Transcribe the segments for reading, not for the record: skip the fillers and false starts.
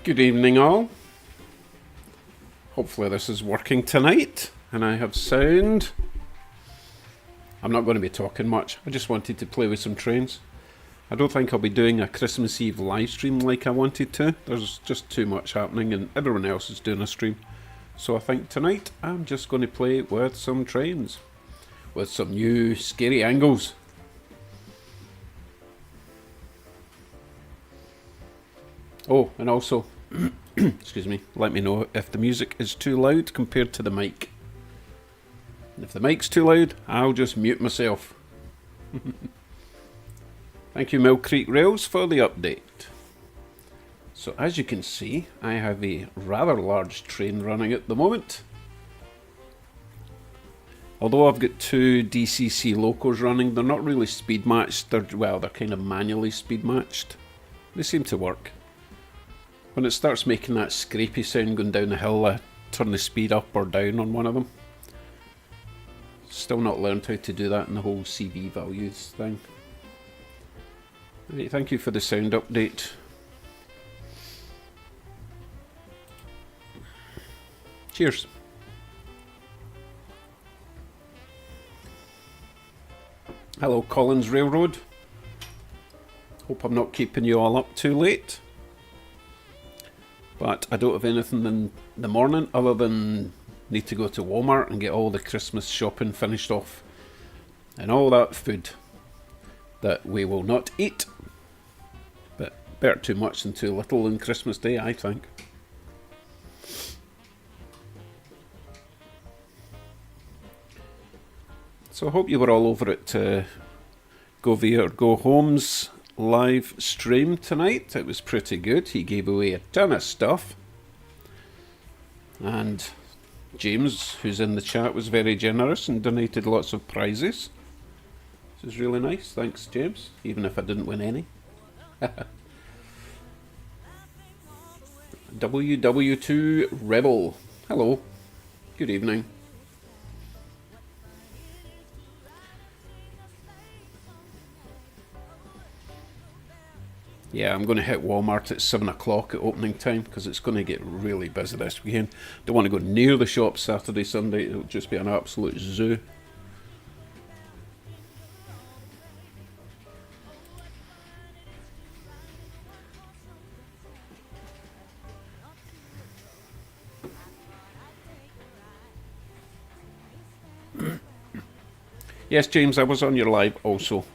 Good evening all. Hopefully this is working tonight and I have sound. I'm not going to be talking much, I just wanted to play with some trains. I don't think I'll be doing a Christmas Eve live stream like I wanted to. There's just too much happening and everyone else is doing a stream. So I think tonight I'm just going to play with some trains. With some new scary angles. Oh, and also, excuse me, let me know if the music is too loud compared to the mic. And if the mic's too loud, I'll just mute myself. Thank you Mill Creek Rails for the update. So as you can see, I have a rather large train running at the moment. Although I've got two DCC locos running, they're not really speed matched, they're kind of manually speed matched. They seem to work. When it starts making that scrapey sound going down the hill, I turn the speed up or down on one of them. Still not learned how to do that in the whole CV values thing. Right, thank you for the sound update. Cheers. Hello Collins Railroad. Hope I'm not keeping you all up too late. But I don't have anything in the morning other than need to go to Walmart and get all the Christmas shopping finished off. And all that food that we will not eat. But better too much than too little on Christmas Day, I think. So I hope you were all over at Go Via or Go Home's live stream tonight. It was pretty good. He gave away a ton of stuff. And James, who's in the chat, was very generous and donated lots of prizes. This is really nice. Thanks, James. Even if I didn't win any. WW2 Rebel. Hello. Good evening. Yeah, I'm going to hit Walmart at 7 o'clock at opening time because it's going to get really busy this weekend. Don't want to go near the shop Saturday, Sunday. It'll just be an absolute zoo. Yes, James, I was on your live also.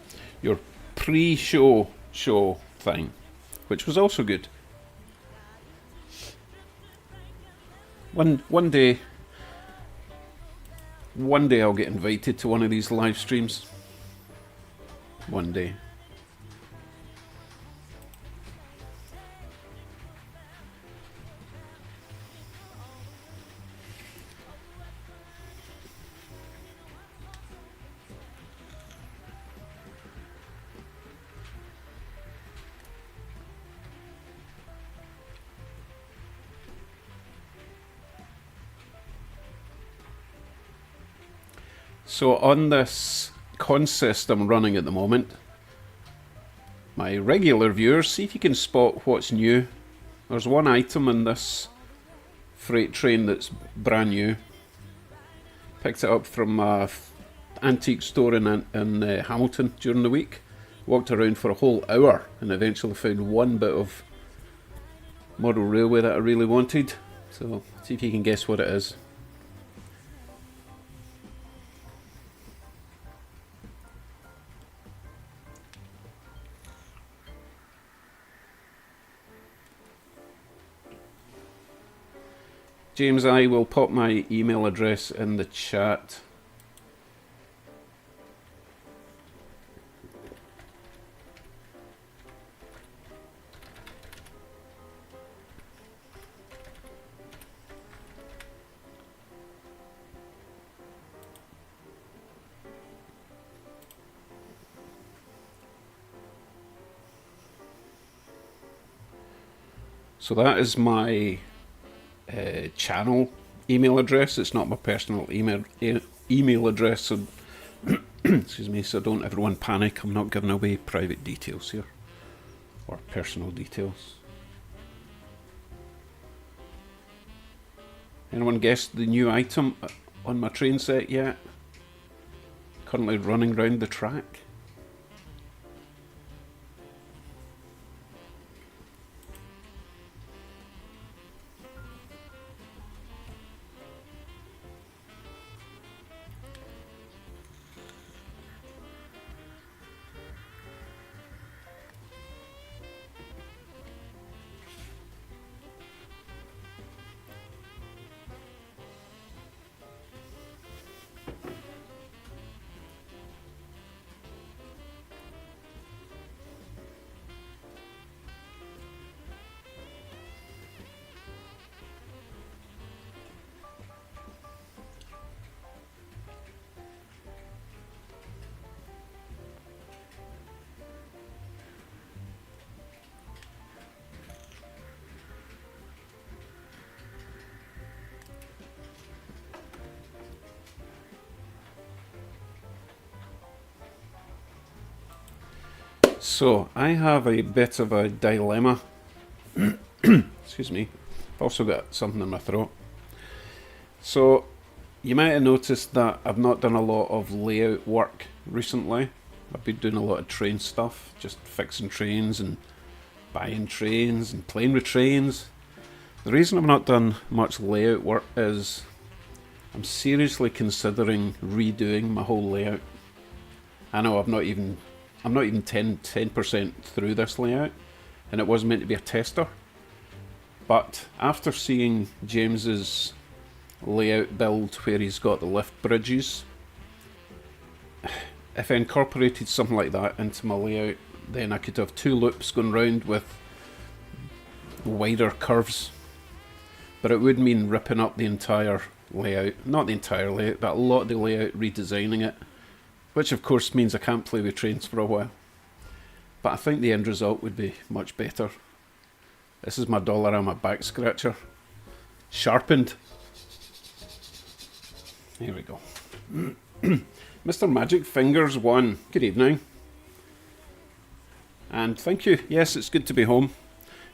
Your pre-show thing, which was also good. One day I'll get invited to one of these live streams. One day. So on this consist I'm running at the moment, my regular viewers, see if you can spot what's new. There's one item in this freight train that's brand new. Picked it up from an antique store in Hamilton during the week. Walked around for a whole hour and eventually found one bit of model railway that I really wanted. So see if you can guess what it is. James, I will pop my email address in the chat. So that is my channel email address. It's not my personal email address, so excuse me, so don't everyone panic. I'm not giving away private details here or personal details. Anyone guessed the new item on my train set yet? Currently running round the track. So, I have a bit of a dilemma. Excuse me. I've also got something in my throat. So, you might have noticed that I've not done a lot of layout work recently. I've been doing a lot of train stuff, just fixing trains and buying trains and playing with trains. The reason I've not done much layout work is I'm seriously considering redoing my whole layout. I know I'm not even 10% through this layout, and it was meant to be a tester. But after seeing James's layout build where he's got the lift bridges, if I incorporated something like that into my layout, then I could have two loops going round with wider curves. But it would mean ripping up the entire layout. Not the entire layout, but a lot of the layout, redesigning it. Which of course means I can't play with trains for a while. But I think the end result would be much better. This is my Dollarama back scratcher. Sharpened. Here we go. Mr. Magic Fingers 1. Good evening. And thank you. Yes, it's good to be home.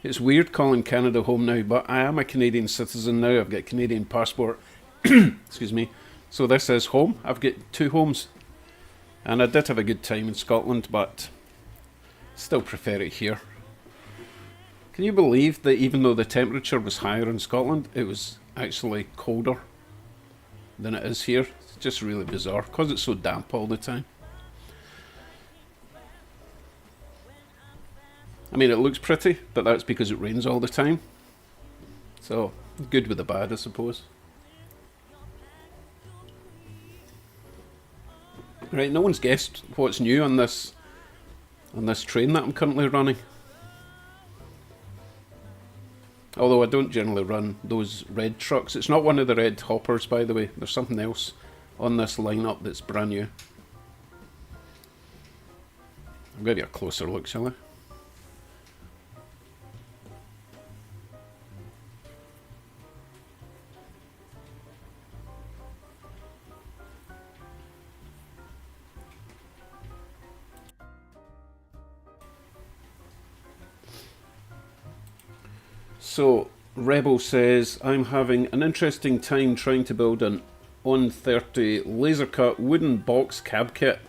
It's weird calling Canada home now, but I am a Canadian citizen now. I've got a Canadian passport. Excuse me. So this is home. I've got two homes. And I did have a good time in Scotland, but still prefer it here. Can you believe that even though the temperature was higher in Scotland, it was actually colder than it is here? It's just really bizarre, because it's so damp all the time. I mean, it looks pretty, but that's because it rains all the time. So, good with the bad, I suppose. Right, no one's guessed what's new on this train that I'm currently running. Although I don't generally run those red trucks. It's not one of the red hoppers, by the way. There's something else on this lineup that's brand new. I'll give you a closer look, shall I? So, Rebel says, I'm having an interesting time trying to build an On30 laser cut wooden box cab kit.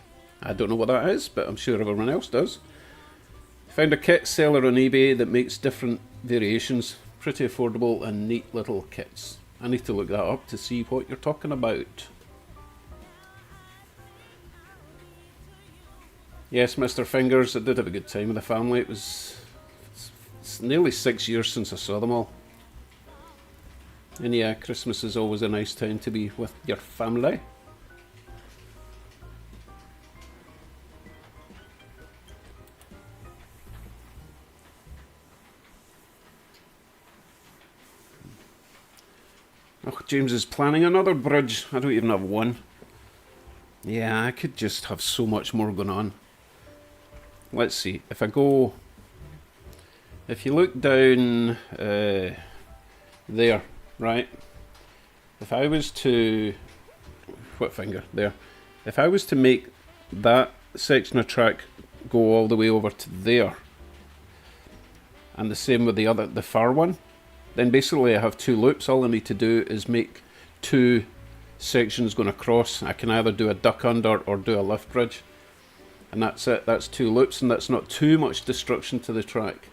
I don't know what that is, but I'm sure everyone else does. Found a kit seller on eBay that makes different variations. Pretty affordable and neat little kits. I need to look that up to see what you're talking about. Yes, Mr. Fingers, I did have a good time with the family. It's nearly 6 years since I saw them all. And yeah, Christmas is always a nice time to be with your family. Oh, James is planning another bridge. I don't even have one. Yeah, I could just have so much more going on. Let's see, if I go... If you look down there, right? If I was to... What finger? There. If I was to make that section of track go all the way over to there, and the same with the far one, then basically I have 2 loops. All I need to do is make 2 sections going across. I can either do a duck under or do a lift bridge. And that's it. That's 2 loops, and that's not too much destruction to the track.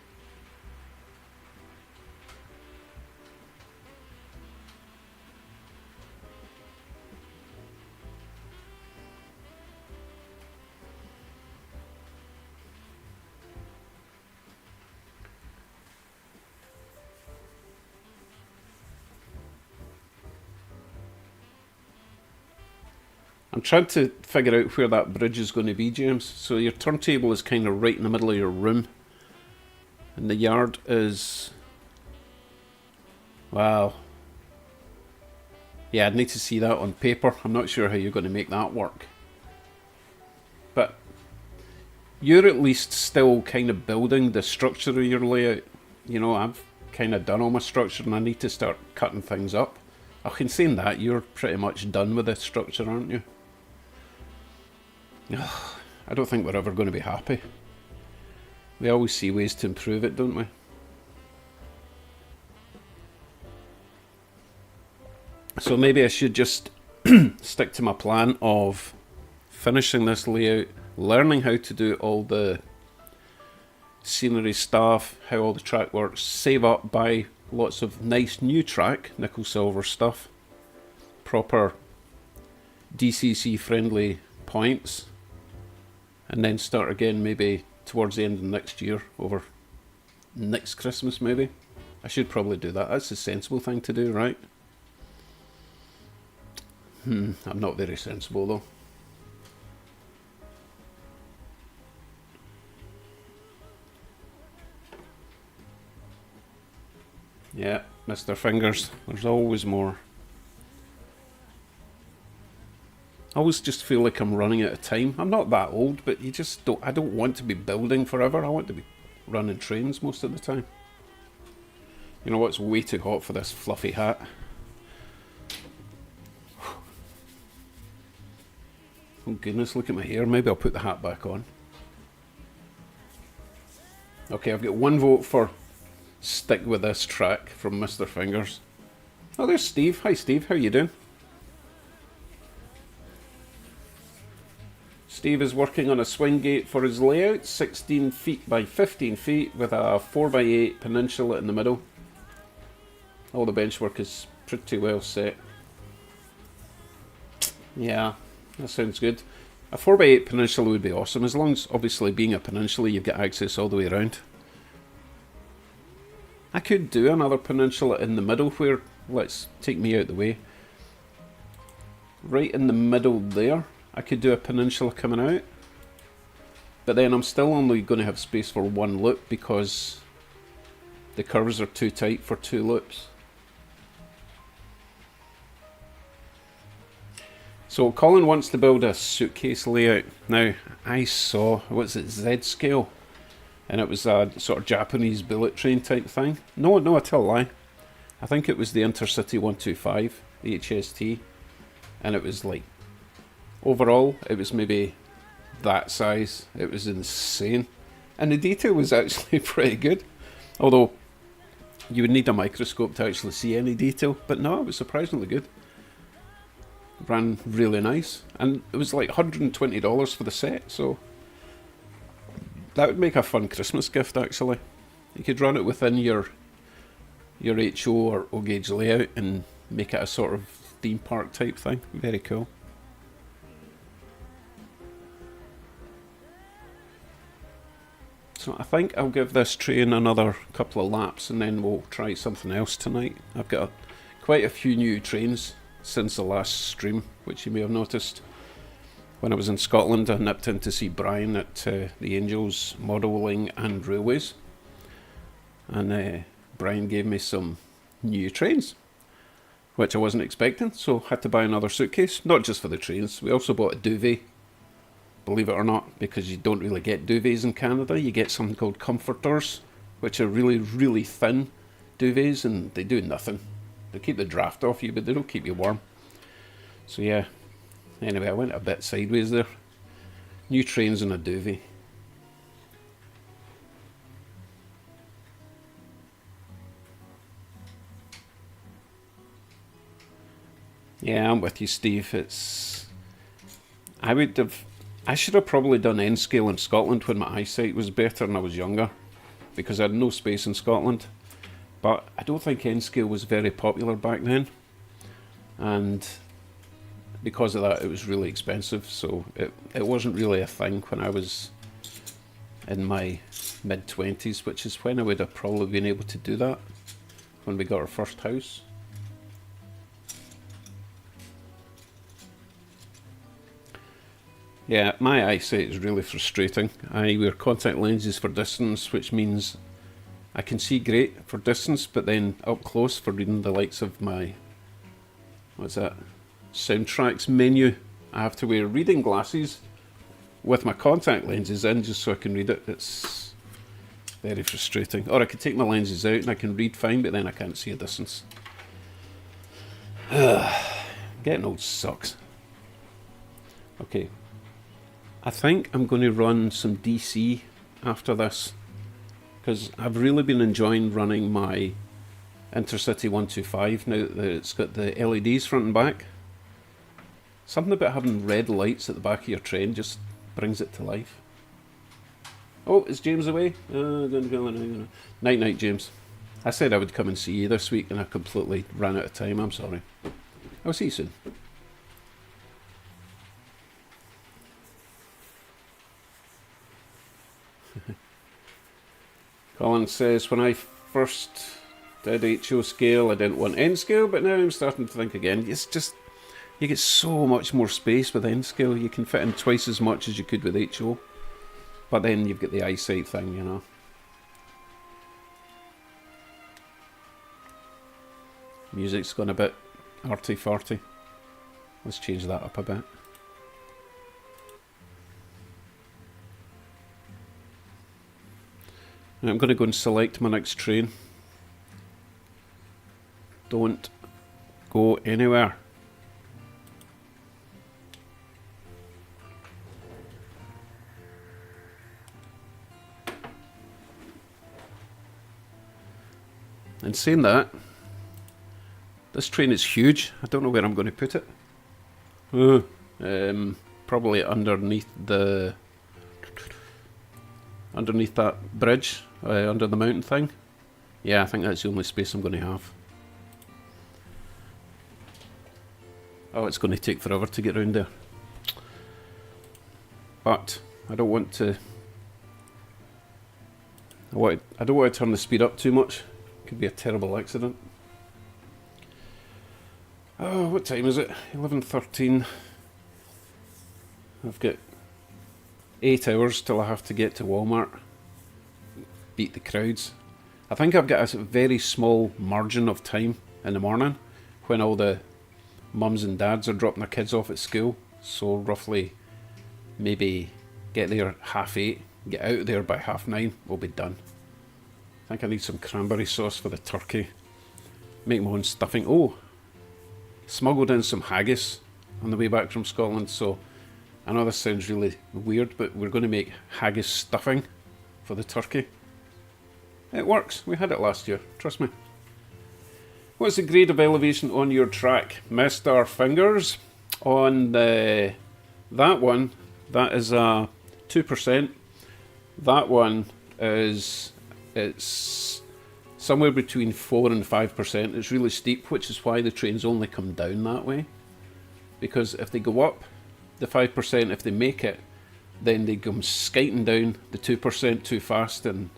I'm trying to figure out where that bridge is going to be, James. So your turntable is kind of right in the middle of your room. And the yard is... Wow. Yeah, I'd need to see that on paper. I'm not sure how you're going to make that work. But you're at least still kind of building the structure of your layout. You know, I've kind of done all my structure and I need to start cutting things up. I can say that you're pretty much done with this structure, aren't you? I don't think we're ever going to be happy. We always see ways to improve it, don't we? So maybe I should just stick to my plan of finishing this layout, learning how to do all the scenery stuff, how all the track works, save up, buy lots of nice new track, nickel silver stuff, proper DCC friendly points, and then start again maybe towards the end of next year, over next Christmas maybe. I should probably do that. That's a sensible thing to do, right? I'm not very sensible though. Yeah, Mr. Fingers, there's always more. I always just feel like I'm running out of time. I'm not that old, but you just don't. I don't want to be building forever. I want to be running trains most of the time. You know what's way too hot for this fluffy hat? Oh goodness, look at my hair. Maybe I'll put the hat back on. Okay, I've got 1 vote for stick with this track from Mr. Fingers. Oh, there's Steve. Hi Steve, how you doing? Steve is working on a swing gate for his layout, 16 feet by 15 feet with a 4x8 peninsula in the middle. All the bench work is pretty well set. Yeah, that sounds good. A 4x8 peninsula would be awesome, as long as, obviously, being a peninsula, you've got access all the way around. I could do another peninsula in the middle where, let's take me out the way. Right in the middle there, I could do a peninsula coming out. But then I'm still only going to have space for 1 loop because the curves are too tight for 2 loops. So Colin wants to build a suitcase layout. Now, I saw, what's it, Z scale? And it was a sort of Japanese bullet train type thing. No, I tell a lie. I think it was the Intercity 125, HST. And it was like, overall, it was maybe that size. It was insane. And the detail was actually pretty good. Although, you would need a microscope to actually see any detail. But no, it was surprisingly good. Ran really nice. And it was like $120 for the set, so that would make a fun Christmas gift, actually. You could run it within your HO or O-gauge layout and make it a sort of theme park type thing. Very cool. So I think I'll give this train another couple of laps and then we'll try something else tonight. I've got quite a few new trains since the last stream, which you may have noticed. When I was in Scotland, I nipped in to see Brian at the Angels Modelling and Railways. And Brian gave me some new trains, which I wasn't expecting, so had to buy another suitcase. Not just for the trains, we also bought a duvet, believe it or not, because you don't really get duvets in Canada. You get something called comforters, which are really, really thin duvets, and they do nothing. They keep the draft off you, but they don't keep you warm. So yeah, anyway, I went a bit sideways there. New trains and a duvet. Yeah, I'm with you, Steve. I should have probably done N scale in Scotland when my eyesight was better and I was younger, because I had no space in Scotland. But I don't think N scale was very popular back then, and because of that, it was really expensive. So it wasn't really a thing when I was in my mid-20s, which is when I would have probably been able to do that, when we got our first house. Yeah, my eyesight is really frustrating. I wear contact lenses for distance, which means I can see great for distance, but then up close for reading the likes of my, what's that, soundtracks menu, I have to wear reading glasses with my contact lenses in just so I can read it. It's very frustrating. Or I could take my lenses out and I can read fine, but then I can't see a distance. Getting old sucks. Okay. I think I'm going to run some DC after this, because I've really been enjoying running my Intercity 125 now that it's got the LEDs front and back. Something about having red lights at the back of your train just brings it to life. Oh, is James away? Night night, James. I said I would come and see you this week and I completely ran out of time. I'm sorry. I'll see you soon. Colin says, when I first did HO scale, I didn't want N scale, but now I'm starting to think again. It's just, you get so much more space with N scale. You can fit in twice as much as you could with HO. But then you've got the eyesight thing, you know. Music's gone a bit arty-farty. Let's change that up a bit. I'm going to go and select my next train. Don't go anywhere. And saying that, this train is huge. I don't know where I'm going to put it. Probably underneath that bridge, under the mountain thing. Yeah, I think that's the only space I'm going to have. Oh, it's going to take forever to get around there. But I don't want to. I don't want to turn the speed up too much. Could be a terrible accident. Oh, what time is it? 11:13. I've got 8 hours till I have to get to Walmart. Beat the crowds. I think I've got a very small margin of time in the morning when all the mums and dads are dropping their kids off at school. So roughly maybe get there at 8:30, get out of there by 9:30, we'll be done. I think I need some cranberry sauce for the turkey. Make my own stuffing. Oh, smuggled in some haggis on the way back from Scotland, so I know this sounds really weird, but we're going to make haggis stuffing for the turkey. It works. We had it last year. Trust me. What's the grade of elevation on your track? Missed our fingers on that one. That is a 2%. That one is, it's somewhere between 4 and 5%. It's really steep, which is why the trains only come down that way. Because if they go up the 5%, if they make it, then they come skiting down the 2% too fast and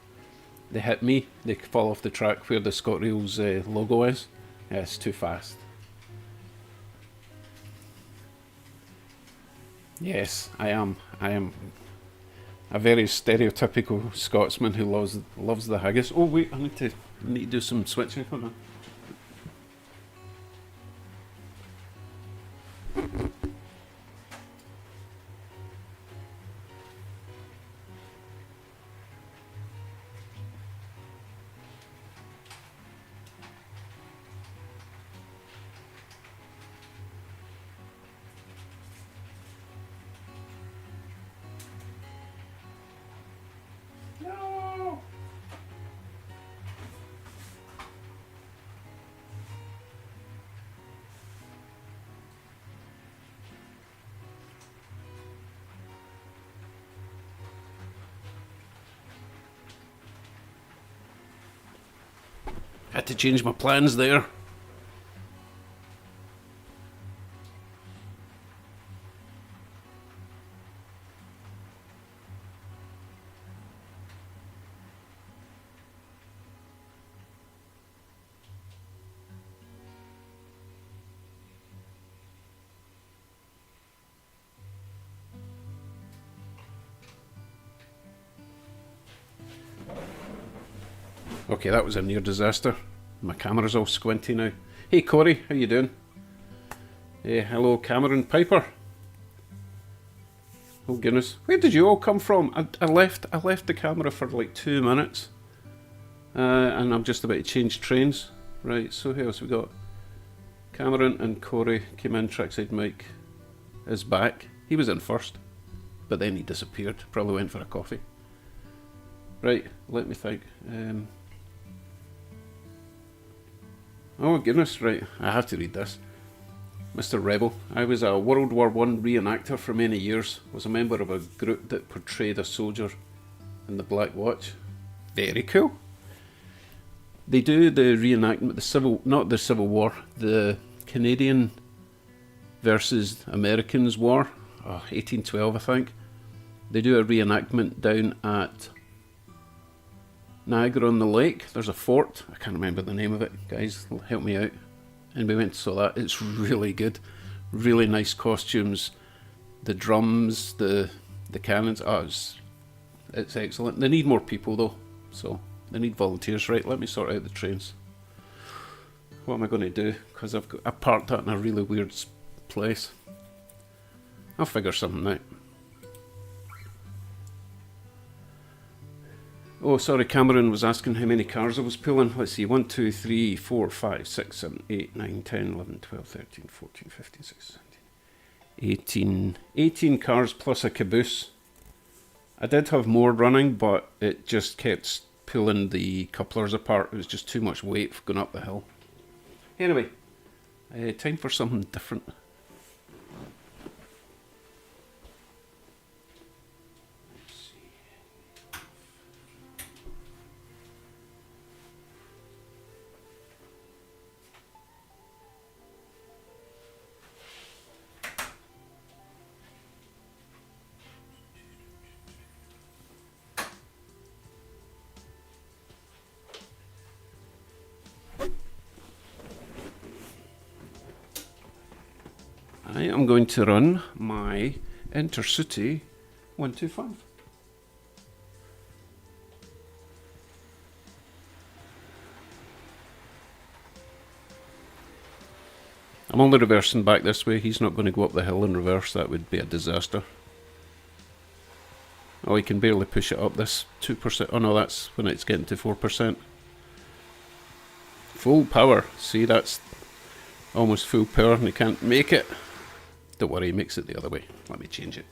they hit me. They fall off the track where the ScotRail's logo is. Yeah, it's too fast. Yes, I am a very stereotypical Scotsman who loves the haggis. Oh wait, I need to do some switching. Hold on. Had to change my plans there. Okay, that was a near disaster. My camera's all squinty now. Hey Corey, how you doing? Hello Cameron Piper. Oh goodness, where did you all come from? I left the camera for like 2 minutes, and I'm just about to change trains. Right, so who else we got? Cameron and Corey came in. Trackside Mike is back. He was in first, but then he disappeared. Probably went for a coffee. Right, let me think. Oh goodness, right, I have to read this. Mr. Rebel, I was a World War I reenactor for many years. Was a member of a group that portrayed a soldier in the Black Watch. Very cool. They do the reenactment, not the Civil War, the Canadian versus Americans War, 1812 I think. They do a reenactment down at Niagara-on-the-Lake. There's a fort. I can't remember the name of it. Guys, help me out. And we went and saw that. It's really good. Really nice costumes. The drums, the cannons. Oh, it's excellent. They need more people though. So they need volunteers. Right, let me sort out the trains. What am I going to do? Because I parked that in a really weird place. I'll figure something out. Oh, sorry, Cameron was asking how many cars I was pulling. Let's see, 1, 2, 3, 4, 5, 6, 7, 8, 9, 10, 11, 12, 13, 14, 15, 16, 17, 18 cars plus a caboose. I did have more running, but it just kept pulling the couplers apart. It was just too much weight for going up the hill. Anyway, time for something different. I am going to run my Intercity 125. I'm only reversing back this way. He's not going to go up the hill in reverse. That would be a disaster. Oh, he can barely push it up this 2%. Oh no, that's when it's getting to 4%. Full power. See, that's almost full power and he can't make it. Don't worry, he makes it the other way. Let me change it.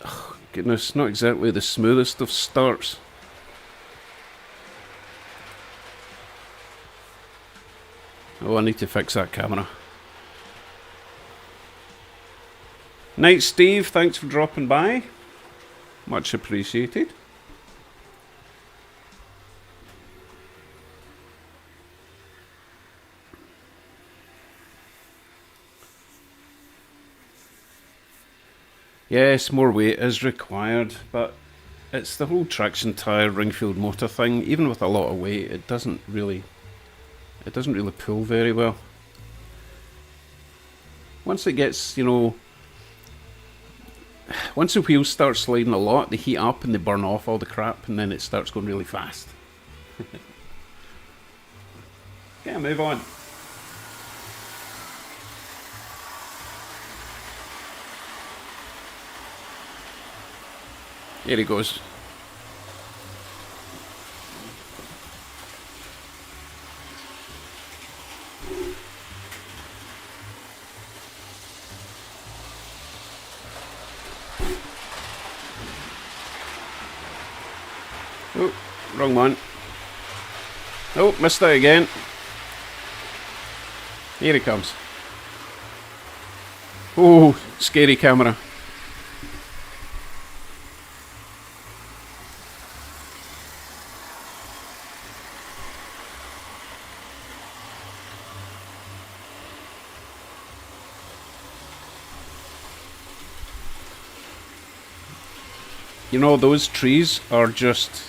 Oh, goodness, not exactly the smoothest of starts. Oh, I need to fix that camera. Night, Steve. Thanks for dropping by. Much appreciated. Yes, more weight is required, but it's the whole traction tyre ring-filled motor thing. Even with a lot of weight, it doesn't really pull very well. Once it gets, you know, once the wheels start sliding a lot, they heat up and they burn off all the crap, and then it starts going really fast. Okay, move on. Here he goes. wrong one. Oh, missed it again. Here he comes. Oh, scary camera. You know, those trees are just...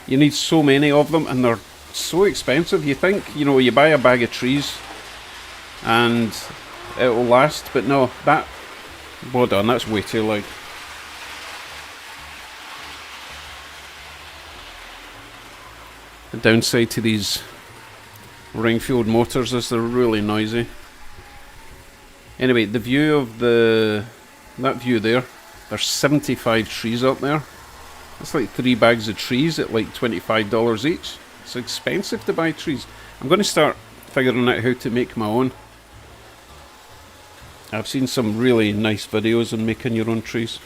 You need so many of them, and they're so expensive. You think, you know, you buy a bag of trees and it'll last, but no, that... Well done, that's way too loud. The downside to these ring-fueled motors is they're really noisy. Anyway, the view of that view there, there's 75 trees up there. It's like 3 bags of trees at like $25 each. It's expensive to buy trees. I'm going to start figuring out how to make my own. I've seen some really nice videos on making your own trees.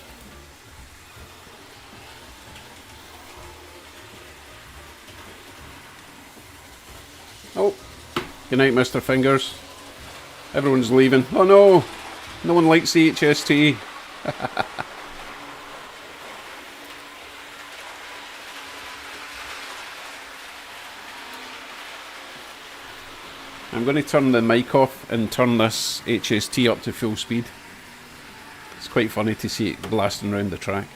Oh, good night, Mr. Fingers. Everyone's leaving. Oh no, no one likes the HST. I'm going to turn the mic off and turn this HST up to full speed. It's quite funny to see it blasting around the track.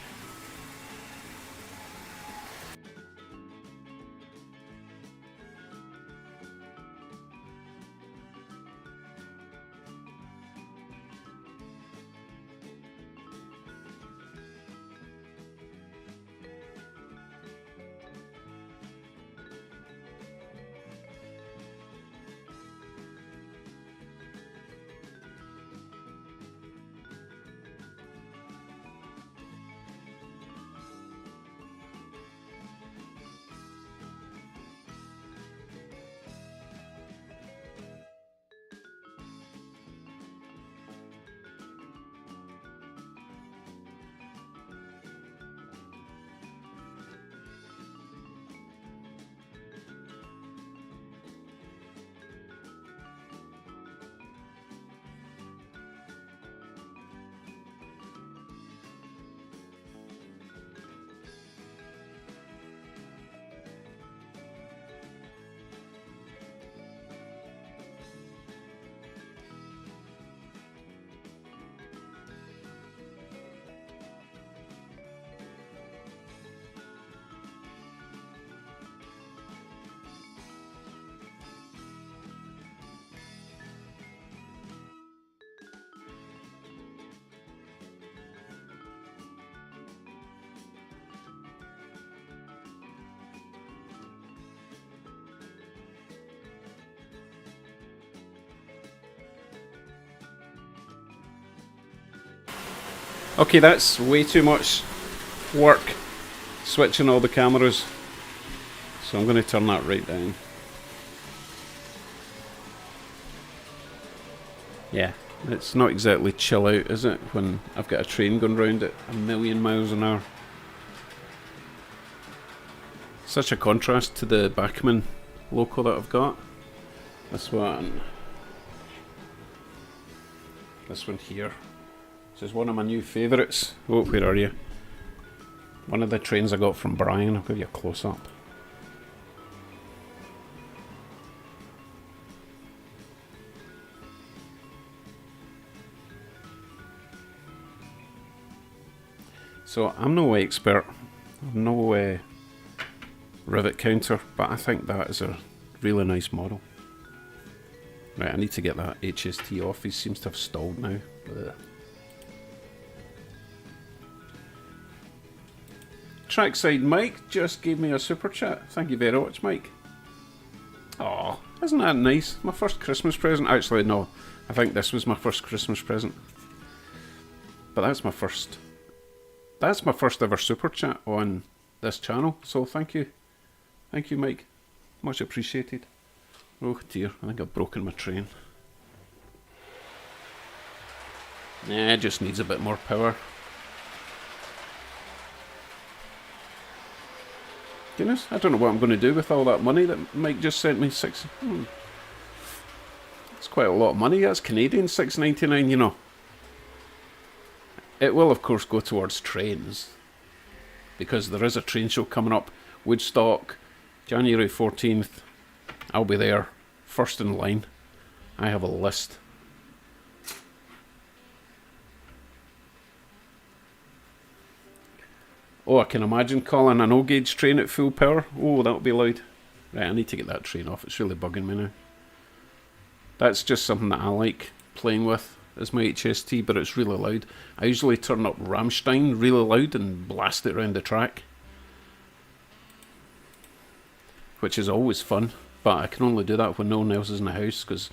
Okay, that's way too much work switching all the cameras, so I'm going to turn that right down. Yeah, it's not exactly chill out, is it, when I've got a train going round at 1,000,000 miles an hour. Such a contrast to the Bachmann Loco that I've got. This one here. This is one of my new favourites. Oh, where are you? One of the trains I got from Brian. I'll give you a close-up. So, I'm no expert. I'm no rivet counter, but I think that is a really nice model. Right, I need to get that HST off. He seems to have stalled now. Ugh. Trackside Mike just gave me a super chat. Thank you very much, Mike. Oh, isn't that nice? My first Christmas present. Actually, no. I think this was my first Christmas present. But that's my first ever super chat on this channel. So thank you. Thank you, Mike. Much appreciated. Oh dear, I think I've broken my train. Nah, it just needs a bit more power. Goodness, I don't know what I'm going to do with all that money that Mike just sent me. It's quite a lot of money. That's Canadian, $6.99, you know. It will, of course, go towards trains, because there is a train show coming up. Woodstock, January 14th. I'll be there, first in line. I have a list. Oh, I can imagine calling an O-gauge train at full power. Oh, that'll be loud. Right, I need to get that train off. It's really bugging me now. That's just something that I like playing with as my HST, but it's really loud. I usually turn up Rammstein really loud and blast it around the track, which is always fun, but I can only do that when no one else is in the house, because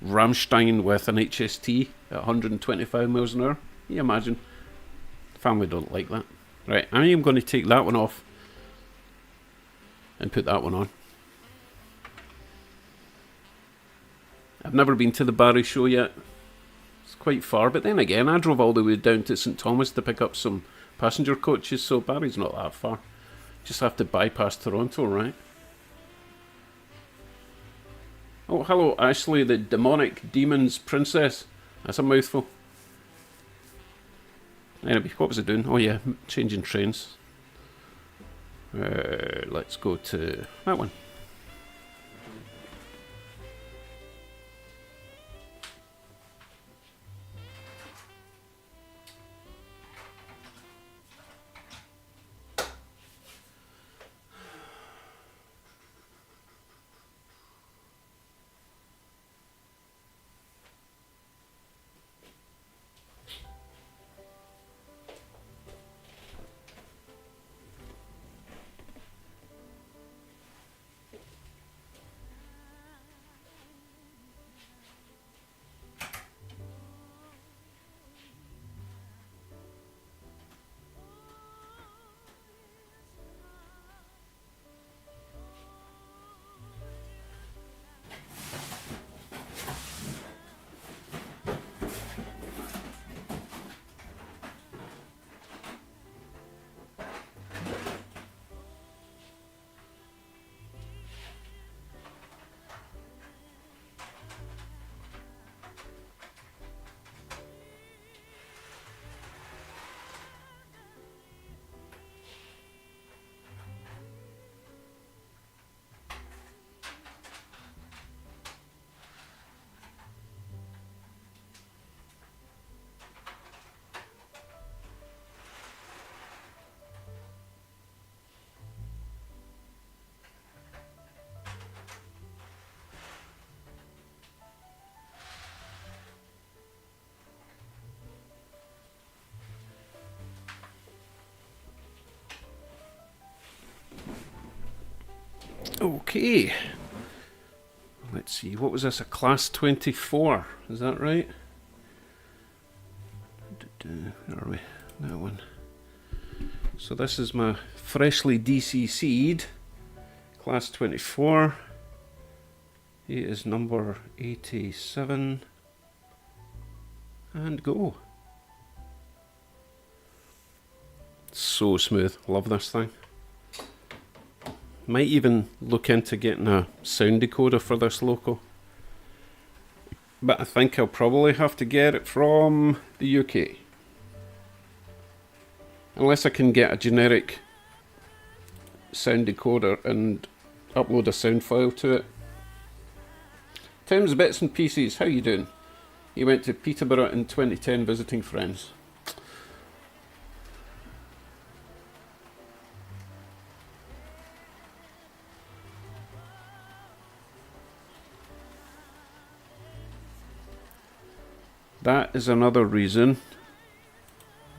Rammstein with an HST at 125 miles an hour, can you imagine? Family don't like that. Right, I am going to take that one off and put that one on. I've never been to the Barry show yet. It's quite far, but then again, I drove all the way down to St Thomas to pick up some passenger coaches, so Barry's not that far. Just have to bypass Toronto, right? Oh, hello, Ashley, the demonic demon's princess. That's a mouthful. Anyway, what was I doing? Oh yeah, changing trains. Let's go to that one. Okay. Let's see, what was this? A class 24, is that right? Where are we? That one. So this is my freshly DCC'd class 24. It is number 87. And go. So smooth. Love this thing. Might even look into getting a sound decoder for this Loco. But I think I'll probably have to get it from the UK. Unless I can get a generic sound decoder and upload a sound file to it. Tim's Bits and Pieces, how you doing? He went to Peterborough in 2010 visiting friends. That is another reason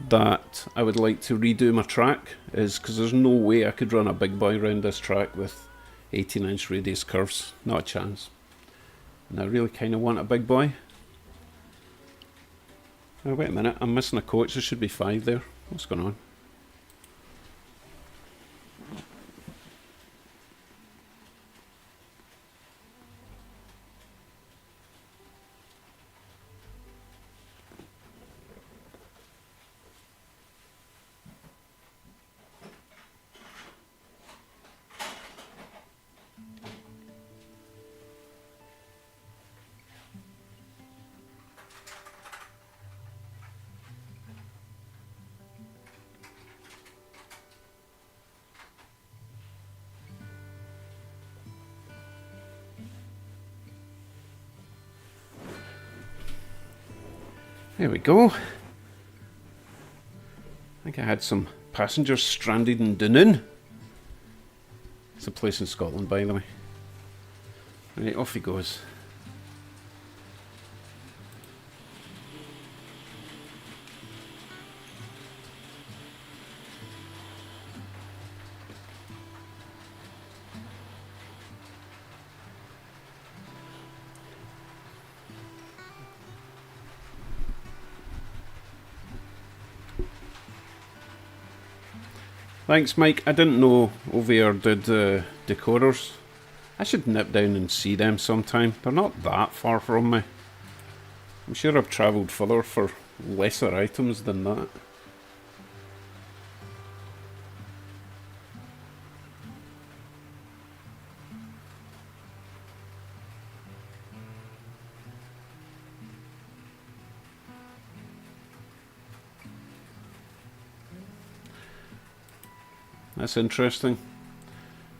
that I would like to redo my track, is because there's no way I could run a big boy around this track with 18-inch radius curves. Not a chance. And I really kind of want a big boy. Oh, wait a minute, I'm missing a coach. There should be 5 there. What's going on? There we go. I think I had some passengers stranded in Dunoon. It's a place in Scotland, by the way. Right, off he goes. Thanks, Mike. I didn't know OVR did decoders. I should nip down and see them sometime. They're not that far from me. I'm sure I've travelled further for lesser items than that. That's interesting.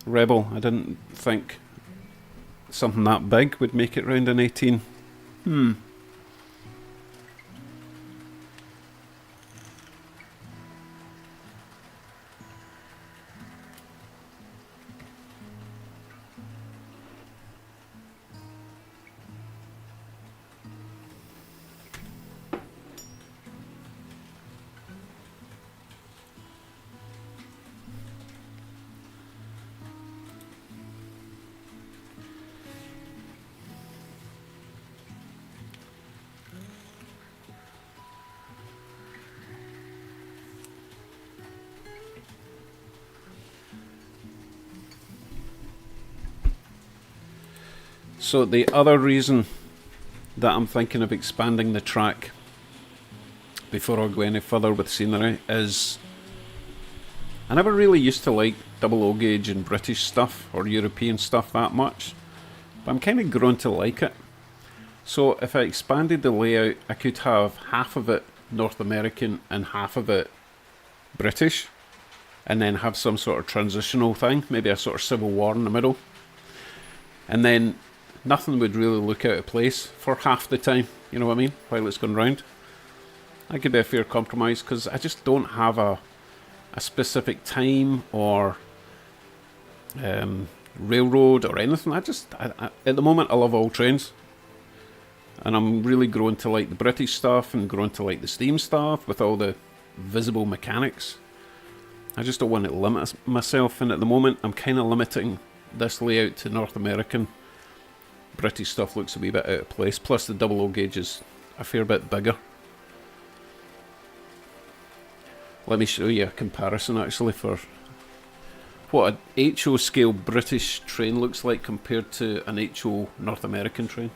Rebel, I didn't think something that big would make it round in 18. So the other reason that I'm thinking of expanding the track before I go any further with scenery is I never really used to like double O gauge and British stuff or European stuff that much, but I'm kind of grown to like it. So if I expanded the layout, I could have half of it North American and half of it British, and then have some sort of transitional thing, maybe a sort of civil war in the middle, and then nothing would really look out of place for half the time, you know what I mean, while it's going round. That could be a fair compromise, because I just don't have a specific time or railroad or anything. I at the moment I love all trains, and I'm really growing to like the British stuff and growing to like the steam stuff with all the visible mechanics. I just don't want to limit myself, and at the moment I'm kind of limiting this layout to North American. British stuff looks a wee bit out of place, plus the double O gauge is a fair bit bigger. Let me show you a comparison actually for what an HO scale British train looks like compared to an HO North American train.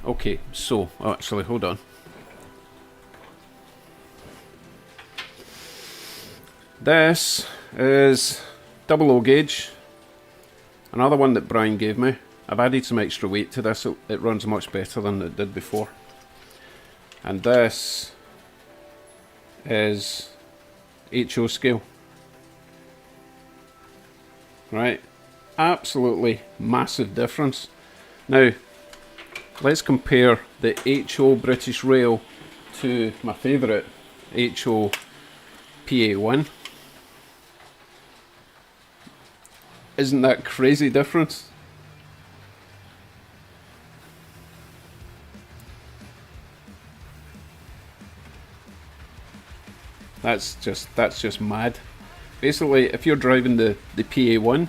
Okay, so, actually hold on. This is double O gauge, another one that Brian gave me. I've added some extra weight to this, so it runs much better than it did before. And this is HO scale. Right, absolutely massive difference. Now, let's compare the HO British Rail to my favourite HO PA1. Isn't that crazy difference? That's just mad. Basically, if you're driving the PA1,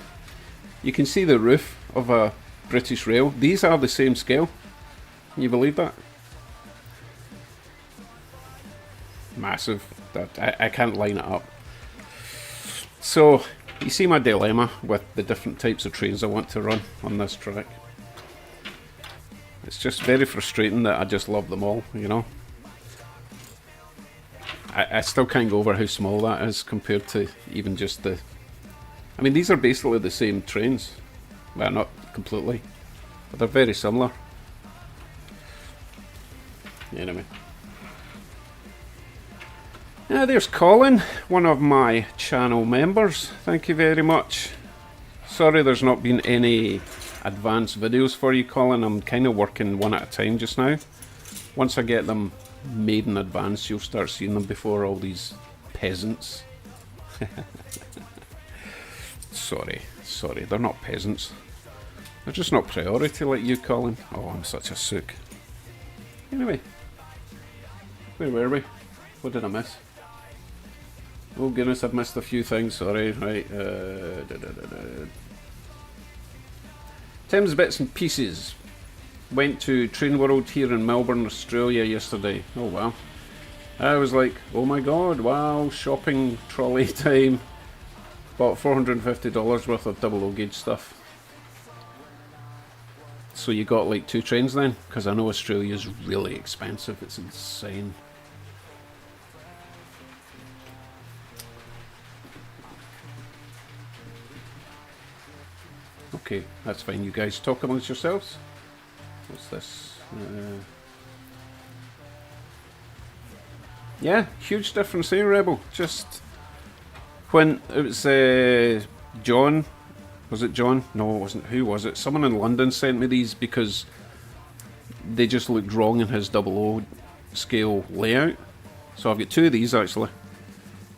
you can see the roof of a British Rail. These are the same scale. Can you believe that? Massive. I can't line it up. So, you see my dilemma with the different types of trains I want to run on this track. It's just very frustrating that I just love them all, you know. I still can't go over how small that is compared to even just the... I mean, these are basically the same trains. Well, not completely, but they're very similar. Anyway. There's Colin, one of my channel members. Thank you very much. Sorry there's not been any advanced videos for you, Colin. I'm kind of working one at a time just now. Once I get them made in advance, you'll start seeing them before all these peasants. Sorry, they're not peasants. They're just not priority like you, Colin. Oh, I'm such a sook. Anyway, where were we? What did I miss? Oh goodness, I've missed a few things, sorry. Right, Tim's Bits and Pieces. Went to Train World here in Melbourne, Australia yesterday. Oh wow. I was like, oh my god, wow, shopping trolley time. Bought $450 worth of double O gauge stuff. So you got like 2 trains then? Because I know Australia's really expensive, it's insane. Okay, that's fine, you guys talk amongst yourselves. What's this? Yeah, huge difference here, Rebel. Just when it was John, was it John? No, it wasn't. Who was it? Someone in London sent me these because they just looked wrong in his 00 scale layout. So I've got 2 of these actually,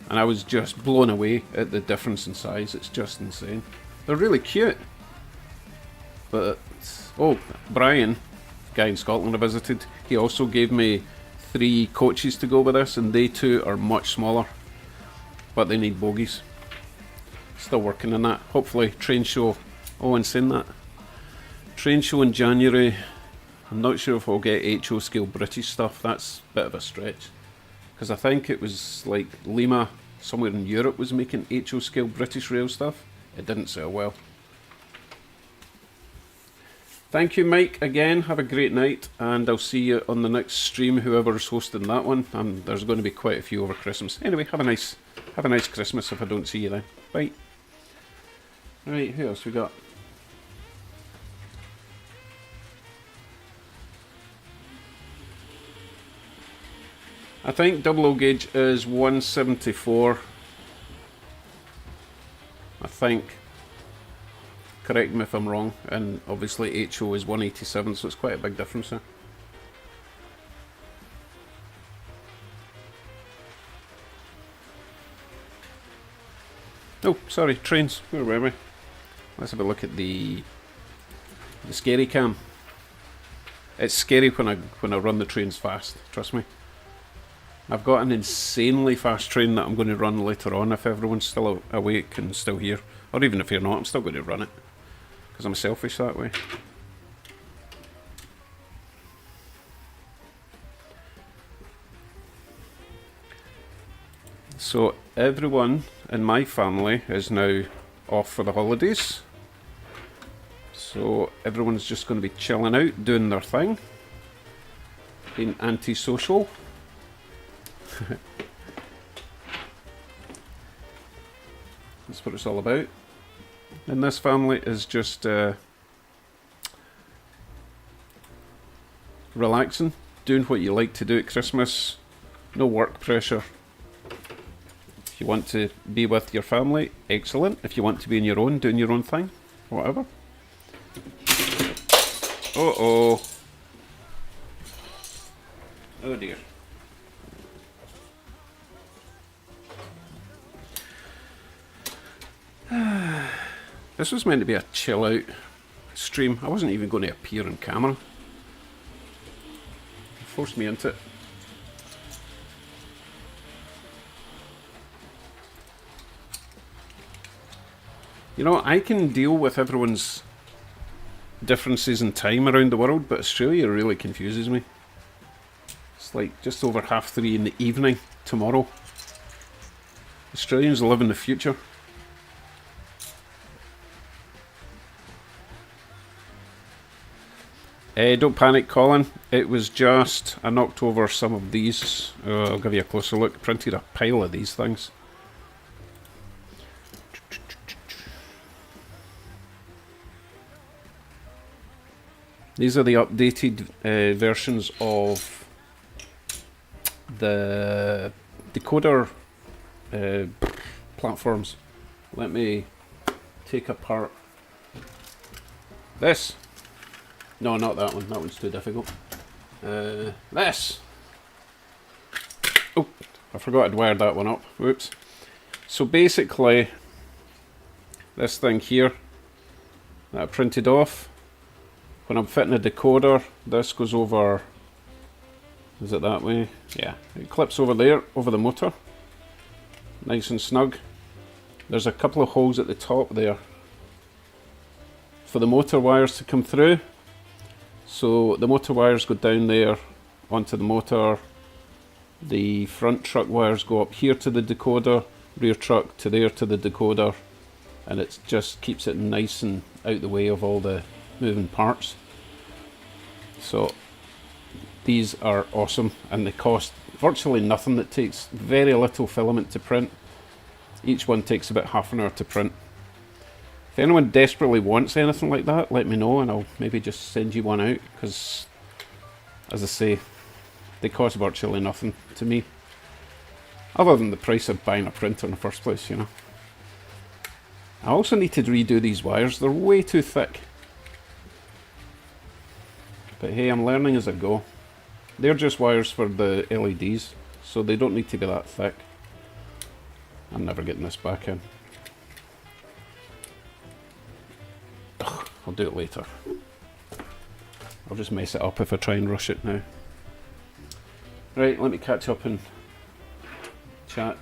and I was just blown away at the difference in size. It's just insane. They're really cute. But, oh, Brian, guy in Scotland I visited, he also gave me 3 coaches to go with this, and they too are much smaller, but they need bogies. Still working on that. Hopefully, train show. Oh, and saying that, train show in January. I'm not sure if I'll get HO scale British stuff. That's a bit of a stretch, because I think it was like Lima, somewhere in Europe, was making HO scale British rail stuff. It didn't sell well. Thank you, Mike, again. Have a great night, and I'll see you on the next stream, whoever's hosting that one. And there's going to be quite a few over Christmas. Anyway, have a nice Christmas if I don't see you then. Bye. Right, who else we got? I think 00 gauge is 174. I think. Correct me if I'm wrong, and obviously HO is 187, so it's quite a big difference there. Oh, sorry, trains. Where were we? Let's have a look at the scary cam. It's scary when I run the trains fast, trust me. I've got an insanely fast train that I'm going to run later on if everyone's still awake and still here. Or even if you're not, I'm still going to run it. Because I'm selfish that way. So everyone in my family is now off for the holidays. So everyone's just going to be chilling out, doing their thing. Being antisocial. That's what it's all about. And this family is just relaxing, doing what you like to do at Christmas. No work pressure. If you want to be with your family, excellent. If you want to be on your own, doing your own thing, whatever. Uh-oh. Oh dear. This was meant to be a chill out stream. I wasn't even going to appear on camera. It forced me into it. You know, I can deal with everyone's differences in time around the world, but Australia really confuses me. It's like just over 3:30 in the evening tomorrow. Australians live in the future. Don't panic, Colin. It was just, I knocked over some of these. I'll give you a closer look. Printed a pile of these things. These are the updated versions of the decoder platforms. Let me take apart This. No, not that one. That one's too difficult. This. Oh, I forgot I'd wired that one up. Whoops. So basically, this thing here that I printed off, when I'm fitting a decoder, this goes over, is it that way? Yeah, it clips over there, over the motor. Nice and snug. There's a couple of holes at the top there for the motor wires to come through. So the motor wires go down there onto the motor. The front truck wires go up here to the decoder, rear truck to there to the decoder, and it just keeps it nice and out the way of all the moving parts. So these are awesome, and they cost virtually nothing. It takes very little filament to print. Each one takes about half an hour to print. If anyone desperately wants anything like that, let me know and I'll maybe just send you one out, because as I say, they cost virtually nothing to me, other than the price of buying a printer in the first place, you know. I also need to redo these wires. They're way too thick. But hey, I'm learning as I go. They're just wires for the LEDs, so they don't need to be that thick. I'm never getting this back in. Ugh, I'll do it later. I'll just mess it up if I try and rush it now. Right, let me catch up and chat.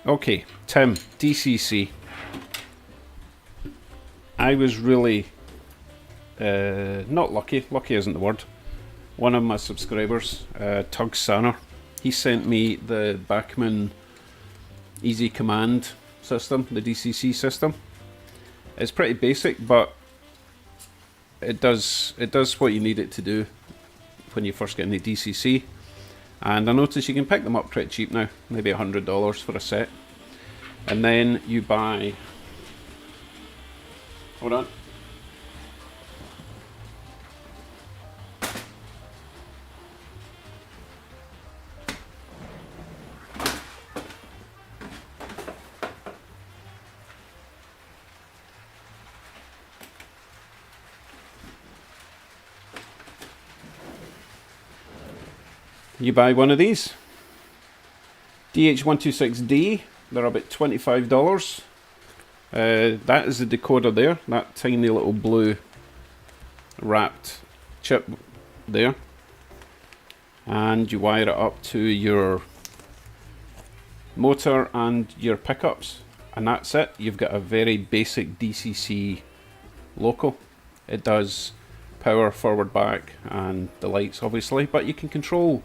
Okay, Tim, DCC. I was really not lucky. Lucky isn't the word. One of my subscribers, Tug Sanner, he sent me the Bachmann Easy Command system, the DCC system. It's pretty basic, but it does what you need it to do when you first get into DCC. And I noticed you can pick them up pretty cheap now, maybe $100 for a set. And then you buy, hold on. You buy one of these, DH126D, they're about $25. That is the decoder there, that tiny little blue wrapped chip there. And you wire it up to your motor and your pickups. And that's it, you've got a very basic DCC loco. It does power, forward, back, and the lights obviously, but you can control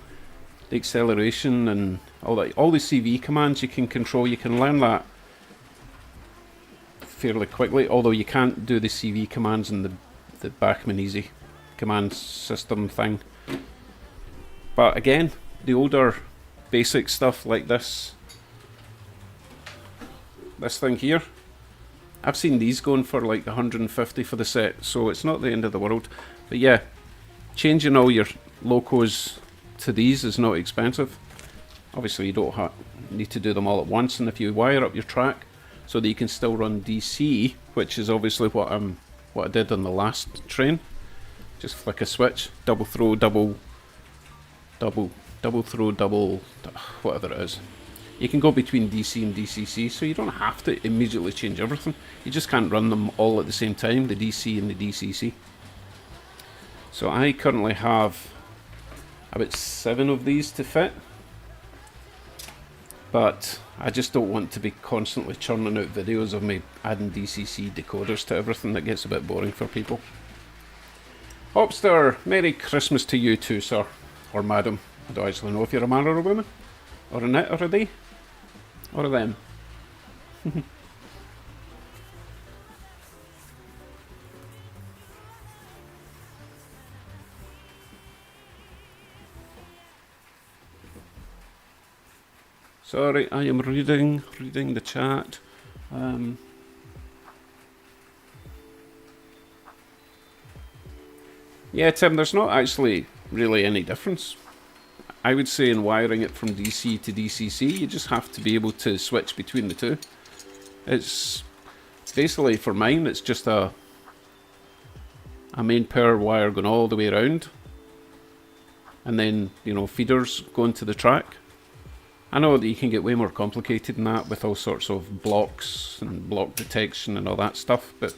the acceleration and all that. All the CV commands you can control. You can learn that fairly quickly, although you can't do the CV commands in the Bachmann Easy command system thing. But again, the older basic stuff like this thing here, I've seen these going for like 150 for the set, so it's not the end of the world. But yeah, changing all your locos to these is not expensive. Obviously you don't need to do them all at once, and if you wire up your track so that you can still run DC, which is obviously what I did on the last train, just flick a switch, double throw, double throw, double, whatever it is. You can go between DC and DCC, so you don't have to immediately change everything. You just can't run them all at the same time, the DC and the DCC. So I currently have about 7 of these to fit, but I just don't want to be constantly churning out videos of me adding DCC decoders to everything. That gets a bit boring for people. Hopster, Merry Christmas to you too, sir, or madam. I don't actually know if you're a man or a woman, or a it, or a they, or a them. Sorry, I am reading the chat. Yeah, Tim, there's not actually really any difference. I would say in wiring it from DC to DCC, you just have to be able to switch between the two. It's basically, for mine, it's just a main power wire going all the way around, and then, you know, feeders going to the track. I know that you can get way more complicated than that with all sorts of blocks and block detection and all that stuff, but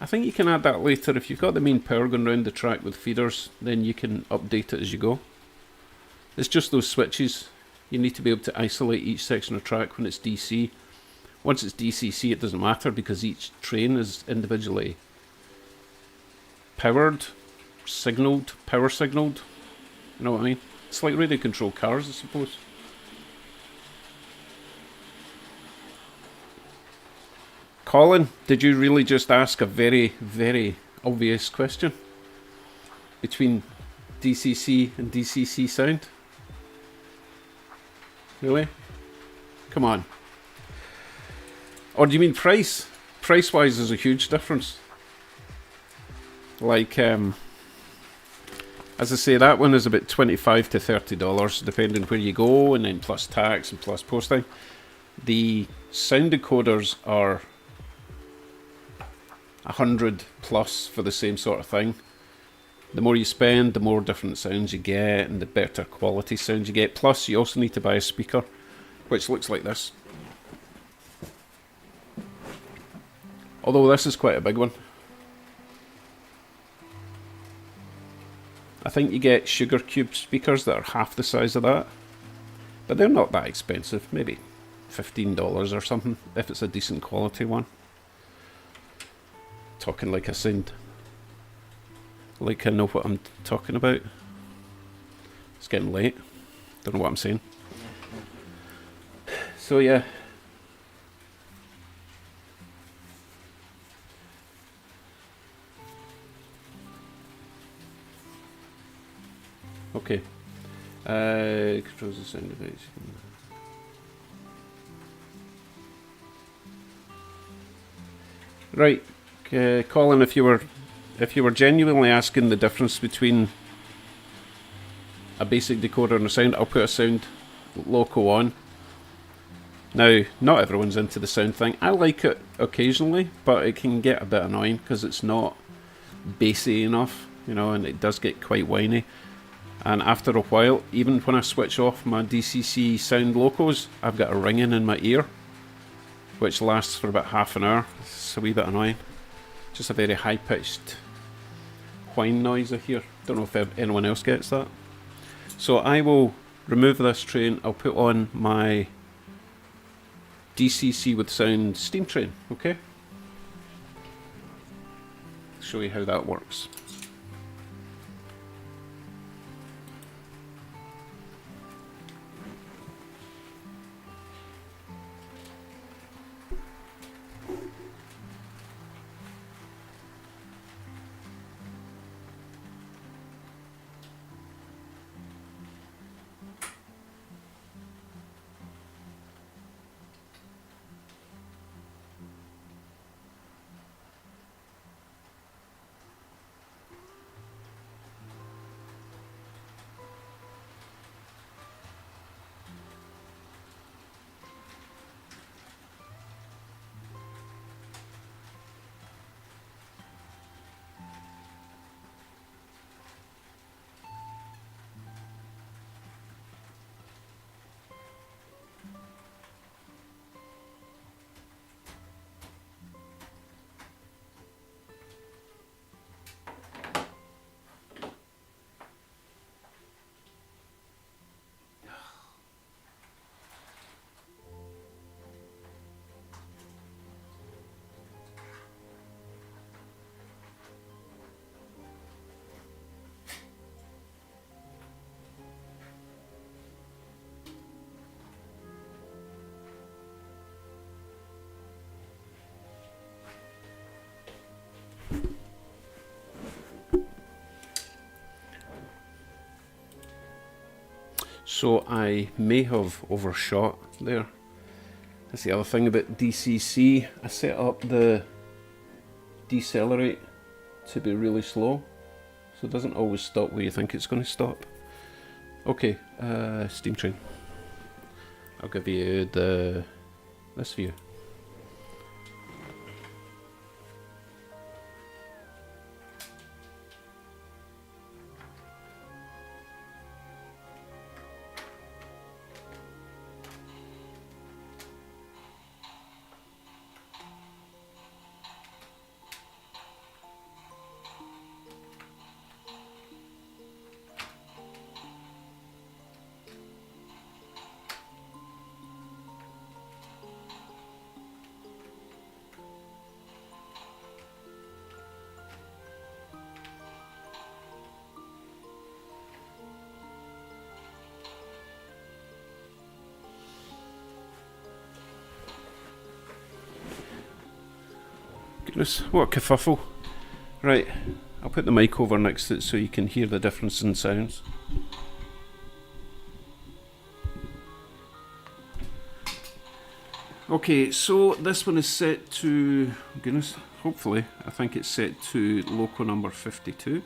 I think you can add that later. If you've got the main power going around the track with feeders, then you can update it as you go. It's just those switches. You need to be able to isolate each section of track when it's DC. Once it's DCC, it doesn't matter because each train is individually powered, signalled, power signalled. You know what I mean? It's like radio control cars, I suppose. Colin, did you really just ask a very, very obvious question between DCC and DCC sound? Really? Come on. Or do you mean price? Price-wise, there's a huge difference. Like, as I say, that one is about $25 to $30, depending where you go, and then plus tax and plus posting. The sound decoders are 100 plus for the same sort of thing. The more you spend, the more different sounds you get, and the better quality sounds you get. Plus, you also need to buy a speaker, which looks like this. Although this is quite a big one. I think you get sugar cube speakers that are half the size of that. But they're not that expensive. Maybe $15 or something, if it's a decent quality one. Talking like I sound like I know what I'm talking about. It's getting late. Don't know what I'm saying. So yeah. Okay. Controls the sound device. Right, Colin, if you were genuinely asking the difference between a basic decoder and a sound, I'll put a sound loco on. Now, not everyone's into the sound thing. I like it occasionally, but it can get a bit annoying because it's not bassy enough, you know, and it does get quite whiny. And after a while, even when I switch off my DCC sound locos, I've got a ringing in my ear, which lasts for about half an hour. It's a wee bit annoying. Just a very high-pitched whine noise I hear. Don't know if anyone else gets that. So I will remove this train. I'll put on my DCC with sound steam train, okay? Show you how that works. So I may have overshot there. That's the other thing about DCC. I set up the decelerate to be really slow, so it doesn't always stop where you think it's going to stop. Okay, steam train. I'll give you this view. Goodness, what a kerfuffle. Right, I'll put the mic over next to it so you can hear the difference in sounds. Okay, so this one is set to, goodness, hopefully, I think it's set to loco number 52.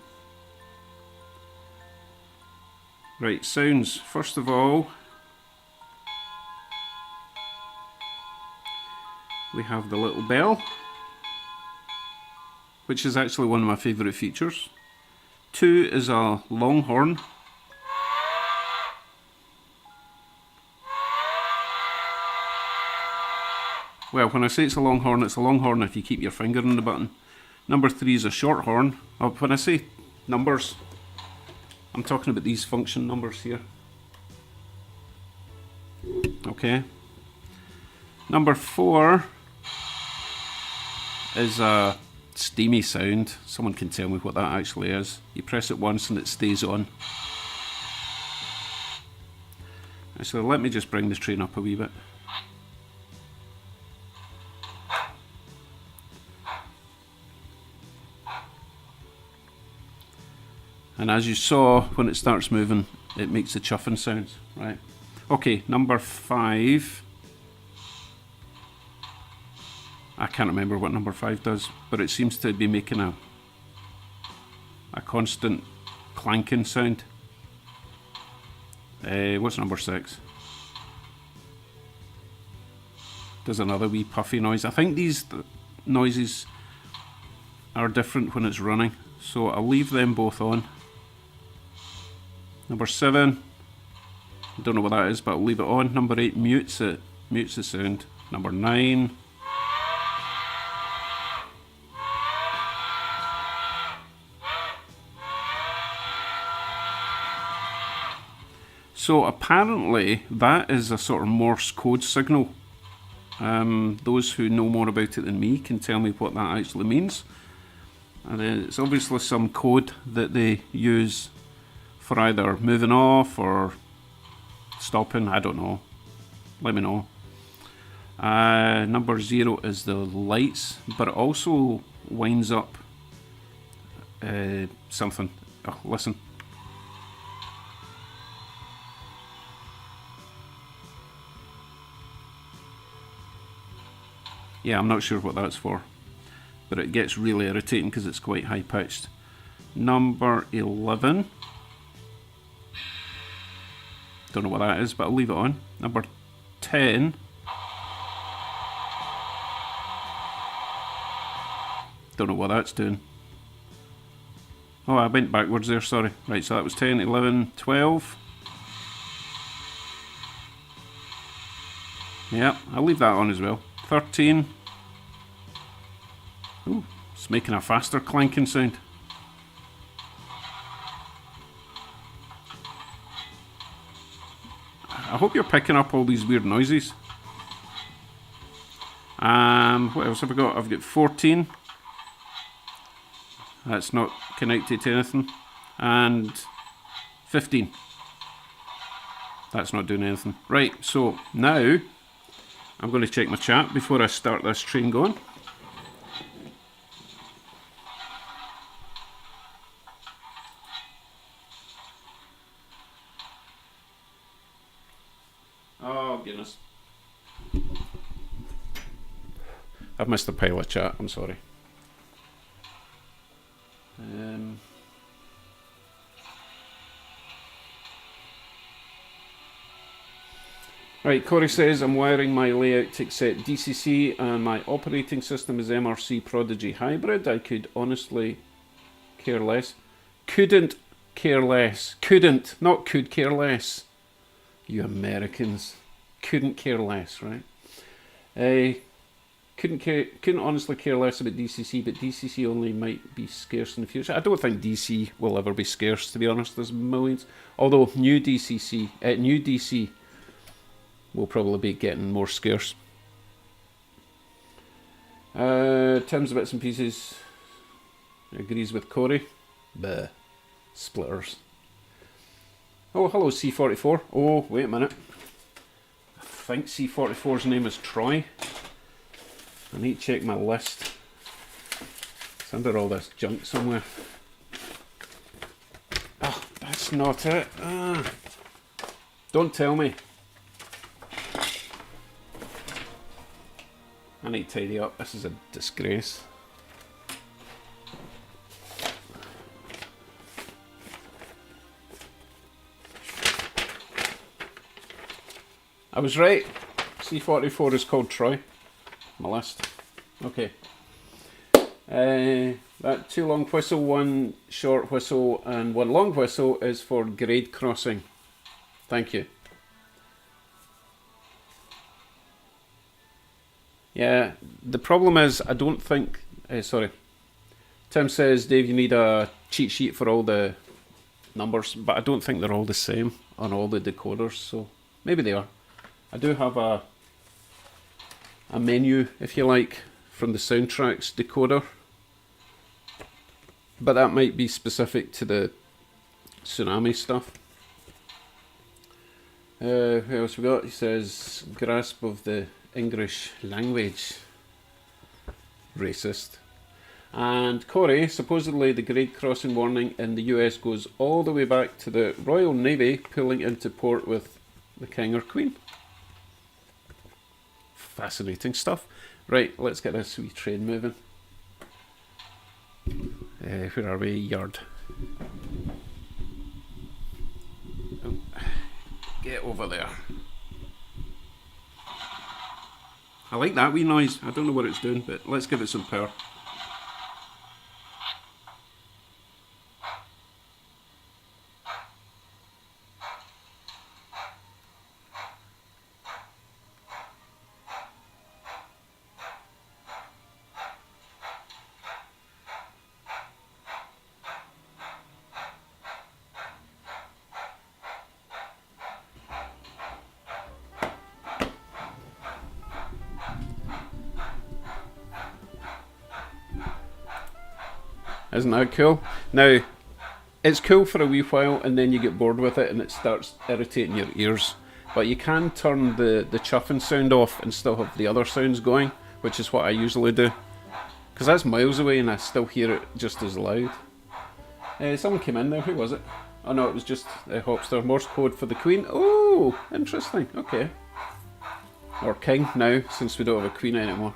Right, sounds. First of all, we have the little bell, which is actually one of my favourite features. 2 is a long horn. Well, when I say it's a long horn if you keep your finger on the button. Number 3 is a short horn. Oh, when I say numbers, I'm talking about these function numbers here. Okay. Number 4 is a steamy sound. Someone can tell me what that actually is. You press it once and it stays on. So let me just bring the train up a wee bit. And as you saw, when it starts moving, it makes the chuffing sounds, right? Okay, number 5. I can't remember what number 5 does, but it seems to be making a constant clanking sound. What's number 6? Does another wee puffy noise. I think these noises are different when it's running, so I'll leave them both on. Number 7, don't know what that is, but I'll leave it on. Number 8 mutes it, mutes the sound. Number 9. So apparently that is a sort of Morse code signal. Those who know more about it than me can tell me what that actually means. And it's obviously some code that they use for either moving off or stopping, I don't know. Let me know. Number 0 is the lights, but it also winds up something. Oh, listen. Yeah, I'm not sure what that's for, but it gets really irritating because it's quite high pitched. Number 11. Don't know what that is, but I'll leave it on. Number 10. Don't know what that's doing. Oh, I went backwards there, sorry. Right, so that was 10, 11, 12. Yeah, I'll leave that on as well. 13. Ooh, it's making a faster clanking sound. I hope you're picking up all these weird noises. What else have I got? I've got 14. That's not connected to anything. And 15. That's not doing anything. Right, so now I'm going to check my chat before I start this train going. Oh, goodness. I've missed a pile of chat, I'm sorry. Right, Corey says, I'm wiring my layout to accept DCC and my operating system is MRC Prodigy Hybrid. I could honestly care less. Couldn't care less. Couldn't, not could care less. You Americans. Couldn't care less, right? Couldn't honestly care less about DCC, but DCC only might be scarce in the future. I don't think DC will ever be scarce, to be honest. There's millions. Although new DC will probably be getting more scarce. Tim's Bits and Pieces agrees with Corey. Bleh. Splitters. Oh, hello C44. Oh, wait a minute. I think C44's name is Troy. I need to check my list. It's under all this junk somewhere. Oh, that's not it. Don't tell me. I need to tidy up. This is a disgrace. I was right. C44 is called Troy. My list. Okay. That 2 long whistle, 1 short whistle, and 1 long whistle is for grade crossing. Thank you. Yeah, the problem is I don't think... sorry. Tim says, Dave, you need a cheat sheet for all the numbers, but I don't think they're all the same on all the decoders, so maybe they are. I do have a menu, if you like, from the Soundtracks decoder, but that might be specific to the Tsunami stuff. Who else we got? He says, grasp of the English language. Racist. And Corey, supposedly the grade crossing warning in the US goes all the way back to the Royal Navy pulling into port with the King or Queen. Fascinating stuff. Right, let's get this wee train moving. Where are we? Yard. Oh, get over there. I like that wee noise. I don't know what it's doing, but let's give it some power. Isn't that cool? Now, it's cool for a wee while and then you get bored with it and it starts irritating your ears. But you can turn the chuffing sound off and still have the other sounds going, which is what I usually do. Because that's miles away and I still hear it just as loud. Someone came in there, who was it? Oh no, it was just Hopster. Morse code for the Queen. Oh, interesting, okay. Or King now, since we don't have a Queen anymore.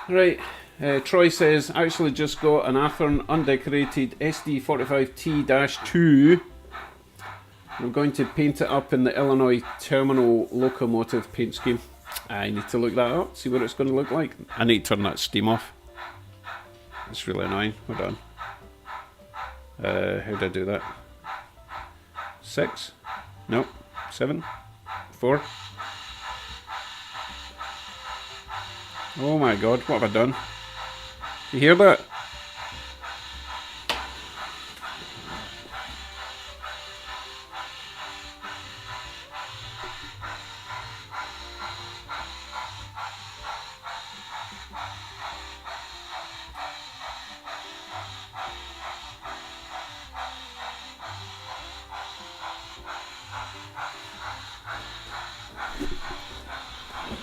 Right, Troy says, actually just got an Athearn undecorated SD45T-2. We're going to paint it up in the Illinois Terminal Locomotive paint scheme. I need to look that up, see what it's going to look like. I need to turn that steam off. It's really annoying. Hold on. How did I do that? 6? Nope. 7? 4? Oh my god, what have I done? You hear that?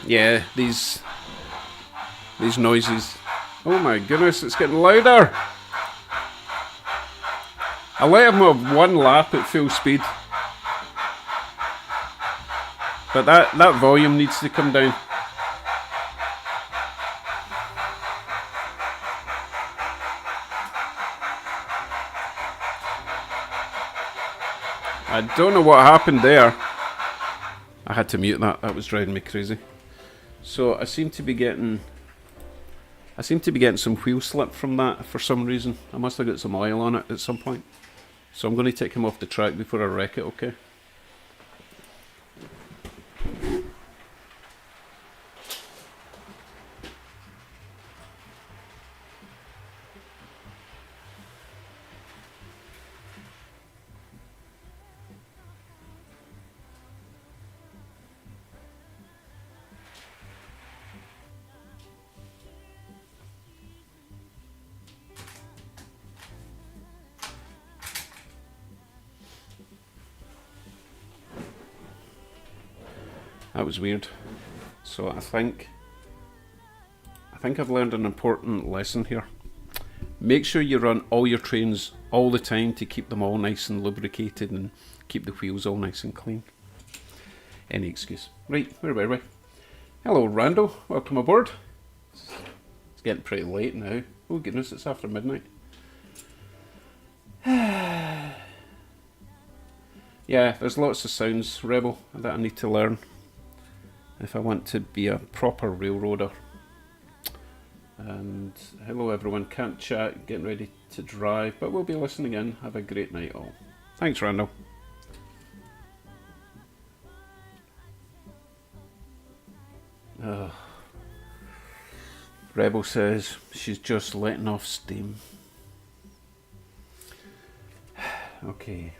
Yeah, these noises. Oh my goodness, it's getting louder. I let him have one lap at full speed. But that volume needs to come down. I don't know what happened there. I had to mute that. That was driving me crazy. So I seem to be getting some wheel slip from that for some reason. I must have got some oil on it at some point. So I'm going to take him off the track before I wreck it, okay? That was weird. So I think I've learned an important lesson here. Make sure you run all your trains all the time to keep them all nice and lubricated and keep the wheels all nice and clean. Any excuse. Right, where were we? Hello Randall, welcome aboard. It's getting pretty late now. Oh goodness, it's after midnight. Yeah, there's lots of sounds, Rebel, that I need to learn if I want to be a proper railroader. And hello everyone, can't chat, getting ready to drive, but we'll be listening in. Have a great night all. Thanks Randall. Rebel says she's just letting off steam. Okay.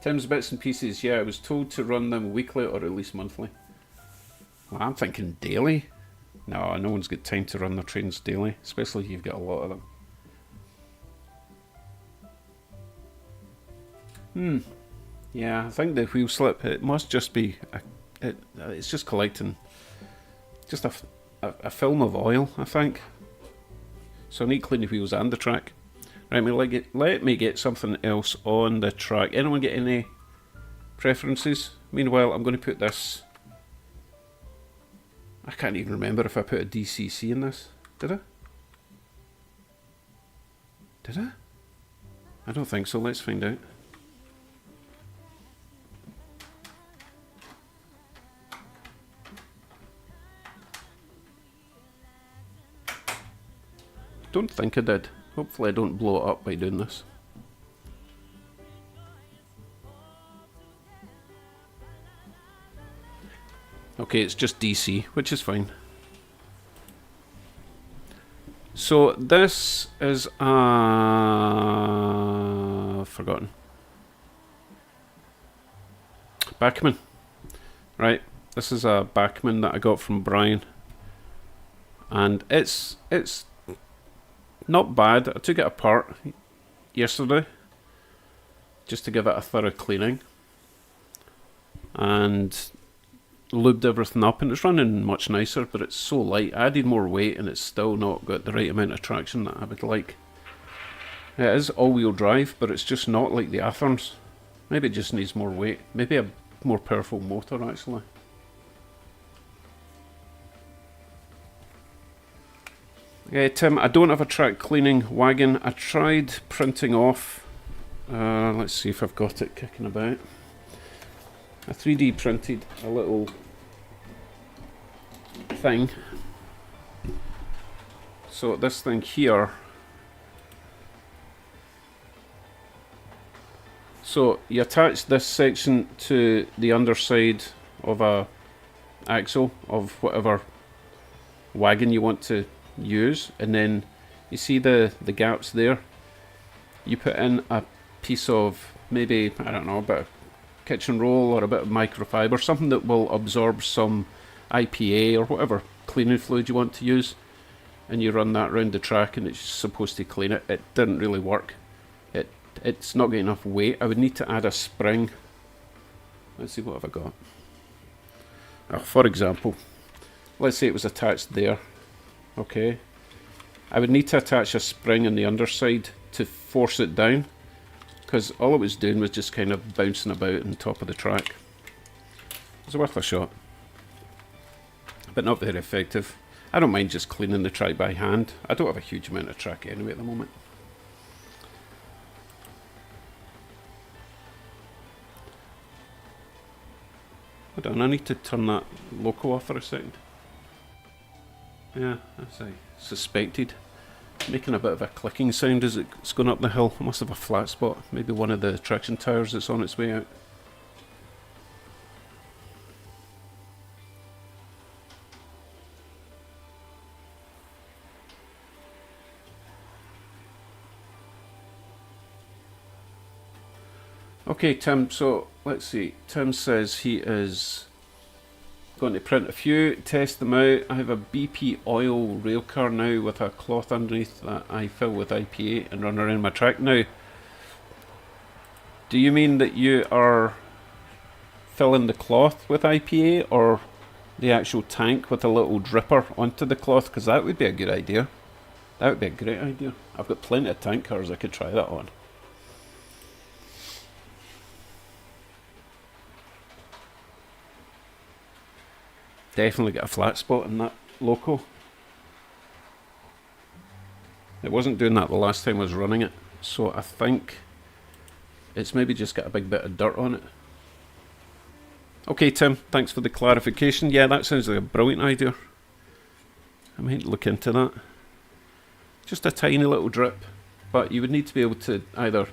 Tim's bits and pieces, yeah, I was told to run them weekly or at least monthly. Well, I'm thinking daily. No one's got time to run their trains daily, especially if you've got a lot of them. Yeah, I think the wheel slip, it must just be, it's just collecting just a film of oil, I think. So I need to clean the wheels and the track. Right, let me get something else on the track. Anyone get any preferences? Meanwhile, I'm going to put this... I can't even remember if I put a DCC in this. Did I? Did I? I don't think so. Let's find out. Don't think I did. Hopefully I don't blow it up by doing this. Okay, it's just DC, which is fine. So this is forgotten. Backman. Right, this is a Backman that I got from Brian. And it's not bad. I took it apart yesterday just to give it a thorough cleaning and lubed everything up, and it's running much nicer, but it's so light. I added more weight and it's still not got the right amount of traction that I would like. It is all-wheel drive, but it's just not like the Athearns. Maybe it just needs more weight. Maybe a more powerful motor actually. Tim, I don't have a track cleaning wagon. I tried printing off, let's see if I've got it kicking about. I 3D printed a little thing. So this thing here. So you attach this section to the underside of a axle of whatever wagon you want to use, and then you see the gaps there. You put in a piece of, maybe, I don't know, a bit of kitchen roll or a bit of microfiber, something that will absorb some IPA or whatever cleaning fluid you want to use, and you run that around the track and it's supposed to clean it. It didn't really work. It's not got enough weight. I would need to add a spring. Let's see, what have I got? For example, let's say it was attached there. Okay, I would need to attach a spring on the underside to force it down, because all it was doing was just kind of bouncing about on top of the track. It's worth a shot. but not very effective. I don't mind just cleaning the track by hand. I don't have a huge amount of track anyway at the moment. Hold on, I need to turn that loco off for a second. Yeah, as I suspected. Making a bit of a clicking sound as it's going up the hill. It must have a flat spot. Maybe one of the traction tyres that's on its way out. Okay, Tim, so let's see. Tim says he is going to print a few, test them out. I have a BP oil railcar now with a cloth underneath that I fill with IPA and run around my track. Now, do you mean that you are filling the cloth with IPA or the actual tank with a little dripper onto the cloth? Because that would be a good idea. That would be a great idea. I've got plenty of tank cars I could try that on. Definitely got a flat spot in that loco. It wasn't doing that the last time I was running it, so I think it's maybe just got a big bit of dirt on it. Okay, Tim, thanks for the clarification. Yeah, that sounds like a brilliant idea. I might look into that. Just a tiny little drip, but you would need to be able to either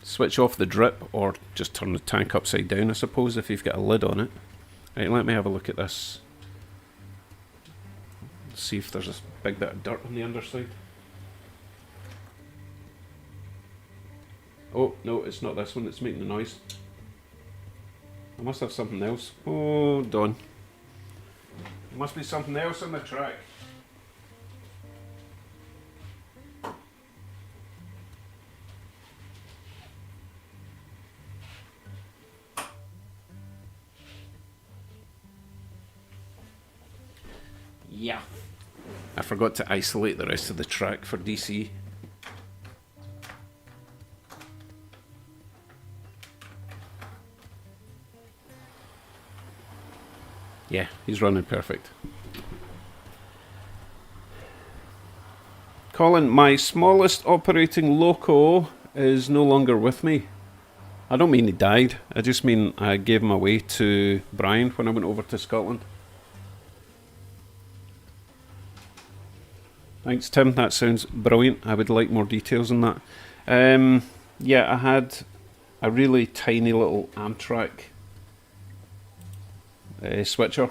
switch off the drip or just turn the tank upside down, I suppose, if you've got a lid on it. Right, let me have a look at this. See if there's a big bit of dirt on the underside. Oh, no, it's not this one, it's making the noise. I must have something else. Hold on. There must be something else on the track. Yeah. I forgot to isolate the rest of the track for DC. Yeah, he's running perfect. Colin, my smallest operating loco is no longer with me. I don't mean he died, I just mean I gave him away to Brian when I went over to Scotland. Thanks, Tim. That sounds brilliant. I would like more details on that. Yeah, I had a really tiny little Amtrak switcher,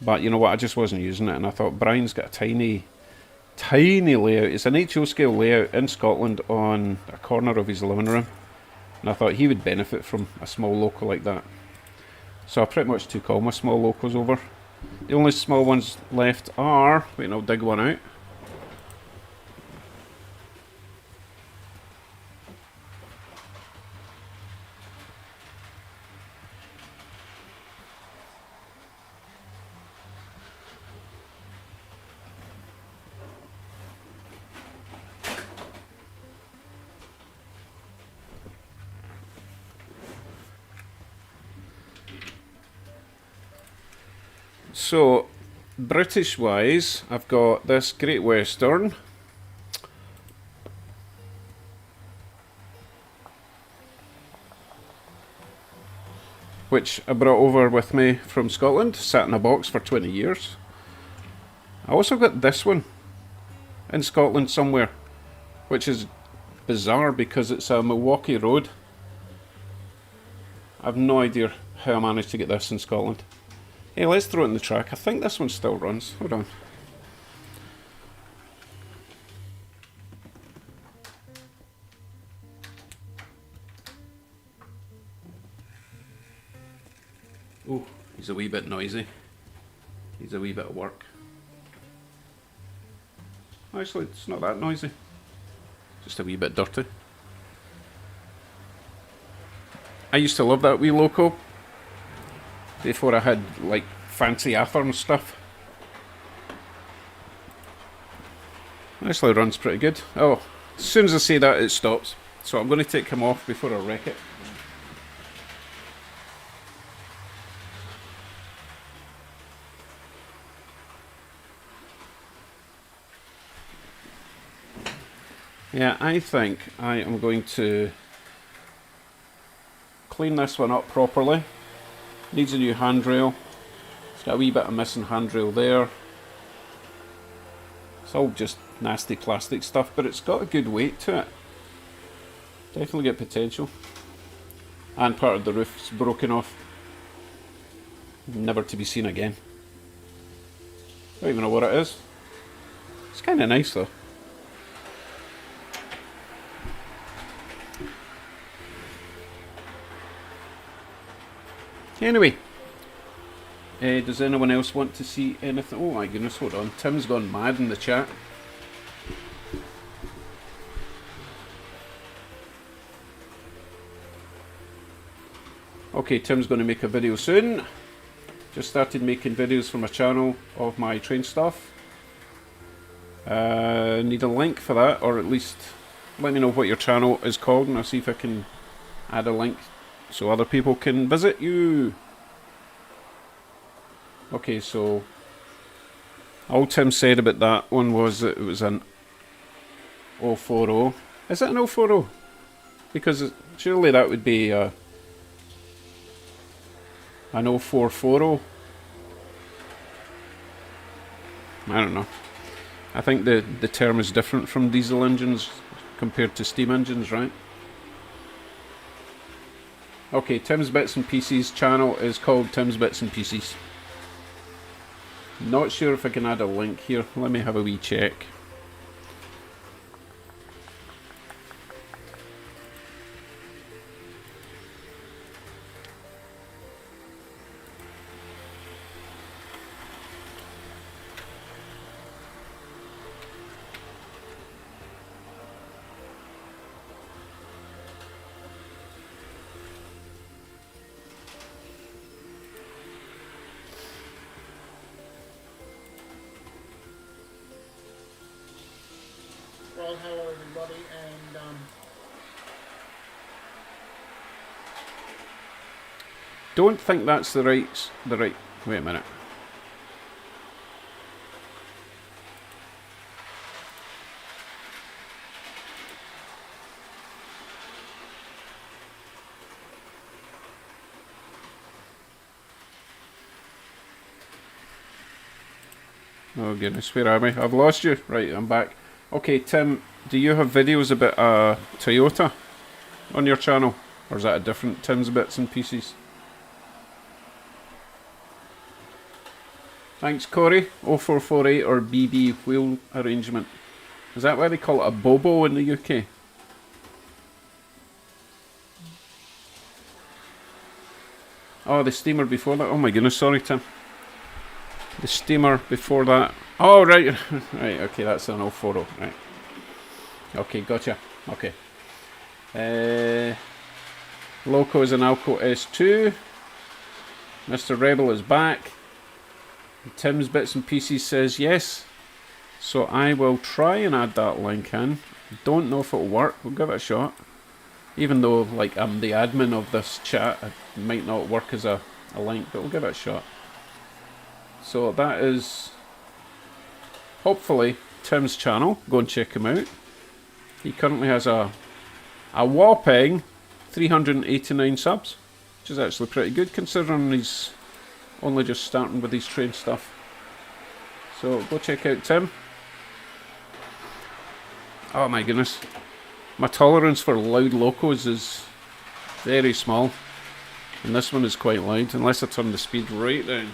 but you know what? I just wasn't using it, and I thought Brian's got a tiny layout. It's an HO scale layout in Scotland on a corner of his living room, and I thought he would benefit from a small loco like that. So I pretty much took all my small locos over. The only small ones left are... Wait, I'll dig one out. So, British-wise, I've got this Great Western. Which I brought over with me from Scotland, sat in a box for 20 years. I also got this one in Scotland somewhere, which is bizarre because it's a Milwaukee Road. I've no idea how I managed to get this in Scotland. Hey, let's throw it in the track. I think this one still runs. Hold on. Oh, he's a wee bit noisy. He's a wee bit of work. Actually, it's not that noisy. Just a wee bit dirty. I used to love that wee loco before I had like fancy Ather and stuff. Actually runs pretty good. Oh, as soon as I say that it stops. So I'm going to take him off before I wreck it. Yeah, I think I am going to clean this one up properly. Needs a new handrail. It's got a wee bit of missing handrail there. It's all just nasty plastic stuff, but it's got a good weight to it. Definitely get potential. And part of the roof's broken off. Never to be seen again. Don't even know what it is. It's kind of nice though. Anyway, does anyone else want to see anything? Oh my goodness, hold on. Tim's gone mad in the chat. Okay, Tim's going to make a video soon. Just started making videos for my channel of my train stuff. Need a link for that, or at least let me know what your channel is called and I'll see if I can add a link so other people can visit you. Okay, so all Tim said about that one was that it was an 040. Is it an 040? Because surely that would be an 0440. I don't know. I think the term is different from diesel engines compared to steam engines, right? Okay, Tim's Bits and Pieces channel is called Tim's Bits and Pieces. Not sure if I can add a link here. Let me have a wee check. Well, hello everybody, and Don't think that's the right. Wait a minute. Oh goodness, where am I? I've lost you. Right, I'm back. Okay, Tim, do you have videos about Toyota on your channel? Or is that a different Tim's Bits and Pieces? Thanks, Corey. 0448 or BB wheel arrangement. Is that why they call it a Bobo in the UK? Oh, the steamer before that. Oh my goodness, sorry, Tim. The steamer before that. Oh, right. Right, okay, that's an 040. Right. Okay, gotcha. Okay. Loco is an Alco S2. Mr. Rebel is back. Tim's Bits and Pieces says yes. So I will try and add that link in. Don't know if it'll work. We'll give it a shot. Even though, like, I'm the admin of this chat, it might not work as a link, but we'll give it a shot. So that is hopefully Tim's channel. Go and check him out. He currently has a whopping 389 subs, which is actually pretty good considering he's only just starting with his train stuff. So go check out Tim. Oh my goodness. My tolerance for loud locos is very small. And this one is quite loud, unless I turn the speed right down.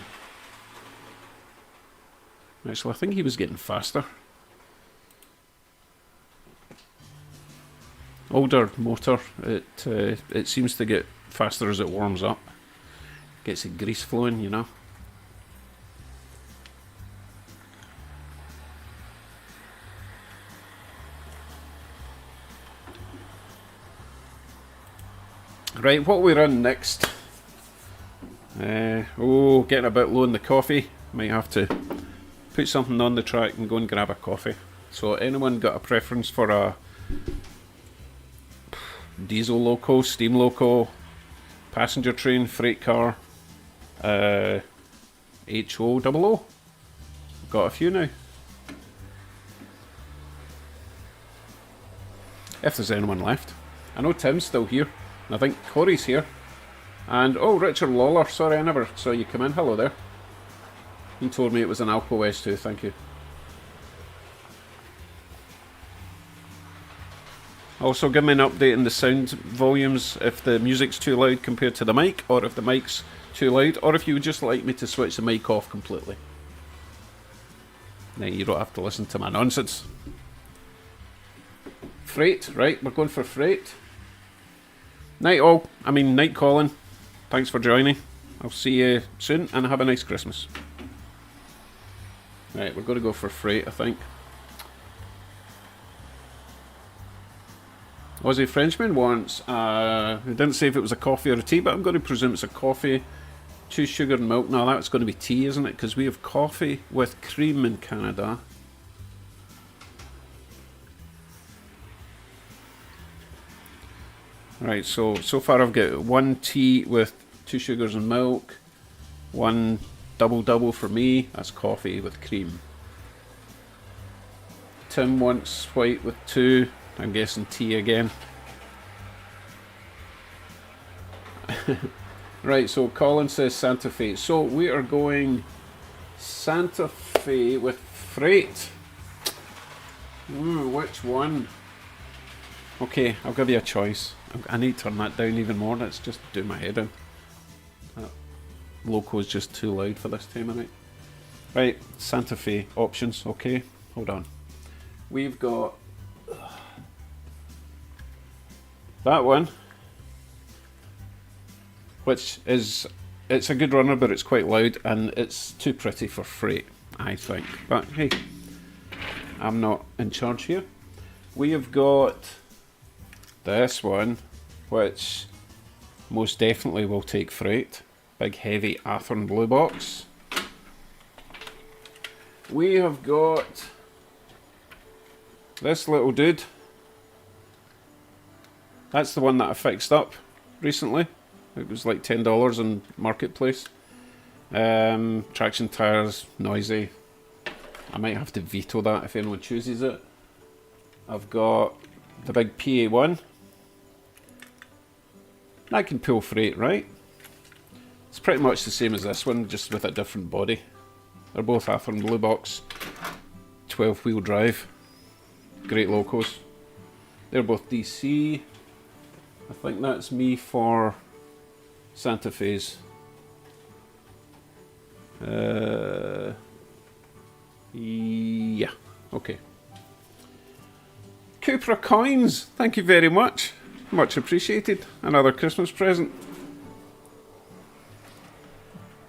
Actually, I think he was getting faster. Older motor, it seems to get faster as it warms up. Gets the grease flowing, you know. Right, what we run next? Getting a bit low in the coffee. Might have to put something on the track and go and grab a coffee. So anyone got a preference for a diesel loco, steam loco, passenger train, freight car, HO00? Got a few now. if there's anyone left. I know Tim's still here, and I think Corey's here. And, oh, Richard Lawler, sorry I never saw you come in. Hello there. He told me it was an Alpo S2, thank you. Also, give me an update on the sound volumes, if the music's too loud compared to the mic, or if the mic's too loud, or if you would just like me to switch the mic off completely. Then you don't have to listen to my nonsense. Freight, right, we're going for freight. Night all, night Colin. Thanks for joining. I'll see you soon, and have a nice Christmas. Right, we're going to go for freight, I think. Aussie Frenchman wants, he didn't say if it was a coffee or a tea, but I'm going to presume it's a coffee. 2 sugar and milk. No, that's going to be tea, isn't it? Because we have coffee with cream in Canada. Right, so far I've got 1 tea with 2 sugars and milk. 1 double for me. That's coffee with cream. Tim wants white with 2. I'm guessing tea again. Right, so Colin says Santa Fe. So we are going Santa Fe with freight. Which one? Okay, I'll give you a choice. I need to turn that down even more. Let's just do my head in. That loco is just too loud for this time of night. Right, Santa Fe options. Okay, hold on. We've got that one, which is, it's a good runner, but it's quite loud and it's too pretty for freight, I think. But hey, I'm not in charge here. We have got this one, which most definitely will take freight. Big heavy Athearn blue box. We have got this little dude. That's the one that I fixed up recently. It was like $10 in Marketplace. Traction tyres, noisy. I might have to veto that if anyone chooses it. I've got the big PA1. That can pull freight, right? It's pretty much the same as this one, just with a different body. They're both Athearn blue box, 12-wheel drive. Great locos. They're both DC. I think that's me for Santa Fe's. Yeah, okay. Cupra coins, thank you very much. Much appreciated. Another Christmas present.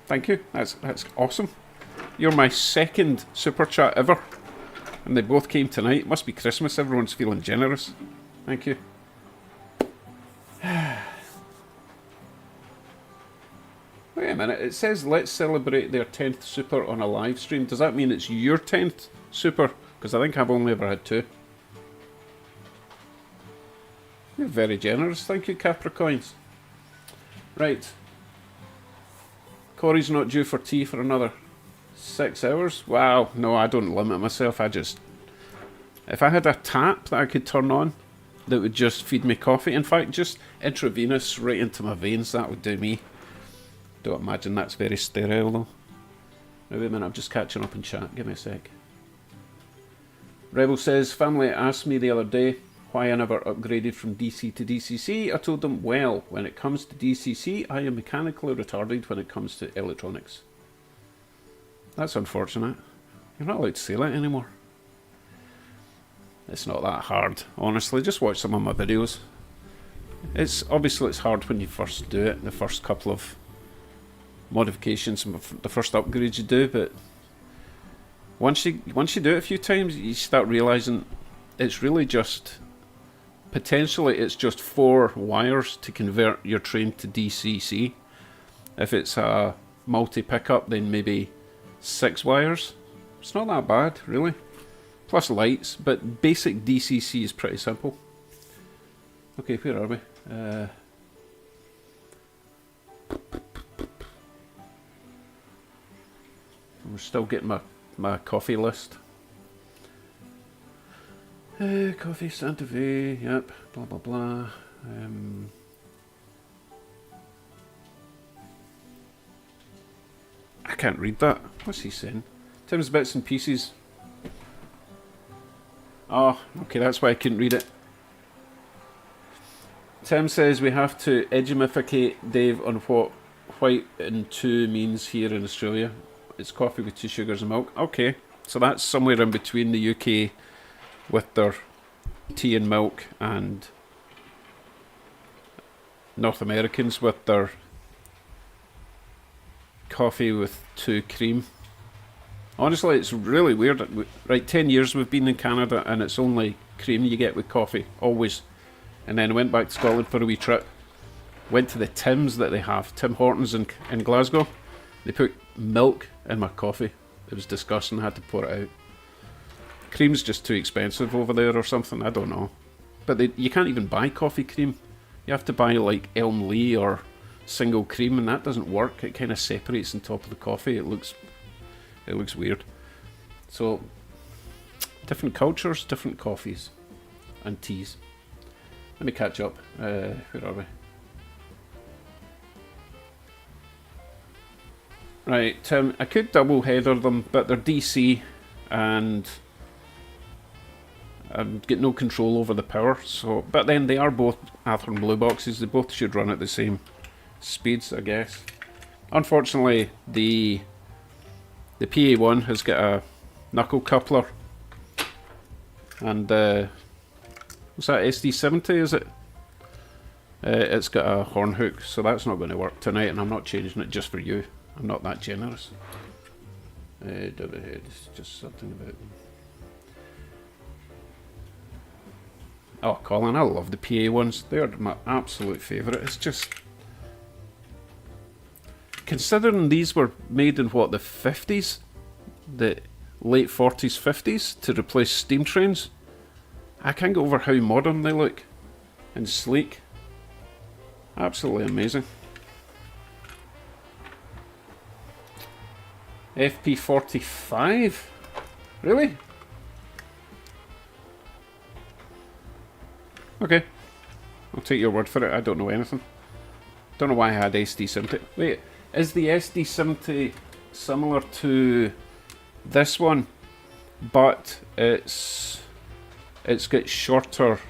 Thank you, that's awesome. You're my second super chat ever. And they both came tonight. It must be Christmas, everyone's feeling generous. Thank you. Wait a minute, it says let's celebrate their 10th super on a live stream. Does that mean it's your 10th super? Because I think I've only ever had 2. You're very generous, thank you Capricorns. Right. Corey's not due for tea for another 6 hours? Wow, no, I don't limit myself, if I had a tap that I could turn on that would just feed me coffee, in fact just intravenous right into my veins, that would do me. Don't imagine that's very sterile though. Now wait a minute, I'm just catching up in chat, give me a sec. Rebel says, family asked me the other day why I never upgraded from DC to DCC. I told them, well, when it comes to DCC, I am mechanically retarded when it comes to electronics. That's unfortunate. You're not allowed to say that anymore. It's not that hard, honestly. Just watch some of my videos. It's hard when you first do it, the first couple of modifications, the first upgrades you do, but once you do it a few times, you start realizing it's really just potentially it's just 4 wires to convert your train to DCC. If it's a multi pickup, then maybe 6 wires. It's not that bad, really. Plus lights, but basic DCC is pretty simple. Okay, where are we? We're still getting my coffee list. Coffee Santa Fe, yep, blah blah blah. I can't read that. What's he saying? Tim's bits and pieces. Oh, okay, that's why I couldn't read it. Tim says we have to edumificate Dave on what white and two means here in Australia. It's coffee with 2 sugars and milk. Okay, so that's somewhere in between the UK with their tea and milk and North Americans with their coffee with 2 cream. Honestly, it's really weird. Right, 10 years we've been in Canada and it's only cream you get with coffee, always. And then I went back to Scotland for a wee trip. Went to the Tims that they have, Tim Hortons in Glasgow. They put milk in my coffee. It was disgusting, I had to pour it out. Cream's just too expensive over there or something, I don't know. But you can't even buy coffee cream. You have to buy like Elm Lee or single cream, and that doesn't work. It kind of separates on top of the coffee. It looks weird. So, different cultures, different coffees and teas. Let me catch up. Where are we? Right, Tim, I could double header them, but they're DC and I've got no control over the power. So, but then they are both Athearn Blue boxes. They both should run at the same speeds, I guess. Unfortunately, the PA1 has got a knuckle coupler, and what's that, SD70 is it? It's got a horn hook, so that's not going to work tonight, and I'm not changing it just for you. I'm not that generous. It's just something about... Oh, Colin, I love the PA ones. They're my absolute favourite. It's just... Considering these were made in, what, the 50s? The late 40s, 50s? To replace steam trains? I can't get over how modern they look. And sleek. Absolutely amazing. FP45? Really? Okay. I'll take your word for it. I don't know anything. Don't know why I had SD70. Wait, is the SD70 similar to this one? But it's got shorter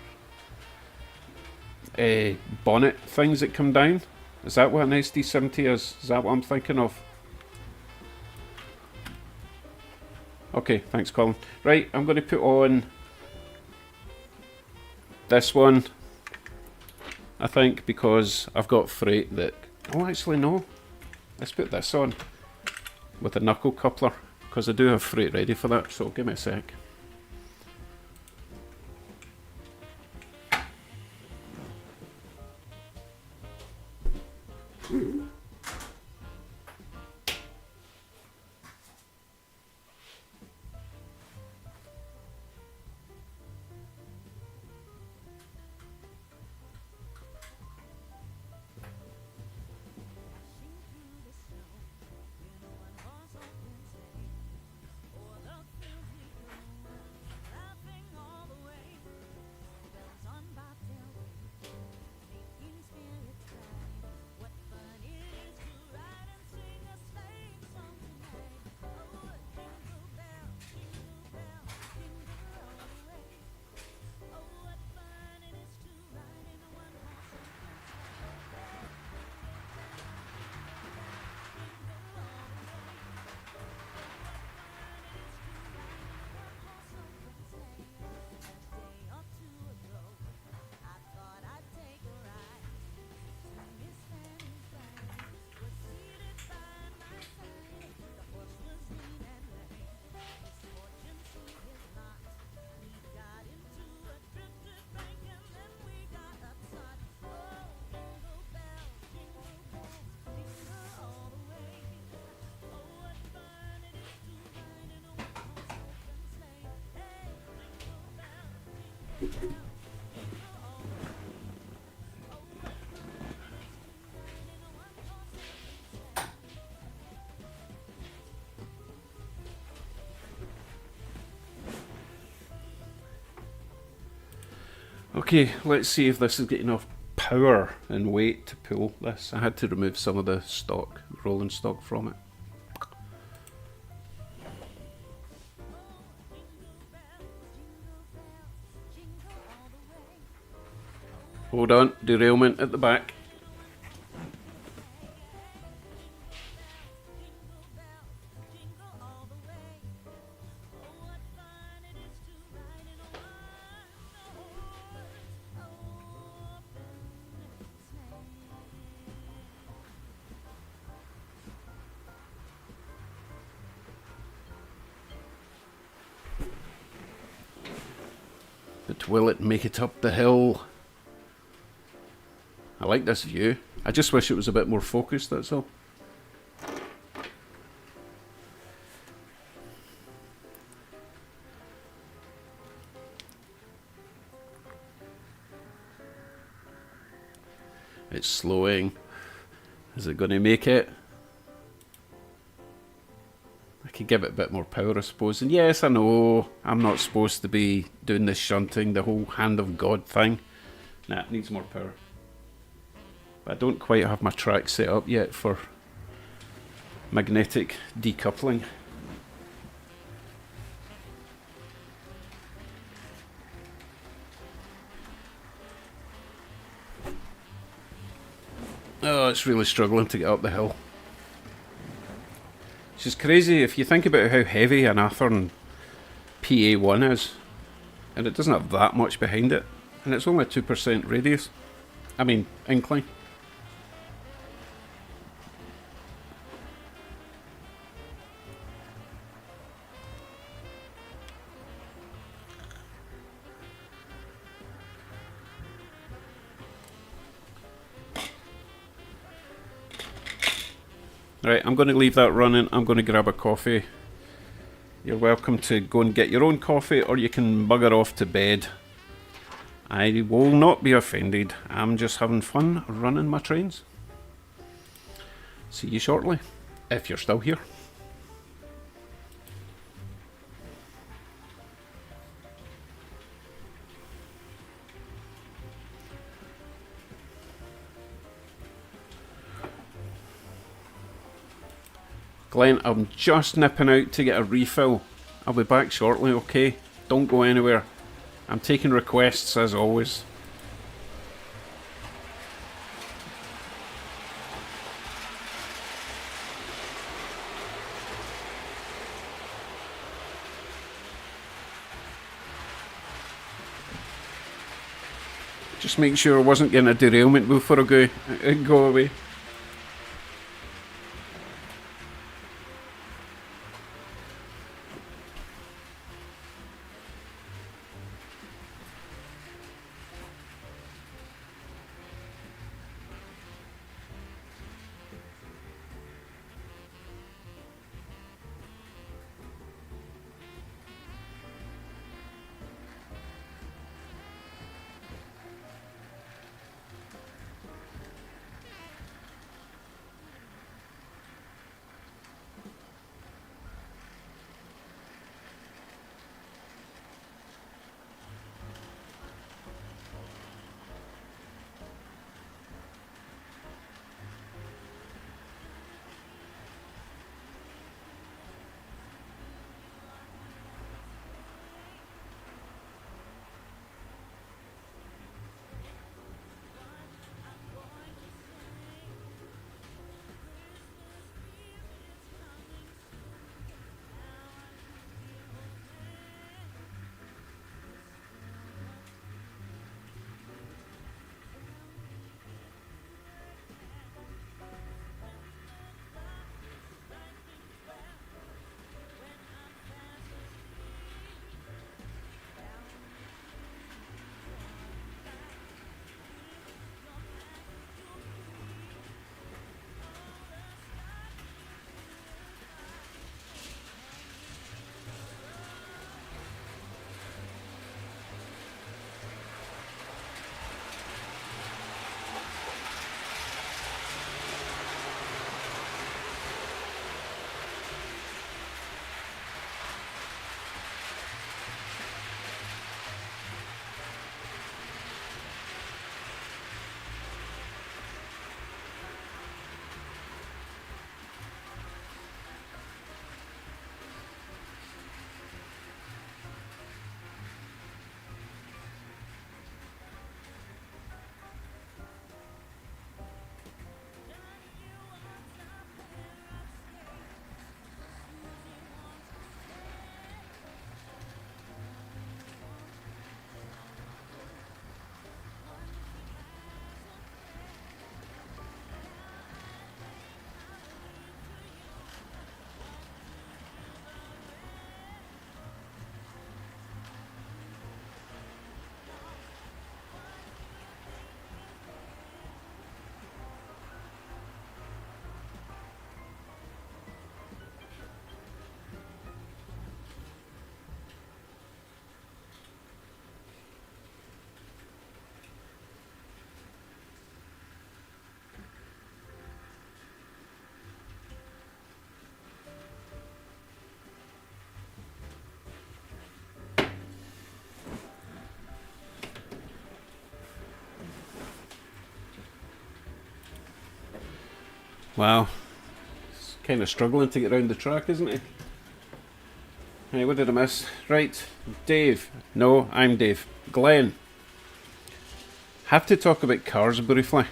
bonnet things that come down? Is that what an SD70 is? Is that what I'm thinking of? Okay, thanks Colin. Right, I'm going to put on this one, I think, because I've got freight that... Oh, actually no. Let's put this on with a knuckle coupler, because I do have freight ready for that, so give me a sec. Okay, let's see if this has got enough power and weight to pull this. I had to remove some of the stock, rolling stock from it. Hold on, derailment at the back. But will it make it up the hill? I like this view. I just wish it was a bit more focused, that's all. It's slowing. Is it going to make it? I could give it a bit more power, I suppose. And yes, I know I'm not supposed to be doing this shunting, the whole hand of God thing. Nah, it needs more power. But I don't quite have my track set up yet for magnetic decoupling. Oh, it's really struggling to get up the hill. It's just crazy if you think about how heavy an Athearn PA1 is, and it doesn't have that much behind it, and it's only a 2% radius. I mean, incline. Right, I'm going to leave that running. I'm going to grab a coffee. You're welcome to go and get your own coffee, or you can bugger off to bed. I will not be offended. I'm just having fun running my trains. See you shortly, if you're still here. Glenn, I'm just nipping out to get a refill. I'll be back shortly, okay? Don't go anywhere. I'm taking requests as always. Just make sure I wasn't getting a derailment before I go away. Wow. He's kind of struggling to get around the track, isn't he? Hey, what did I miss? Right, Dave. No, I'm Dave. Glenn. Have to talk about cars briefly.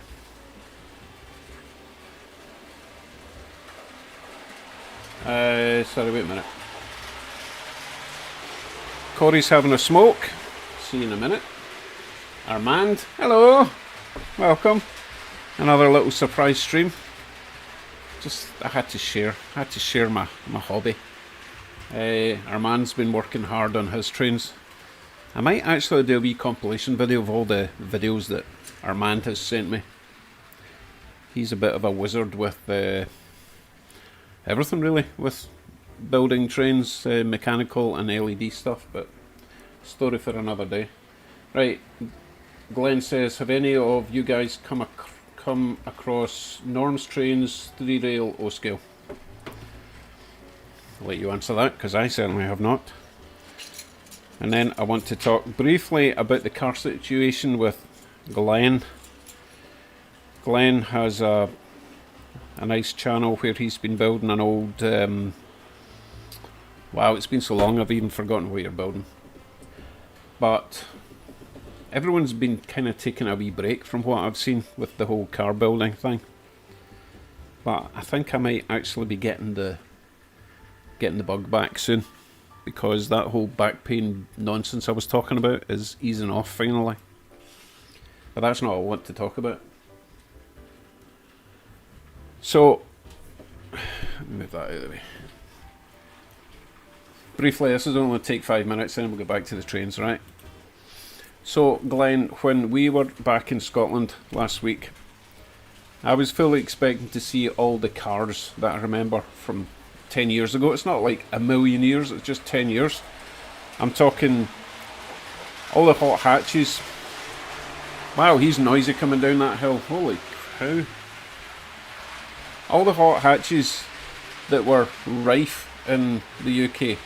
Sorry, wait a minute. Corey's having a smoke. See you in a minute. Armand, hello. Welcome. Another little surprise stream. Just, I had to share my hobby. Armand's been working hard on his trains. I might actually do a wee compilation video of all the videos that Armand has sent me. He's a bit of a wizard with everything really, with building trains, mechanical and LED stuff, but story for another day. Right, Glenn says, have any of you guys come across Norm's trains 3-rail O-scale? I'll let you answer that, because I certainly have not. And then I want to talk briefly about the car situation with Glenn. Glenn has a nice channel where he's been building an old... wow, it's been so long I've even forgotten what you're building. But everyone's been kind of taking a wee break from what I've seen with the whole car building thing. But I think I might actually be getting the bug back soon, because that whole back pain nonsense I was talking about is easing off finally. But that's not what I want to talk about. So, move that out of the way. Briefly, this is only take 5 minutes, then we'll go back to the trains, right? So, Glenn, when we were back in Scotland last week, I was fully expecting to see all the cars that I remember from 10 years ago. It's not like a million years, it's just 10 years. I'm talking all the hot hatches. Wow, he's noisy coming down that hill. Holy cow. All the hot hatches that were rife in the UK.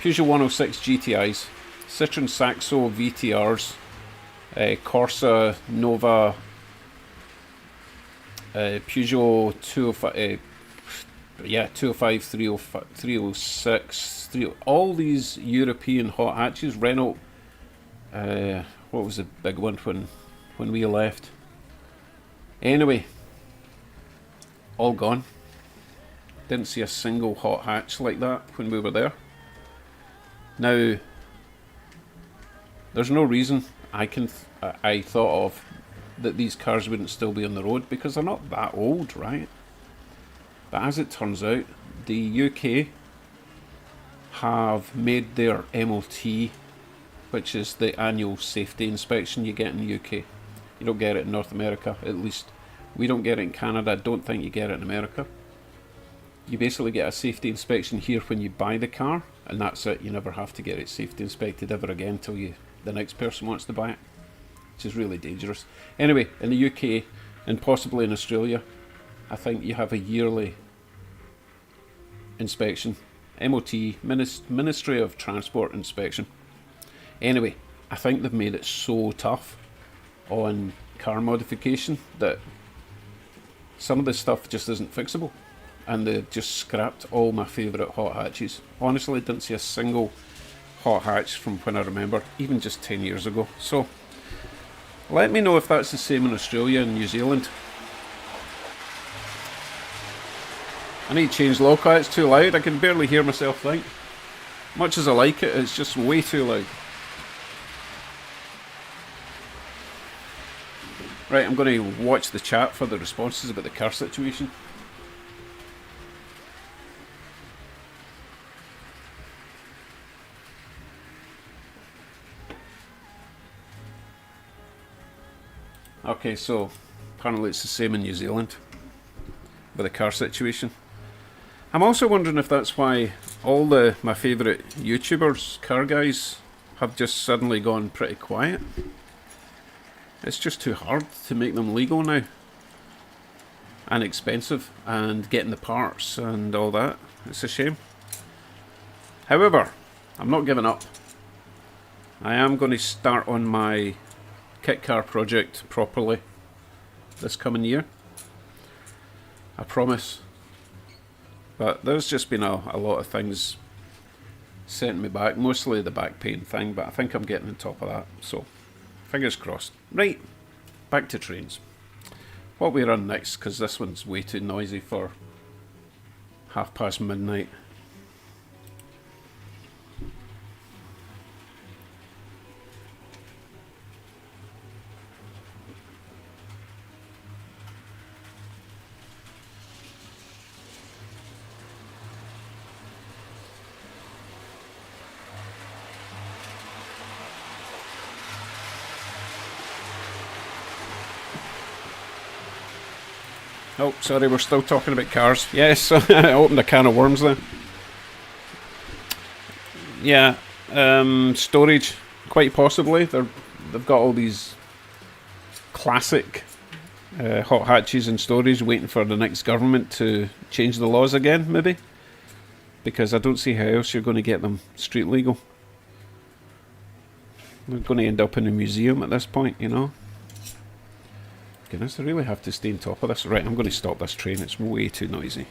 Peugeot 106 GTIs, Citroen Saxo VTRs, Corsa Nova, Peugeot 205, 205, 305, 306, all these European hot hatches. Renault, what was the big one when we left? Anyway, all gone. Didn't see a single hot hatch like that when we were there. Now, there's no reason I thought of that these cars wouldn't still be on the road, because they're not that old, right? But as it turns out, the UK have made their MOT, which is the annual safety inspection you get in the UK. You don't get it in North America, at least we don't get it in Canada. I don't think you get it in America. You basically get a safety inspection here when you buy the car, and that's it. You never have to get it safety inspected ever again until the next person wants to buy it, which is really dangerous. Anyway, in the UK and possibly in Australia, I think you have a yearly inspection, MOT, Ministry of Transport inspection. Anyway, I think they've made it so tough on car modification that some of this stuff just isn't fixable, and they just scrapped all my favourite hot hatches. Honestly, didn't see a single hot hatch from when I remember, even just 10 years ago. So let me know if that's the same in Australia and New Zealand. I need to change loco. It's too loud. I can barely hear myself think. Much as I like it, it's just way too loud. Right, I'm going to watch the chat for the responses about the car situation. Okay, so apparently it's the same in New Zealand with the car situation. I'm also wondering if that's why all my favourite YouTubers, car guys, have just suddenly gone pretty quiet. It's just too hard to make them legal now, and expensive, and getting the parts and all that. It's a shame. However, I'm not giving up. I am going to start on my kit car project properly this coming year. I promise. But there's just been a lot of things setting me back, mostly the back pain thing, but I think I'm getting on top of that, so fingers crossed. Right, back to trains. What we run next, because this one's way too noisy for midnight. Oh, sorry, we're still talking about cars. Yes, I opened a can of worms there. Yeah, storage, quite possibly. They've got all these classic hot hatches in storage waiting for the next government to change the laws again, maybe. Because I don't see how else you're going to get them street legal. They're going to end up in a museum at this point, you know. Goodness, I really have to stay on top of this. Right, I'm going to stop this train. It's way too noisy.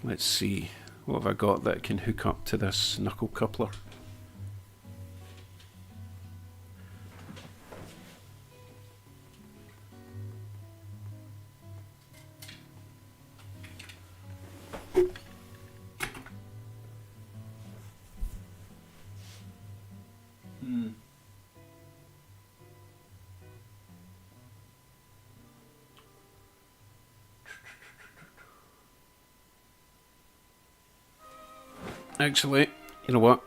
Let's see. What have I got that can hook up to this knuckle coupler? Actually, you know what?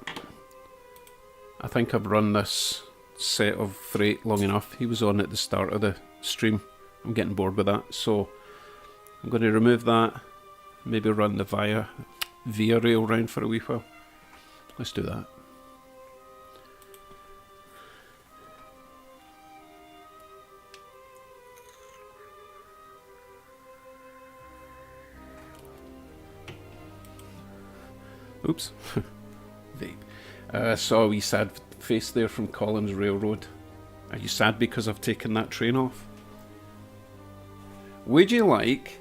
I think I've run this set of freight long enough. He was on at the start of the stream. I'm getting bored with that, so I'm going to remove that. Maybe run the via rail round for a wee while. Let's do that. Oops. Vape. Saw a wee sad face there from Collins Railroad. Are you sad because I've taken that train off? Would you like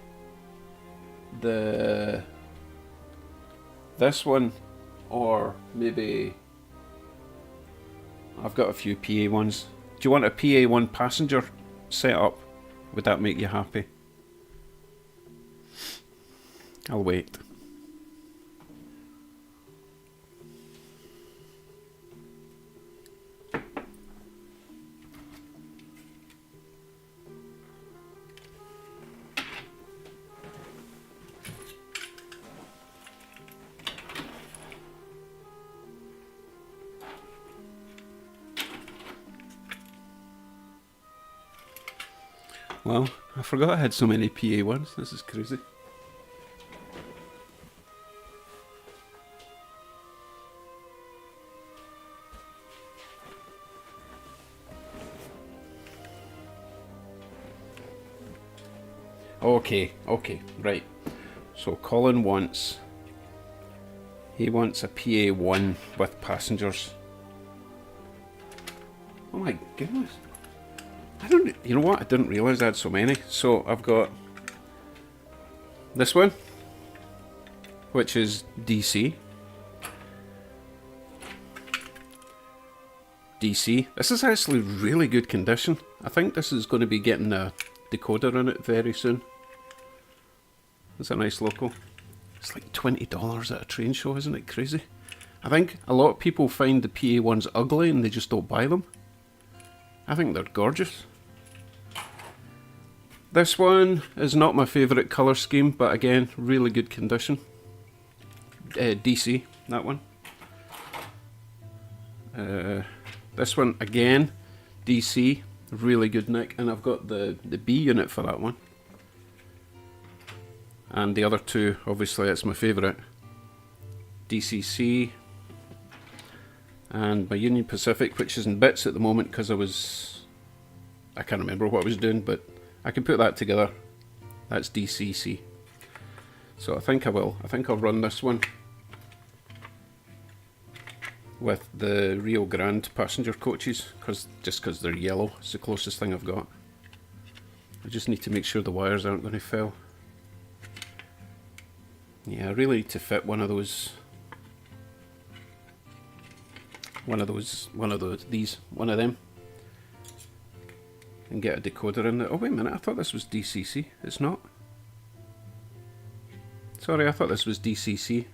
this one, or maybe I've got a few PA ones. Do you want a PA1 passenger setup? Would that make you happy? I'll wait. Well, I forgot I had so many PA ones. This is crazy. Okay, right. So Colin wants... He wants a PA1 with passengers. Oh my goodness. You know what? I didn't realise I had so many. So I've got this one, which is DC. This is actually really good condition. I think this is going to be getting a decoder in it very soon. It's a nice local. It's like $20 at a train show, isn't it crazy? I think a lot of people find the PA ones ugly and they just don't buy them. I think they're gorgeous. This one is not my favourite colour scheme, but again, really good condition. DC, that one. This one, again, DC, really good nick, and I've got the B unit for that one. And the other two, obviously, it's my favourite. DCC, and my Union Pacific, which is in bits at the moment because I can't remember what I was doing, but I can put that together. That's DCC. So I think I will. I think I'll run this one with the Rio Grande passenger coaches, just because they're yellow. It's the closest thing I've got. I just need to make sure the wires aren't going to fail. Yeah, I really need to fit one of these, one of them, and get a decoder in there. Oh wait a minute, I thought this was DCC. It's not. Sorry, I thought this was DCC.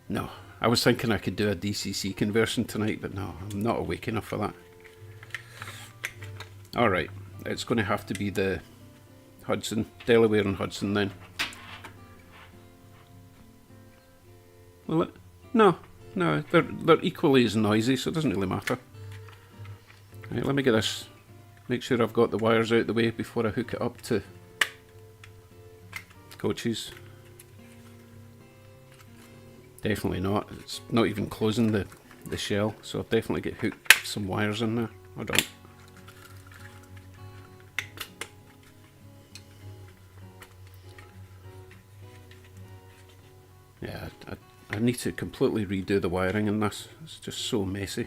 No, I was thinking I could do a DCC conversion tonight, but no, I'm not awake enough for that. Alright, it's going to have to be the Hudson, Delaware and Hudson then. Will it? No, they're equally as noisy, so it doesn't really matter. Right, let me get this, make sure I've got the wires out of the way before I hook it up to coaches. Definitely not, it's not even closing the shell, so I've definitely get hooked some wires in there. Hold on. Yeah, I need to completely redo the wiring in this. It's just so messy.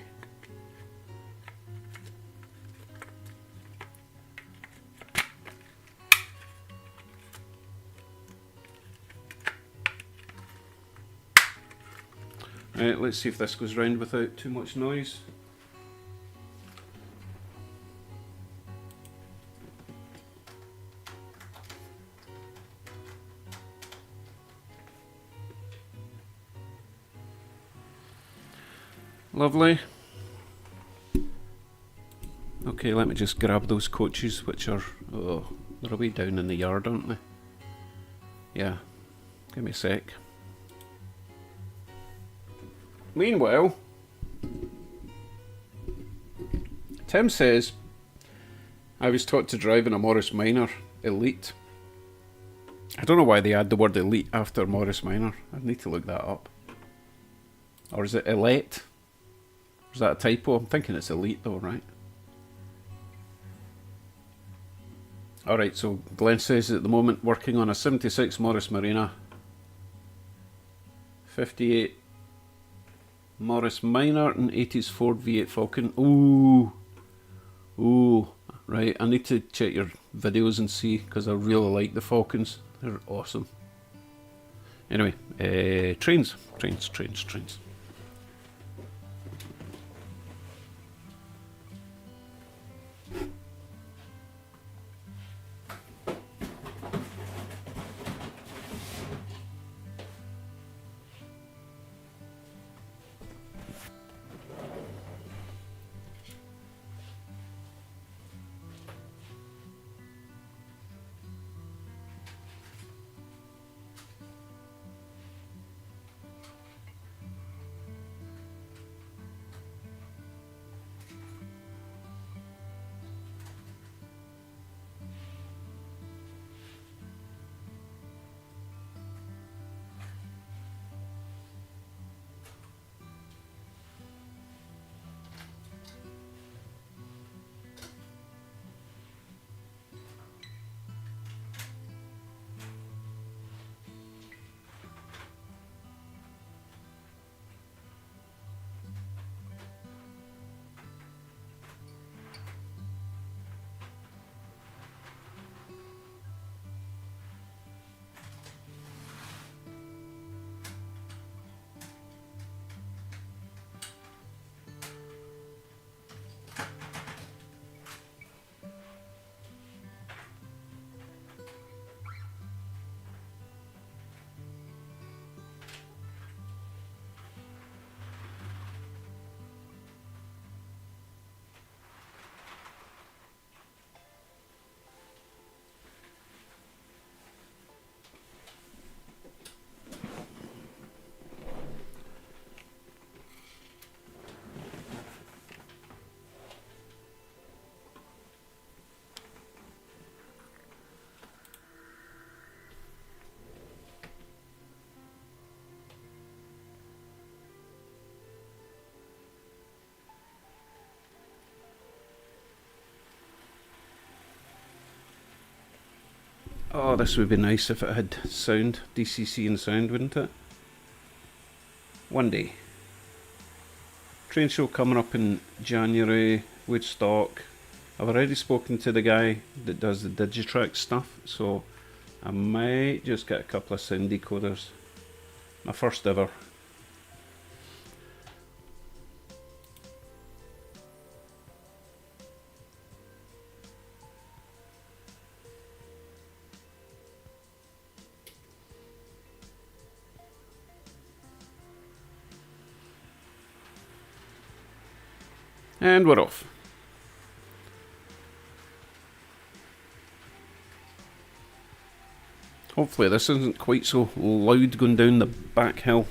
Right, let's see if this goes round without too much noise. Lovely. Okay, let me just grab those coaches, which are, oh, they're away down in the yard, aren't they? Yeah, give me a sec. Meanwhile, Tim says, I was taught to drive in a Morris Minor Elite. I don't know why they add the word Elite after Morris Minor. I need to look that up. Or is it Elite? Is that a typo? I'm thinking it's Elite though, right? Alright, so Glenn says at the moment working on a 76 Morris Marina, 58 Morris Minor and 80s Ford V8 Falcon. Ooh, right, I need to check your videos and see, because I really like the Falcons. They're awesome. Anyway, trains. Oh, this would be nice if it had sound, DCC and sound, wouldn't it? One day. Train show coming up in January, Woodstock. I've already spoken to the guy that does the Digitrack stuff, so I might just get a couple of sound decoders. My first ever. And we're off. Hopefully this isn't quite so loud going down the back hill.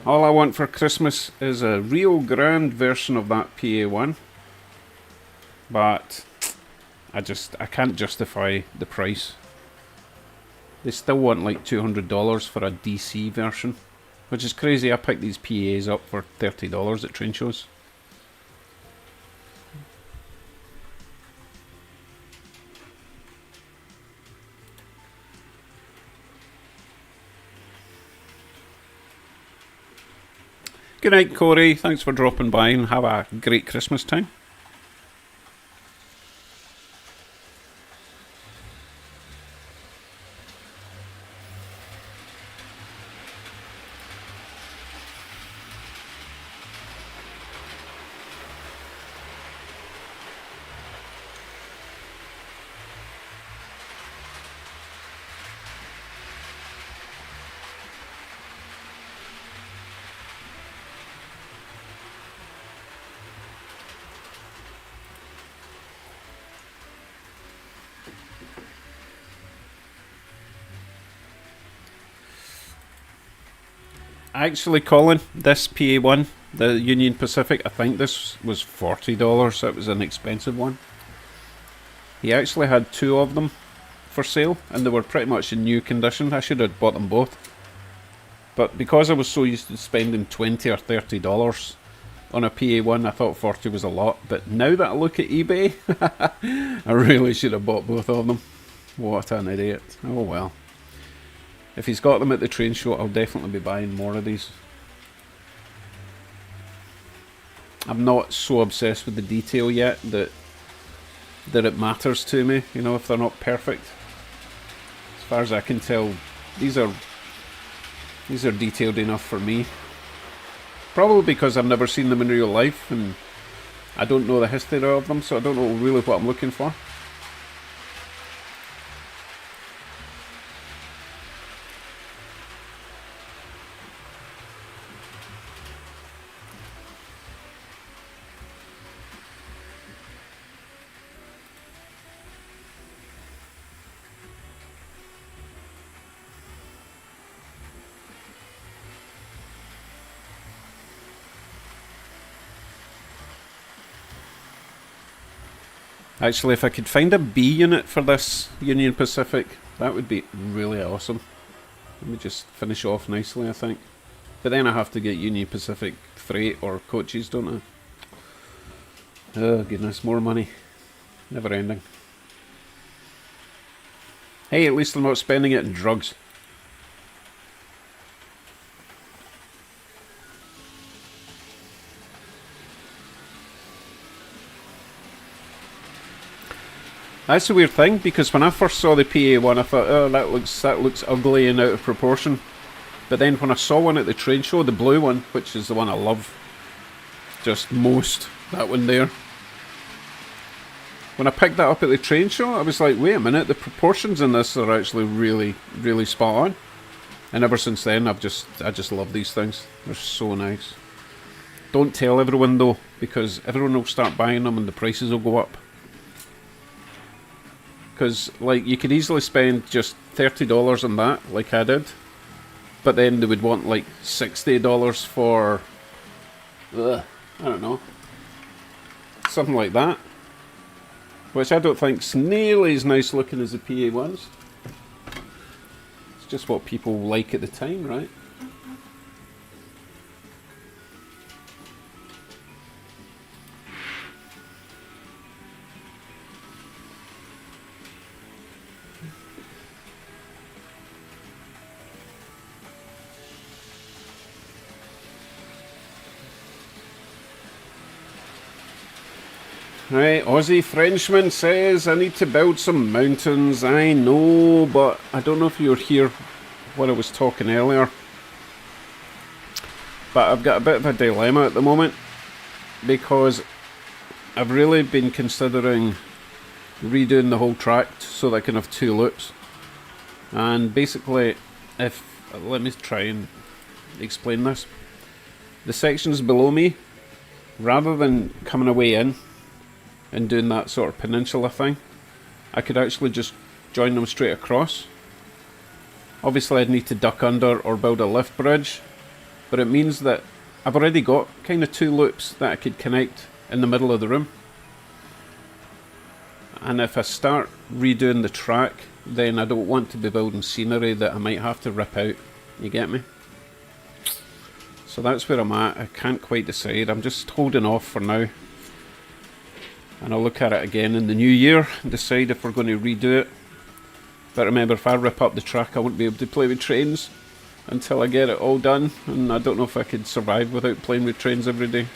All I want for Christmas is a real grand version of that PA1. But I can't justify the price. They still want like $200 for a DC version, which is crazy. I picked these PAs up for $30 at train shows. Good night, Corey. Thanks for dropping by and have a great Christmas time. Actually, Colin, this PA1, the Union Pacific, I think this was $40. It was an expensive one. He actually had two of them for sale, and they were pretty much in new condition. I should have bought them both. But because I was so used to spending $20 or $30 on a PA1, I thought 40 was a lot. But now that I look at eBay, I really should have bought both of them. What an idiot. Oh well. If he's got them at the train show, I'll definitely be buying more of these. I'm not so obsessed with the detail yet that it matters to me, you know, if they're not perfect. As far as I can tell, these are detailed enough for me. Probably because I've never seen them in real life and I don't know the history of them, so I don't know really what I'm looking for. Actually, if I could find a B unit for this Union Pacific, that would be really awesome. Let me just finish off nicely, I think. But then I have to get Union Pacific freight or coaches, don't I? Oh goodness, more money. Never ending. Hey, at least I'm not spending it in drugs. That's a weird thing, because when I first saw the PA one, I thought, oh, that looks ugly and out of proportion. But then when I saw one at the train show, the blue one, which is the one I love just most, that one there. When I picked that up at the train show, I was like, wait a minute, the proportions in this are actually really, really spot on. And ever since then, I just love these things. They're so nice. Don't tell everyone though, because everyone will start buying them and the prices will go up. Because, like, you could easily spend just $30 on that, like I did. But then they would want, like, $60 for... I don't know. Something like that. Which I don't think's nearly as nice looking as the PA ones. It's just what people like at the time, right? Right, Aussie Frenchman says, I need to build some mountains. I know, but I don't know if you were here when I was talking earlier. But I've got a bit of a dilemma at the moment, because I've really been considering redoing the whole track so that I can have 2 loops. And basically, let me try and explain this. The sections below me, rather than coming away in and doing that sort of peninsula thing, I could actually just join them straight across. Obviously I'd need to duck under or build a lift bridge, but it means that I've already got kind of 2 loops that I could connect in the middle of the room. And if I start redoing the track, then I don't want to be building scenery that I might have to rip out. You get me? So that's where I'm at. I can't quite decide. I'm just holding off for now. And I'll look at it again in the new year and decide if we're going to redo it. But remember, if I rip up the track, I won't be able to play with trains until I get it all done. And I don't know if I could survive without playing with trains every day.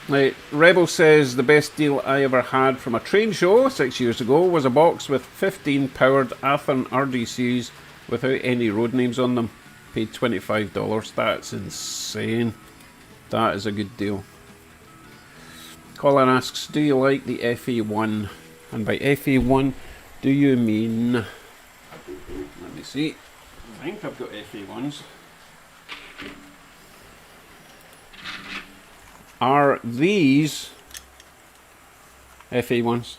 Right, Rebel says the best deal I ever had from a train show 6 years ago was a box with 15 powered Athearn RDCs without any road names on them. Paid $25. That's insane. That is a good deal. Colin asks, do you like the FA1? And by FA1, do you mean... Let me see. I think I've got FA1s. Are these FA1s?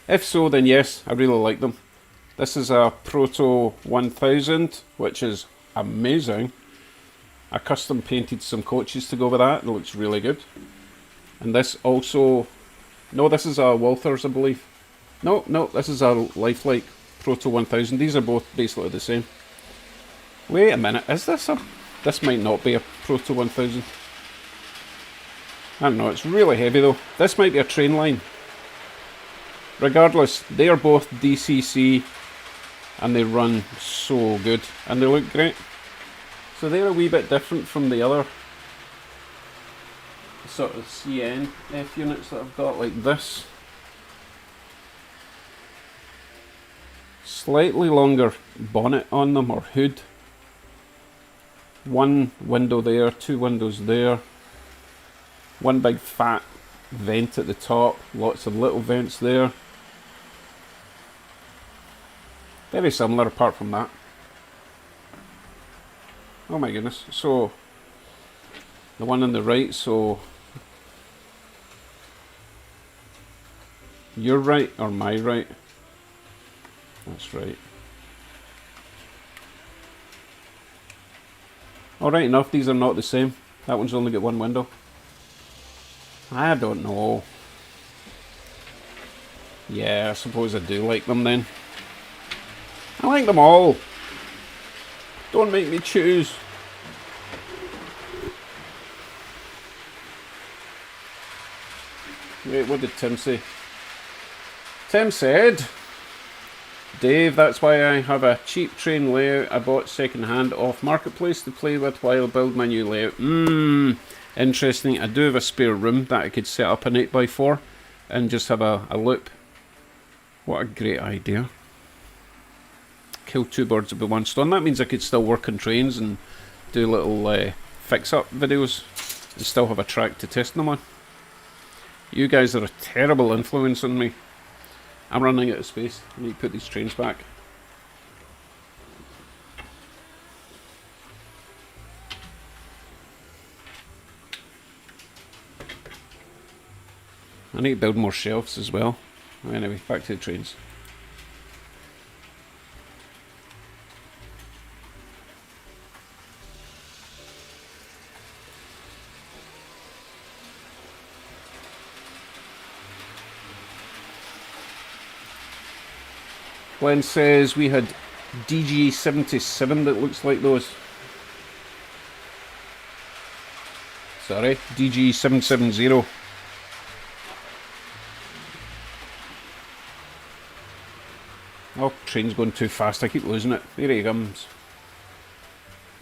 If so, then yes, I really like them. This is a Proto 1000, which is amazing. I custom painted some coaches to go with that. It looks really good. And this also... No, this is a Walthers, I believe. No, this is a Lifelike Proto 1000. These are both basically the same. Wait a minute, is this a... This might not be a Proto 1000. I don't know, it's really heavy though. This might be a train line. Regardless, they are both DCC and they run so good and they look great. So they're a wee bit different from the other sort of CNF units that I've got, like this. Slightly longer bonnet on them, or hood. One window there, 2 windows there. One big fat vent at the top, lots of little vents there. Very similar apart from that. Oh my goodness. So, the one on the right, so... Your right or my right? That's right. Alright enough, these are not the same. That one's only got 1 window. I don't know. Yeah, I suppose I do like them then. I like them all. Don't make me choose. Wait, what did Tim say? Tim said... Dave, that's why I have a cheap train layout I bought second hand off Marketplace to play with while I build my new layout. Interesting. I do have a spare room that I could set up an 8x4 and just have a loop. What a great idea. Kill 2 birds with 1 stone. That means I could still work on trains and do little fix-up videos and still have a track to test them on. You guys are a terrible influence on me. I'm running out of space. I need to put these trains back. I need to build more shelves as well. Anyway, back to the trains. Glenn says we had DG77 that looks like those. Sorry, DG770. Oh, train's going too fast, I keep losing it. Here he comes.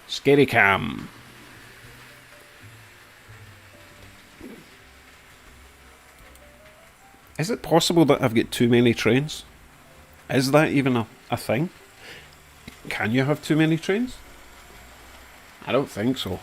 Scary cam. Is it possible that I've got too many trains? Is that even a thing? Can you have too many trains? I don't think so.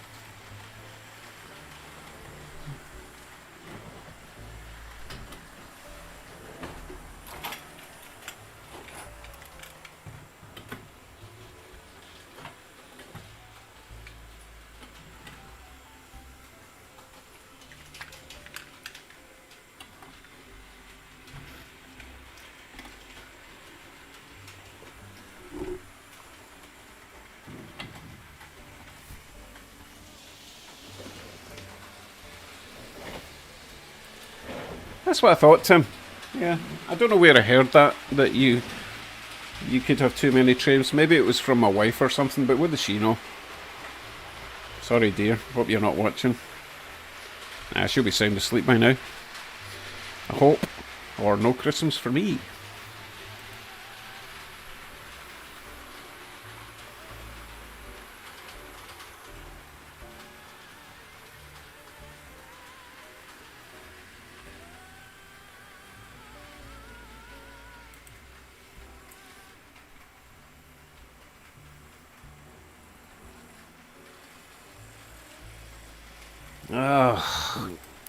That's what I thought, Tim. Yeah, I don't know where I heard that you could have too many trains. Maybe it was from my wife or something, but what does she know? Sorry, dear. Hope you're not watching. She'll be sound asleep by now. I hope. Or no Christmas for me.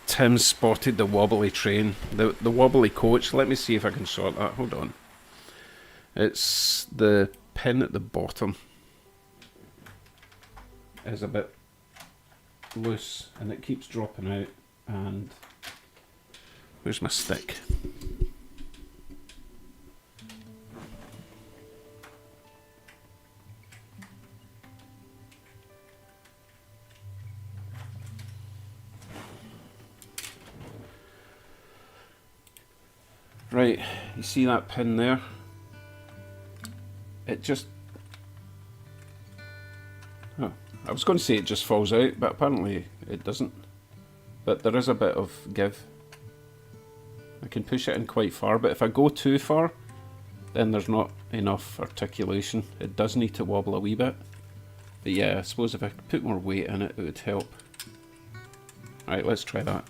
Tim spotted the wobbly train. The wobbly coach. Let me see if I can sort that. Hold on. It's the pin at the bottom is a bit loose and it keeps dropping out. And where's my stick? Right, you see that pin there? It just... Oh, I was going to say it just falls out, but apparently it doesn't. But there is a bit of give. I can push it in quite far, but if I go too far, then there's not enough articulation. It does need to wobble a wee bit. But yeah, I suppose if I could put more weight in it, it would help. Alright, let's try that.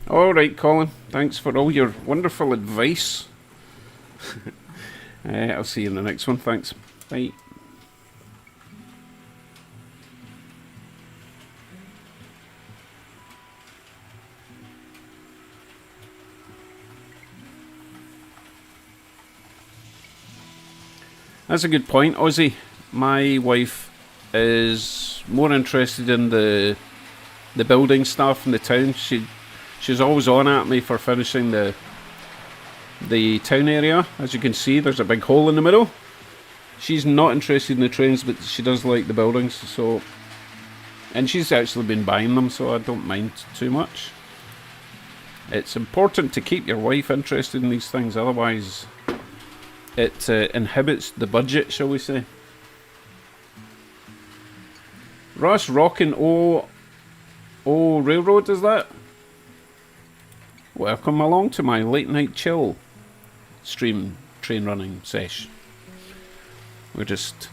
Alright, Colin. Thanks for all your wonderful advice. I'll see you in the next one. Thanks. Bye. That's a good point, Ozzy. My wife is more interested in the building stuff in the town. She's always on at me for finishing the town area. As you can see, there's a big hole in the middle. She's not interested in the trains, but she does like the buildings. So, and she's actually been buying them, so I don't mind too much. It's important to keep your wife interested in these things, otherwise it inhibits the budget, shall we say. Ross rockin' oh railroad, is that? Welcome along to my late night chill stream train running sesh. We're just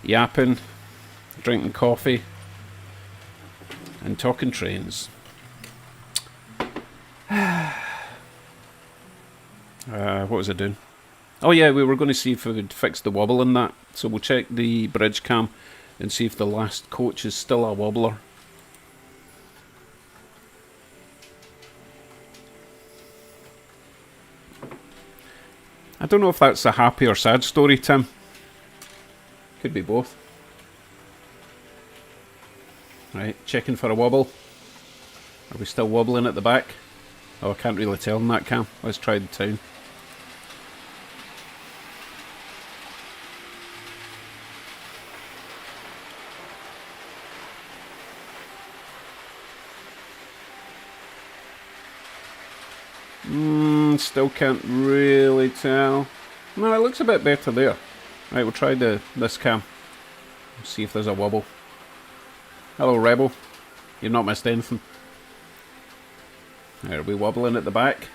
yapping, drinking coffee, and talking trains. What was I doing? Oh yeah, we were going to see if we could fix the wobble in that. So we'll check the bridge cam and see if the last coach is still a wobbler. I don't know if that's a happy or sad story, Tim. Could be both. Right, checking for a wobble. Are we still wobbling at the back? Oh, I can't really tell in that cam. Let's try the town. Still can't really tell. No, it looks a bit better there. Right, we'll try this cam. See if there's a wobble. Hello, Rebel. You've not missed anything. Right, are we wobbling at the back?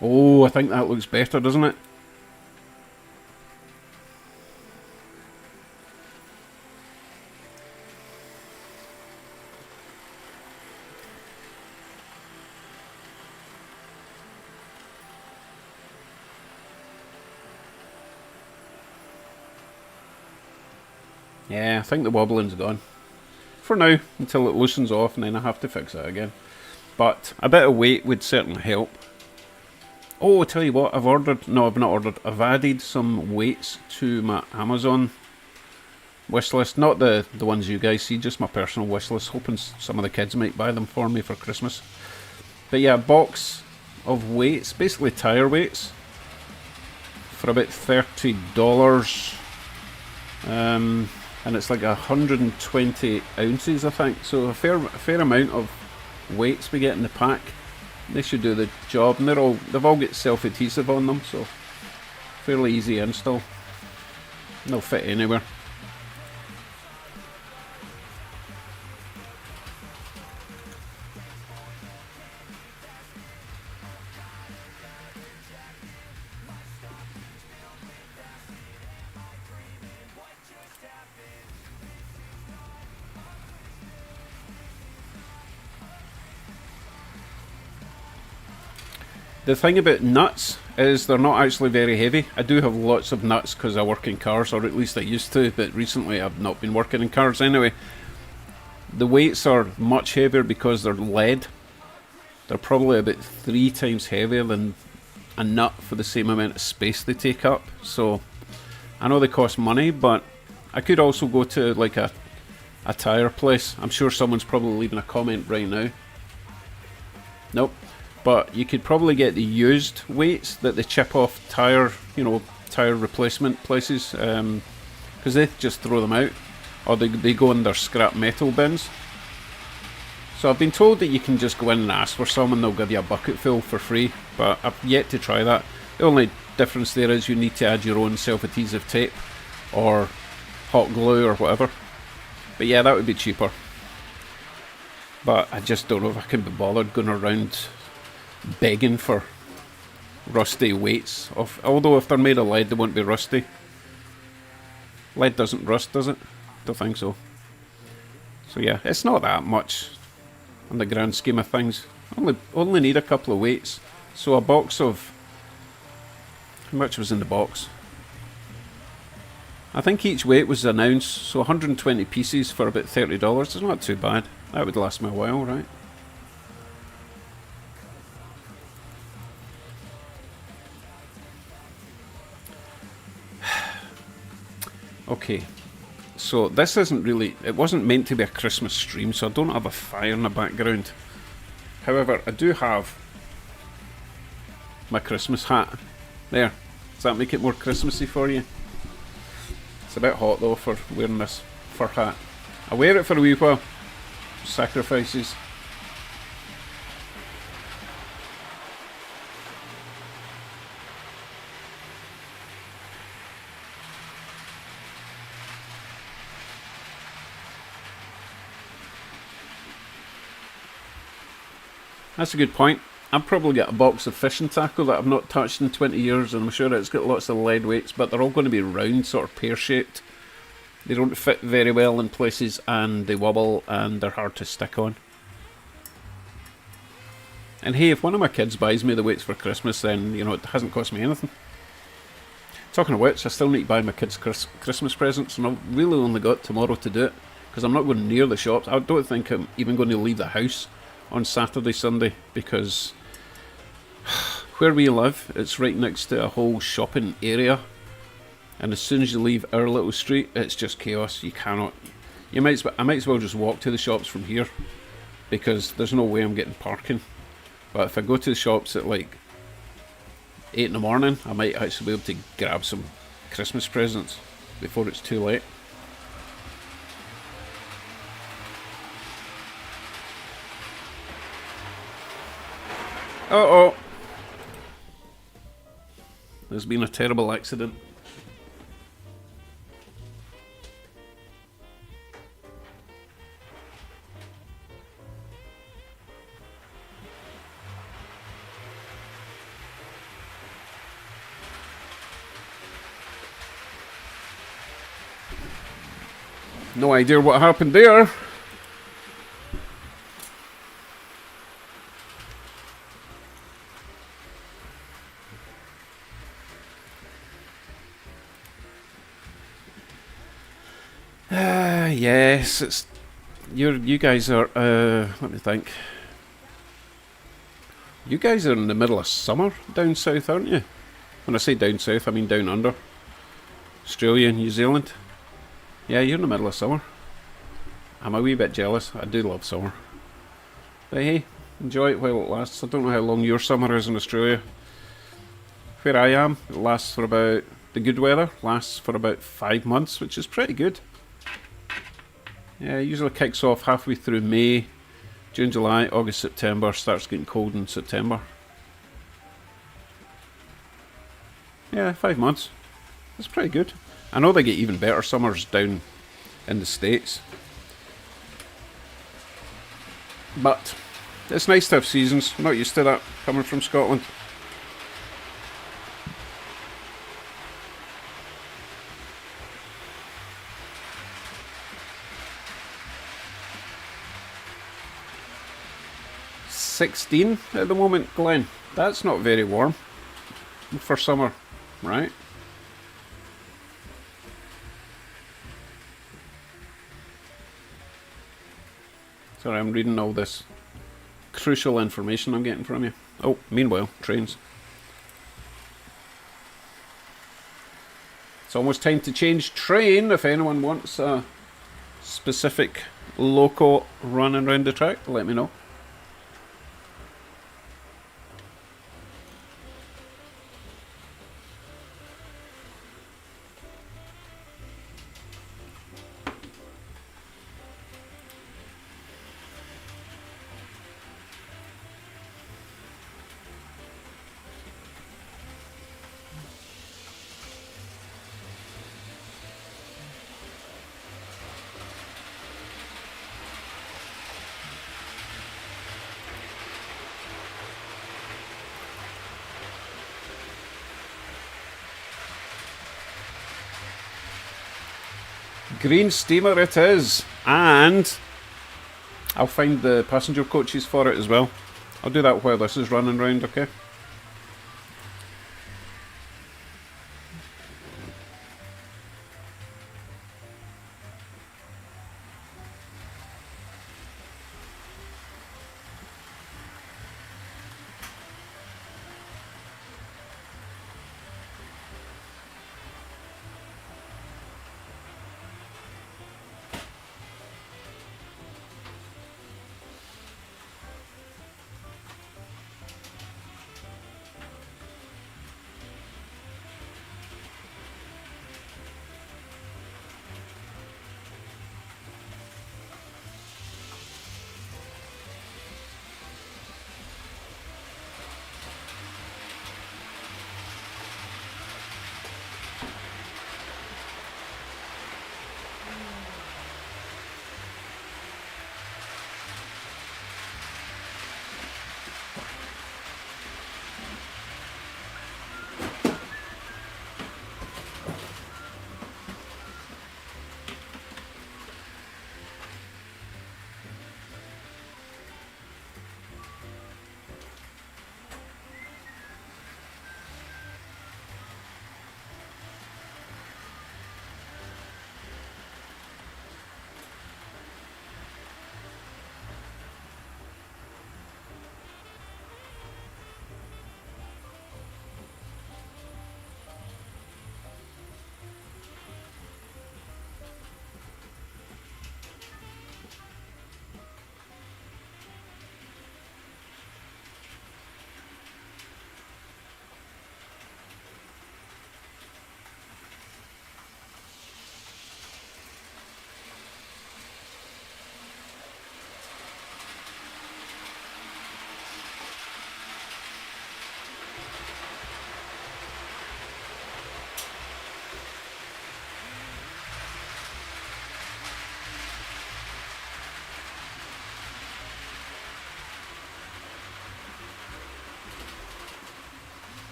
Oh, I think that looks better, doesn't it? Yeah, I think the wobbling's gone. For now, until it loosens off and then I have to fix it again. But a bit of weight would certainly help. Oh, I'll tell you what, I've ordered... No, I've not ordered. I've added some weights to my Amazon wishlist. Not the ones you guys see, just my personal wishlist. Hoping some of the kids might buy them for me for Christmas. But yeah, a box of weights, basically tyre weights, for about $30. And it's like 120 ounces, I think. So a fair amount of weights we get in the pack. They should do the job, and they've all got self-adhesive on them, so fairly easy install. They'll fit anywhere. The thing about nuts is they're not actually very heavy. I do have lots of nuts because I work in cars, or at least I used to, but recently I've not been working in cars anyway. The weights are much heavier because they're lead. They're probably about 3 times heavier than a nut for the same amount of space they take up. So I know they cost money, but I could also go to like a tyre place. I'm sure someone's probably leaving a comment right now. Nope. But you could probably get the used weights that they chip off tyre, tyre replacement places, because they just throw them out, or they go in their scrap metal bins. So I've been told that you can just go in and ask for some and they'll give you a bucket full for free, but I've yet to try that. The only difference there is you need to add your own self-adhesive tape, or hot glue or whatever. But yeah, that would be cheaper. But I just don't know if I can be bothered going around begging for rusty weights. Although if they're made of lead, they won't be rusty. Lead doesn't rust, does it? Don't think so. So yeah, it's not that much in the grand scheme of things. Only need a couple of weights. So a box of... How much was in the box? I think each weight was an ounce, so 120 pieces for about $30. It's not too bad. That would last me a while, right? Okay, so this isn't really... It wasn't meant to be a Christmas stream, so I don't have a fire in the background. However, I do have my Christmas hat. There. Does that make it more Christmassy for you? It's a bit hot though for wearing this fur hat. I wear it for a wee while. Sacrifices. That's a good point. I've probably got a box of fishing tackle that I've not touched in 20 years, and I'm sure it's got lots of lead weights, but they're all going to be round, sort of pear-shaped. They don't fit very well in places, and they wobble, and they're hard to stick on. And hey, if one of my kids buys me the weights for Christmas, then, it hasn't cost me anything. Talking of which, I still need to buy my kids Christmas presents, and I've really only got tomorrow to do it, because I'm not going near the shops. I don't think I'm even going to leave the house on Saturday, Sunday, because where we live, it's right next to a whole shopping area, and as soon as you leave our little street, it's just chaos. You cannot. I might as well just walk to the shops from here, because there's no way I'm getting parking. But if I go to the shops at like 8 in the morning, I might actually be able to grab some Christmas presents before it's too late. Uh-oh! There's been a terrible accident. No idea what happened there. Yes, it's you guys are. Let me think. You guys are in the middle of summer down south, aren't you? When I say down south, I mean down under. Australia, New Zealand. Yeah, you're in the middle of summer. I'm a wee bit jealous. I do love summer. But hey, enjoy it while it lasts. I don't know how long your summer is in Australia. Where I am, it lasts for about, the good weather lasts for about 5 months, which is pretty good. Yeah, it usually kicks off halfway through May, June, July, August, September, starts getting cold in September. Yeah, 5 months. That's pretty good. I know they get even better summers down in the States. But it's nice to have seasons. I'm not used to that coming from Scotland. $16 at the moment, Glenn. That's not very warm for summer, right? Sorry, I'm reading all this crucial information I'm getting from you. Oh, meanwhile, trains. It's almost time to change train. If anyone wants a specific loco running around the track, let me know. Green steamer it is, and I'll find the passenger coaches for it as well. I'll do that while this is running round, okay?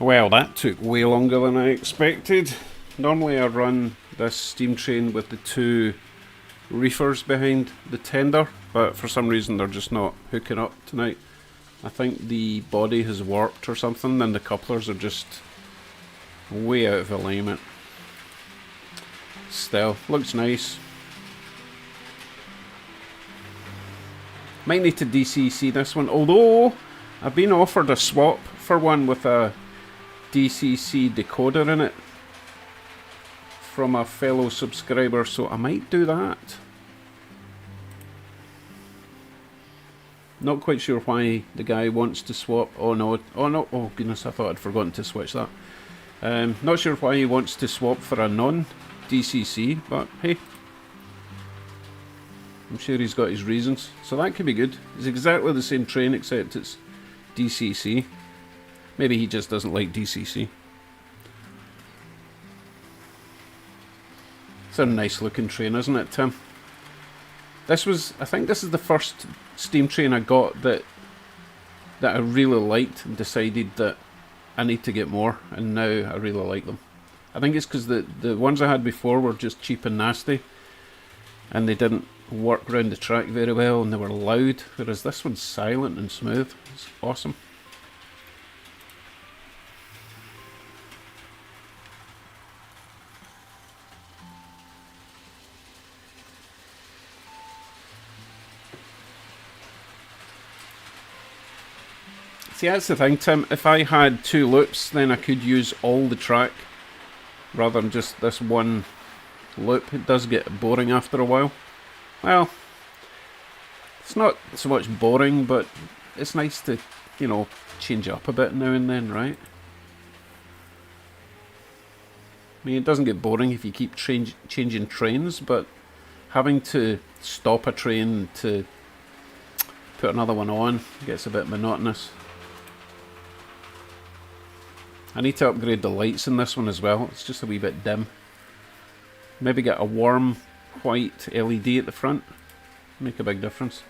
Well, that took way longer than I expected. Normally I run this steam train with the two reefers behind the tender, but for some reason they're just not hooking up tonight. I think the body has warped or something, and the couplers are just way out of alignment. Still, looks nice. Might need to DCC this one, although I've been offered a swap for one with a DCC decoder in it from a fellow subscriber, so I might do that. Not quite sure why the guy wants to swap. Oh no, oh goodness, I thought I'd forgotten to switch that. Not sure why he wants to swap for a non-DCC, but hey, I'm sure he's got his reasons. So that could be good. It's exactly the same train except it's DCC. Maybe he just doesn't like DCC. It's a nice looking train, isn't it, Tim? I think this is the first steam train I got that I really liked and decided that I need to get more, and now I really like them. I think it's because the ones I had before were just cheap and nasty, and they didn't work around the track very well, and they were loud, whereas this one's silent and smooth. It's awesome. See, that's the thing, Tim. If I had two loops, then I could use all the track rather than just this one loop. It does get boring after a while. Well, it's not so much boring, but it's nice to, you know, change up a bit now and then, right? I mean, it doesn't get boring if you keep changing trains, but having to stop a train to put another one on gets a bit monotonous. I need to upgrade the lights in this one as well. It's just a wee bit dim. Maybe get a warm white LED at the front. Make a big difference.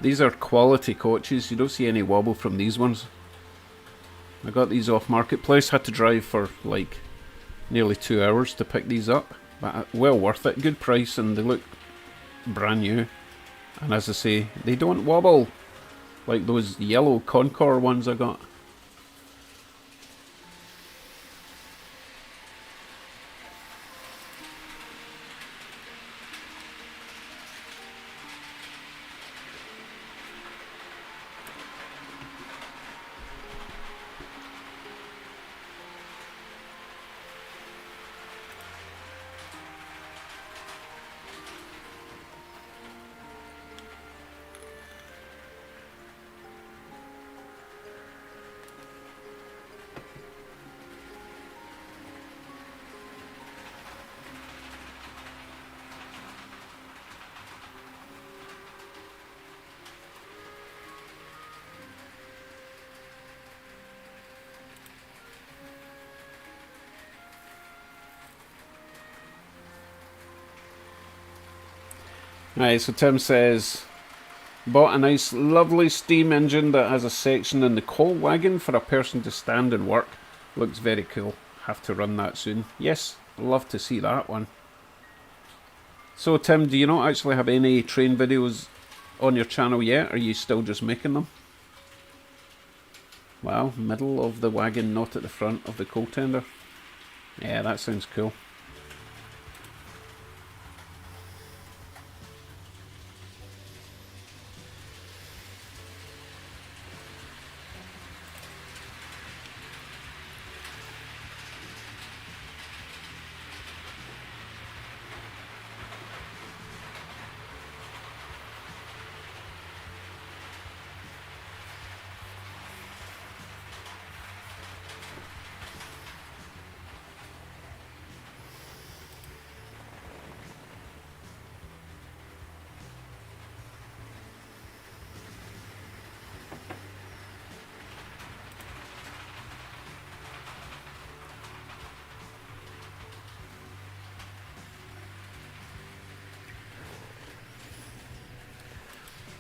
These are quality coaches. You don't see any wobble from these ones. I got these off Marketplace, had to drive for like nearly 2 hours to pick these up, but well worth it. Good price, and they look brand new, and as I say, they don't wobble like those yellow Concord ones I got. Right, so Tim says, bought a nice lovely steam engine that has a section in the coal wagon for a person to stand and work. Looks very cool. Have to run that soon. Yes, love to see that one. So Tim, do you not actually have any train videos on your channel yet? Are you still just making them? Wow, middle of the wagon, not at the front of the coal tender. Yeah, that sounds cool.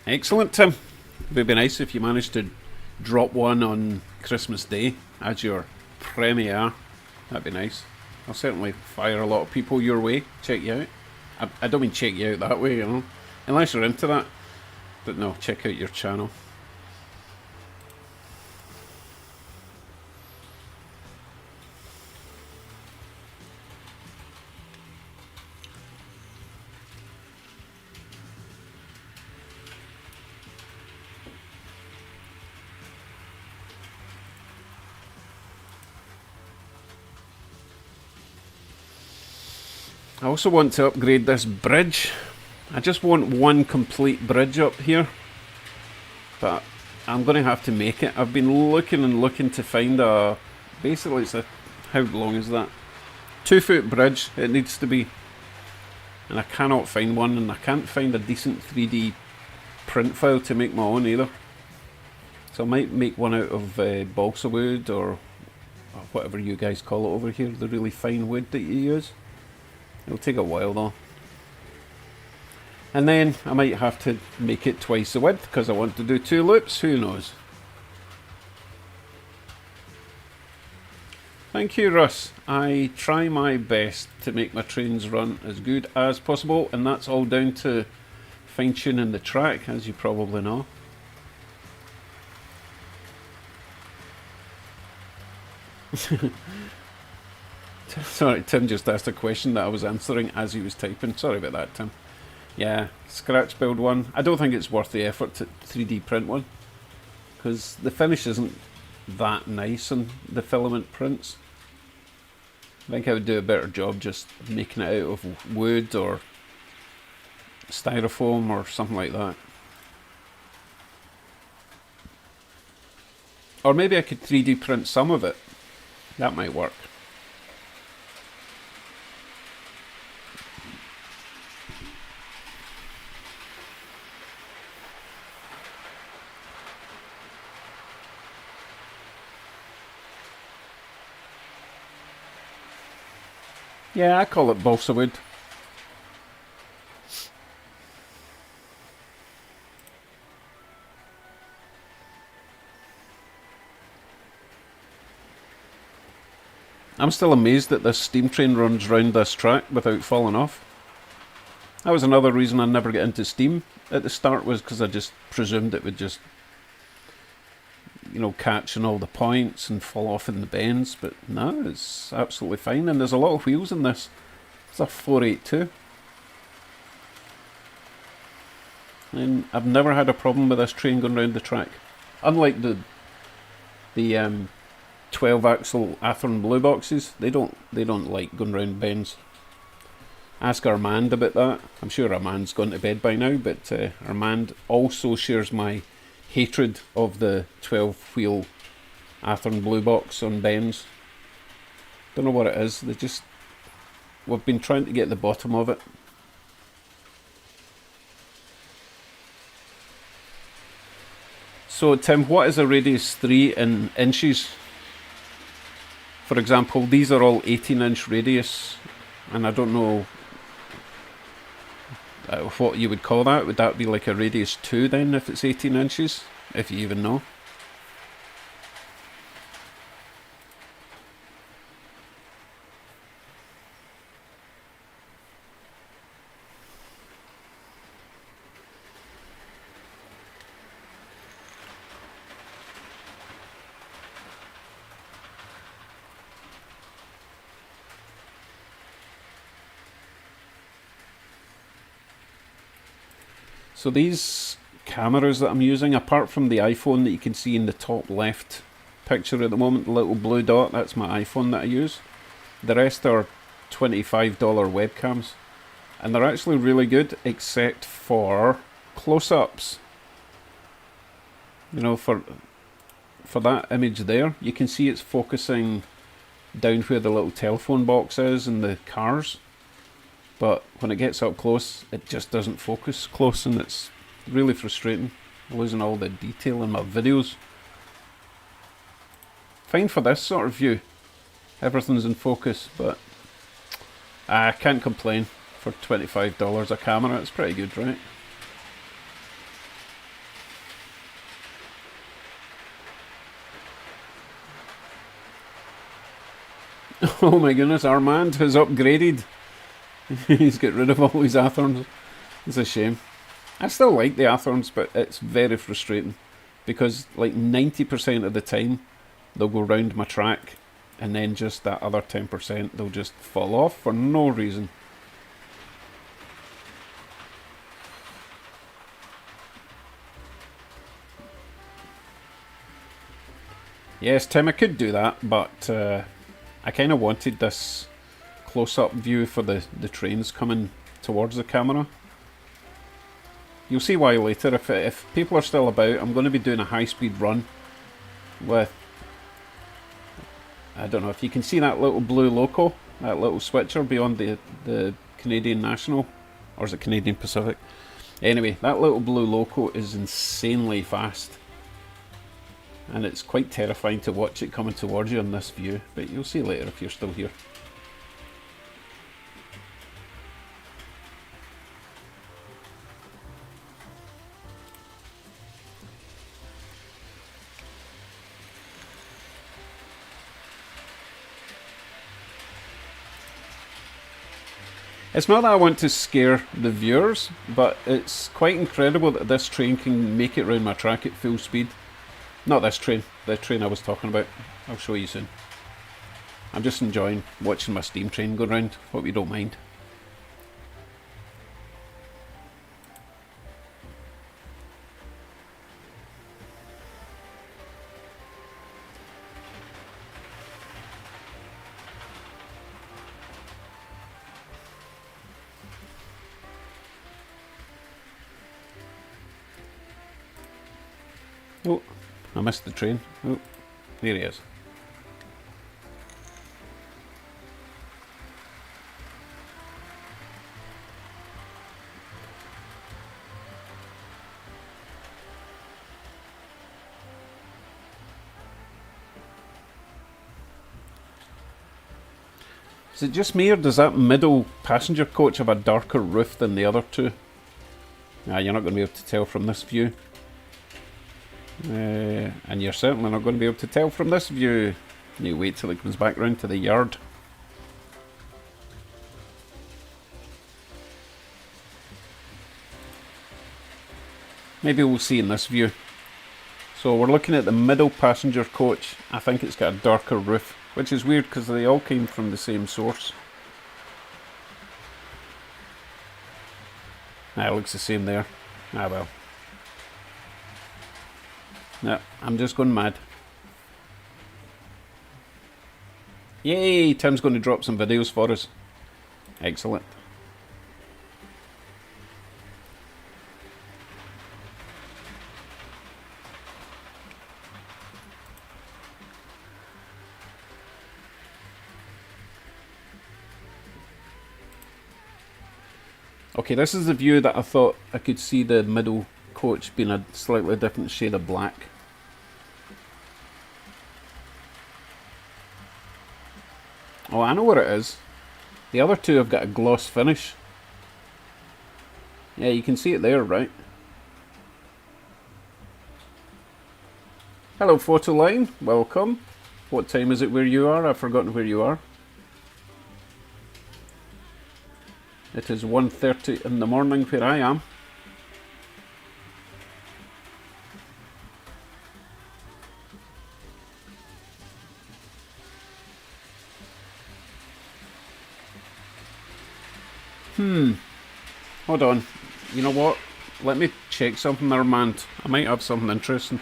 Excellent, Tim. It would be nice if you managed to drop one on Christmas Day as your premiere. That'd be nice. I'll certainly fire a lot of people your way. Check you out. I don't mean check you out that way, you know. Unless you're into that. But no, check out your channel. I also want to upgrade this bridge. I just want one complete bridge up here, but I'm going to have to make it. I've been looking and looking to find a, basically it's a, how long is that? 2-foot bridge it needs to be, and I cannot find one, and I can't find a decent 3D print file to make my own either. So I might make one out of balsa wood or whatever you guys call it over here, the really fine wood that you use. It'll take a while though. And then I might have to make it twice the width because I want to do 2 loops, who knows. Thank you, Russ. I try my best to make my trains run as good as possible, and that's all down to fine-tuning the track, as you probably know. Sorry, Tim just asked a question that I was answering as he was typing. Sorry about that, Tim. Yeah, scratch build one. I don't think it's worth the effort to 3D print one, because the finish isn't that nice on the filament prints. I think I would do a better job just making it out of wood or styrofoam or something like that. Or maybe I could 3D print some of it. That might work. Yeah, I call it balsa wood. I'm still amazed that this steam train runs round this track without falling off. That was another reason I never get into steam at the start, was because I just presumed it would just, you know, catch in all the points and fall off in the bends, but no, it's absolutely fine, and there's a lot of wheels in this. It's a 482. And I've never had a problem with this train going round the track. Unlike the 12-axle Athearn Blue boxes, they don't like going round bends. Ask Armand about that. I'm sure Armand's gone to bed by now, but Armand also shares my hatred of the 12-wheel Athearn Blue box on bends. Don't know what it is. We've been trying to get the bottom of it. So Tim, what is a radius 3 in inches? For example, these are all 18-inch radius, and I don't know what you would call that. Would that be like a radius 2 then, if it's 18 inches? If you even know. So these cameras that I'm using, apart from the iPhone that you can see in the top left picture at the moment, the little blue dot, that's my iPhone that I use. The rest are $25 webcams, and they're actually really good, except for close-ups. You know, for that image there, you can see it's focusing down where the little telephone box is in the cars. But when it gets up close, it just doesn't focus close, and it's really frustrating. I'm losing all the detail in my videos. Fine for this sort of view. Everything's in focus, but I can't complain for $25 a camera. It's pretty good, right? Oh my goodness, Armand has upgraded. He's got rid of all his Athorns. It's a shame. I still like the Athorns, but it's very frustrating because like 90% of the time they'll go round my track and then just that other 10% they'll just fall off for no reason. Yes, Tim, I could do that, but I kind of wanted this close-up view for the trains coming towards the camera. You'll see why later. If people are still about, I'm going to be doing a high-speed run with... I don't know if you can see that little blue loco, that little switcher beyond the Canadian National, or is it Canadian Pacific? Anyway, that little blue loco is insanely fast. And it's quite terrifying to watch it coming towards you in this view, but you'll see later if you're still here. It's not that I want to scare the viewers, but it's quite incredible that this train can make it round my track at full speed. Not this train, the train I was talking about. I'll show you soon. I'm just enjoying watching my steam train go round, hope you don't mind. Oh, I missed the train. Oh, there he is. Is it just me, or does that middle passenger coach have a darker roof than the other two? Nah, you're not going to be able to tell from this view. And you're certainly not going to be able to tell from this view. You wait till it comes back round to the yard. Maybe we'll see in this view. So we're looking at the middle passenger coach. I think it's got a darker roof, which is weird because they all came from the same source. It looks the same there. Ah well. Yeah, I'm just going mad. Yay! Tim's going to drop some videos for us. Excellent. Okay, this is the view that I thought I could see the middle coach being a slightly different shade of black. Oh, I know what it is. The other two have got a gloss finish. Yeah, you can see it there, right? Hello, photo line. Welcome. What time is it where you are? I've forgotten where you are. It is 1:30 in the morning where I am. Hold on. You know what? Let me check something there, man. I might have something interesting.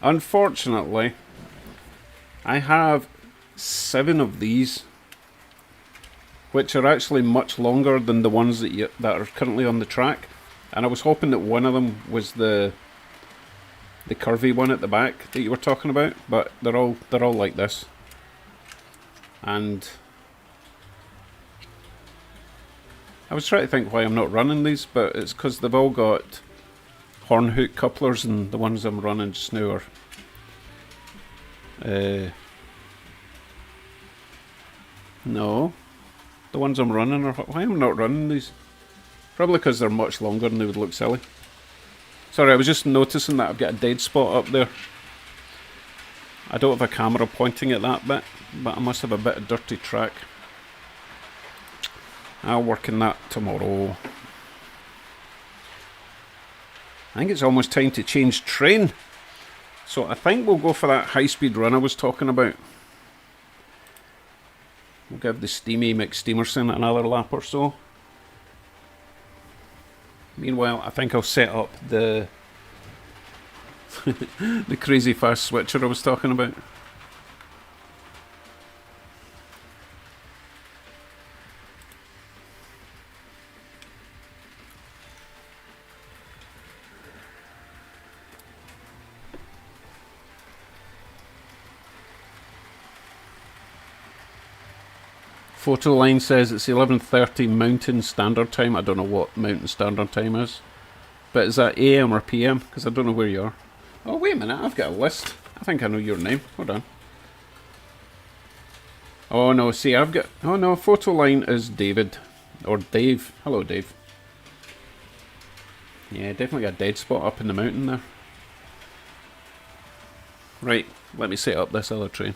Unfortunately, I have 7 of these, which are actually much longer than the ones that are currently on the track. And I was hoping that one of them was the the curvy one at the back that you were talking about, but they're all like this. And I was trying to think why I'm not running these, but it's because they've all got horn hook couplers, and the ones I'm running just now are no, the ones I'm running are, why am I not running these? Probably because they're much longer and they would look silly. Sorry, I was just noticing that I've got a dead spot up there. I don't have a camera pointing at that bit, but I must have a bit of dirty track. I'll work on that tomorrow. I think it's almost time to change train. So I think we'll go for that high-speed run I was talking about. We'll give the steamy McSteamerson another lap or so. Meanwhile, I think I'll set up the the crazy fast switcher I was talking about. Photo line says it's 11:30 Mountain Standard Time. I don't know what Mountain Standard Time is. But is that AM or PM? Because I don't know where you are. Oh, wait a minute. I've got a list. I think I know your name. Hold on. Oh, no. See, I've got... Oh, no. Photo line is David. Or Dave. Hello, Dave. Yeah, definitely got a dead spot up in the mountain there. Right. Let me set up this other train.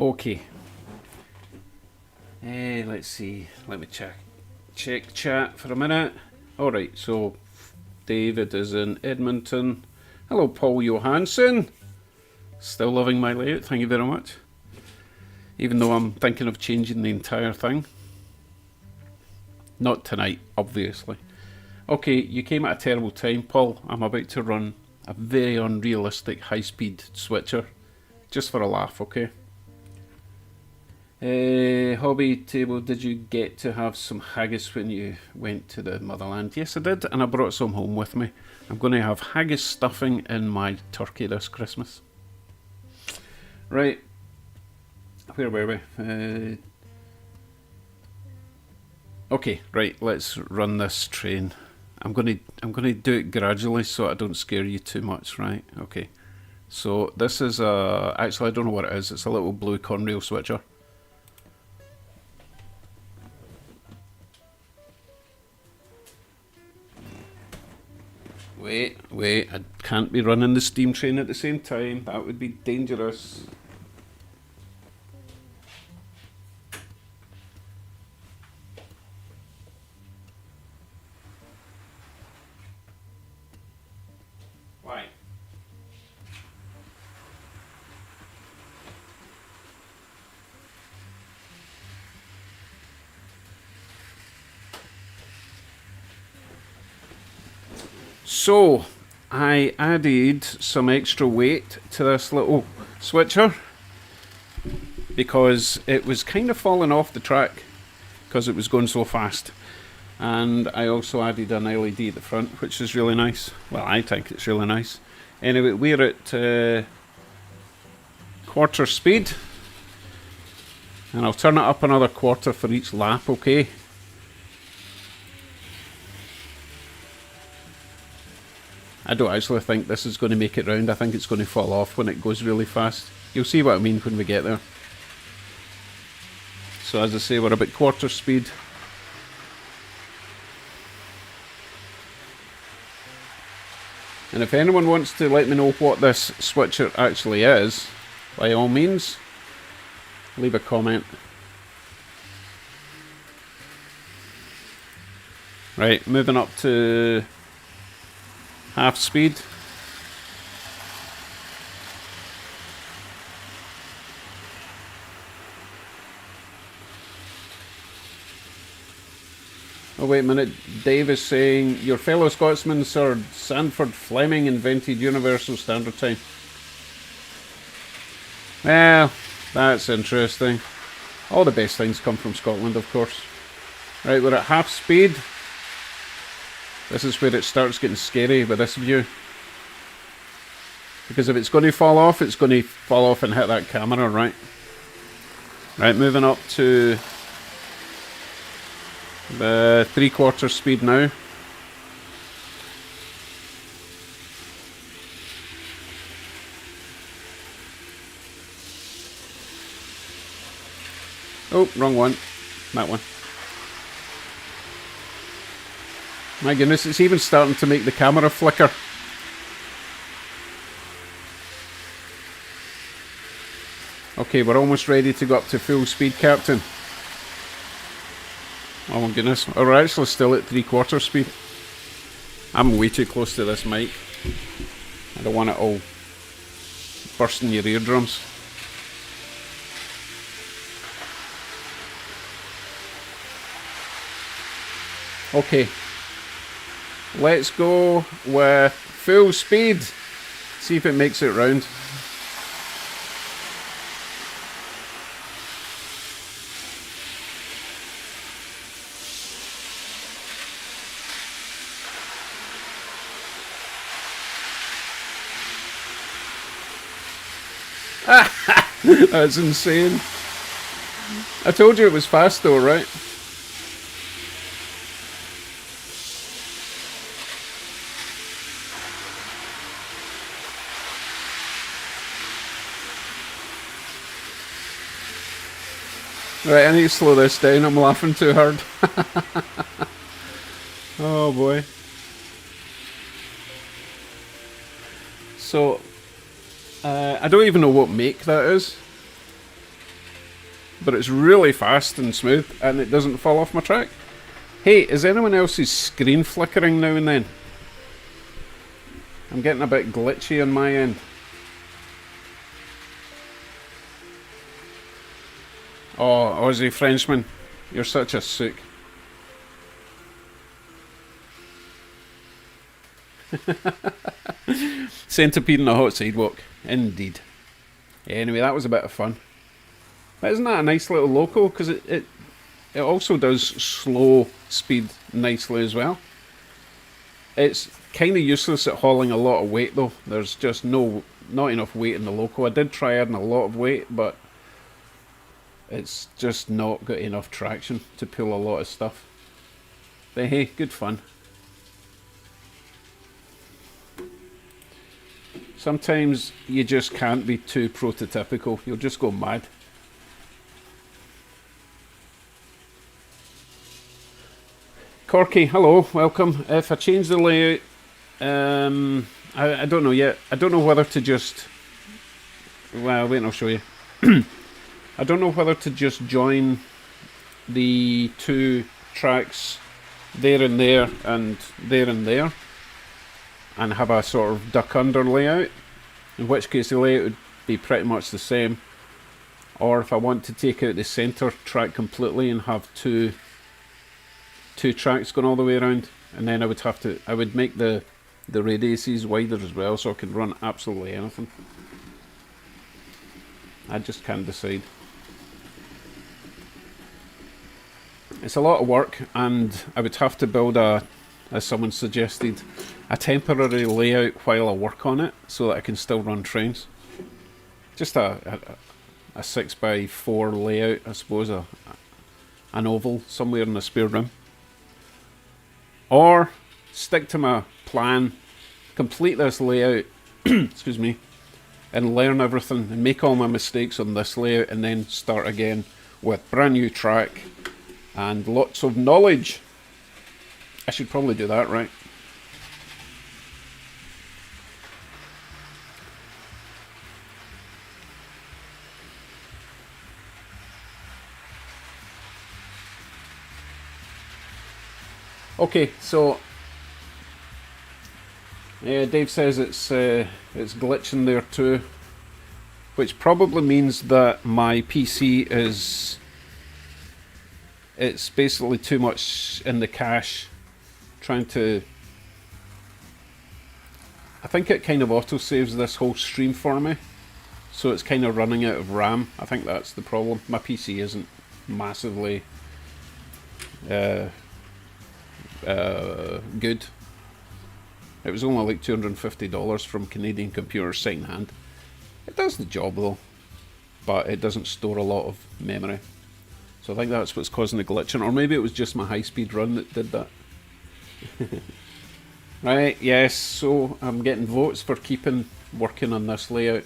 Okay. Let's see. Let me check chat for a minute. Alright, so David is in Edmonton. Hello, Paul Johansson. Still loving my layout, thank you very much. Even though I'm thinking of changing the entire thing. Not tonight, obviously. Okay, you came at a terrible time, Paul. I'm about to run a very unrealistic high-speed switcher. Just for a laugh, okay? Hobby table, did you get to have some haggis when you went to the motherland? Yes, I did, and I brought some home with me. I'm going to have haggis stuffing in my turkey this Christmas. Right. Where were we? Okay, right, let's run this train. I'm gonna do it gradually so I don't scare you too much, right? Okay. So this is actually I don't know what it is, it's a little blue conrail switcher. Wait, I can't be running the steam train at the same time, that would be dangerous. Why? So, I added some extra weight to this little switcher because it was kind of falling off the track because it was going so fast. And I also added an LED at the front, which is really nice. Well, I think it's really nice. Anyway, we're at quarter speed. And I'll turn it up another quarter for each lap, okay? I don't actually think this is going to make it round. I think it's going to fall off when it goes really fast. You'll see what I mean when we get there. So as I say, we're about quarter speed. And if anyone wants to let me know what this switcher actually is, by all means, leave a comment. Right, moving up to half speed. Oh wait a minute, Dave is saying, your fellow Scotsman Sir Sanford Fleming invented Universal Standard Time. Well, that's interesting. All the best things come from Scotland, of course. Right, we're at half speed. This is where it starts getting scary with this view. Because if it's going to fall off, it's going to fall off and hit that camera, right? Right, moving up to the 3/4 speed now. Oh, wrong one. That one. My goodness, it's even starting to make the camera flicker. Okay, we're almost ready to go up to full speed, Captain. Oh my goodness, we're actually still at 3/4 speed. I'm way too close to this mic. I don't want it all bursting your eardrums. Okay, let's go with full speed. See if it makes it round. That's insane. I told you it was fast though, right? Right, I need to slow this down. I'm laughing too hard. Oh boy. So, I don't even know what make that is. But it's really fast and smooth, and it doesn't fall off my track. Hey, is anyone else's screen flickering now and then? I'm getting a bit glitchy on my end. Oh, Aussie Frenchman, you're such a sook. Centipede on a hot sidewalk, indeed. Anyway, that was a bit of fun. But isn't that a nice little loco? Because it also does slow speed nicely as well. It's kind of useless at hauling a lot of weight though. There's just not enough weight in the Loco. I did try adding a lot of weight, but it's just not got enough traction to pull a lot of stuff. But hey, good fun. Sometimes you just can't be too prototypical. You'll just go mad. Corky, hello, welcome. If I change the layout, I don't know yet. I don't know whether to just... Well, wait, I'll show you. I don't know whether to just join the two tracks there and there and there and there and have a sort of duck under layout, in which case the layout would be pretty much the same, or if I want to take out the centre track completely and have two tracks going all the way around, and then I would make the radiuses wider as well, so I can run absolutely anything. I just can't decide. It's a lot of work, and I would have to build as someone suggested, a temporary layout while I work on it, so that I can still run trains. Just a 6x4 layout, I suppose, an oval somewhere in the spare room. Or stick to my plan, complete this layout, excuse me, and learn everything and make all my mistakes on this layout, and then start again with brand new track and lots of knowledge. I should probably do that, right? Okay, so yeah, Dave says it's glitching there too, which probably means that my PC it's basically too much in the cache. Trying to, I think it kind of autosaves this whole stream for me, so it's kind of running out of RAM. I think that's the problem. My PC isn't massively good. It was only like $250 from Canadian Computers second hand. It does the job though, but it doesn't store a lot of memory. So I think that's what's causing the glitching, or maybe it was just my high-speed run that did that. Right, yes, so I'm getting votes for keeping working on this layout.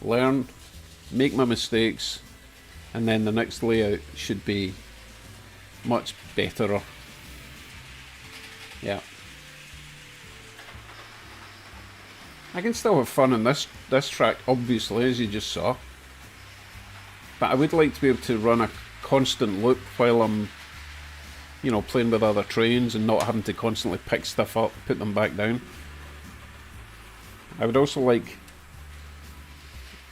Learn, make my mistakes, and then the next layout should be much better. Yeah. I can still have fun on this track, obviously, as you just saw. But I would like to be able to run a constant loop while I'm, you know, playing with other trains and not having to constantly pick stuff up, put them back down. I would also like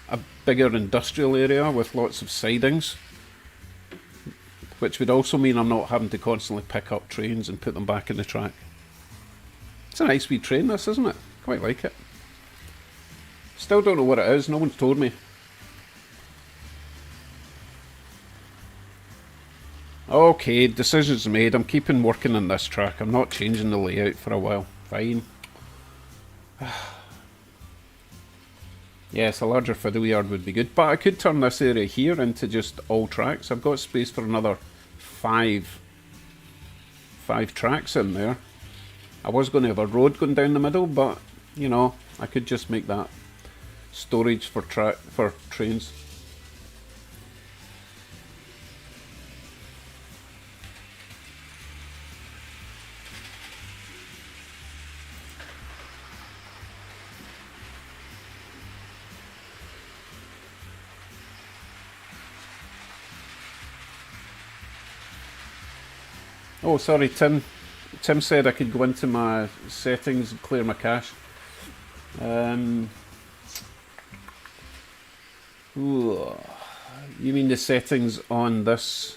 a bigger industrial area with lots of sidings, which would also mean I'm not having to constantly pick up trains and put them back in the track. It's a nice wee train, this, isn't it? Quite like it. Still don't know what it is, no one's told me. Okay, decisions made. I'm keeping working on this track. I'm not changing the layout for a while. Fine. Yes, a larger fiddle yard would be good, but I could turn this area here into just all tracks. I've got space for another five tracks in there. I was going to have a road going down the middle, but you know, I could just make that storage for trains. Oh, sorry, Tim. Tim said I could go into my settings and clear my cache. You mean the settings on this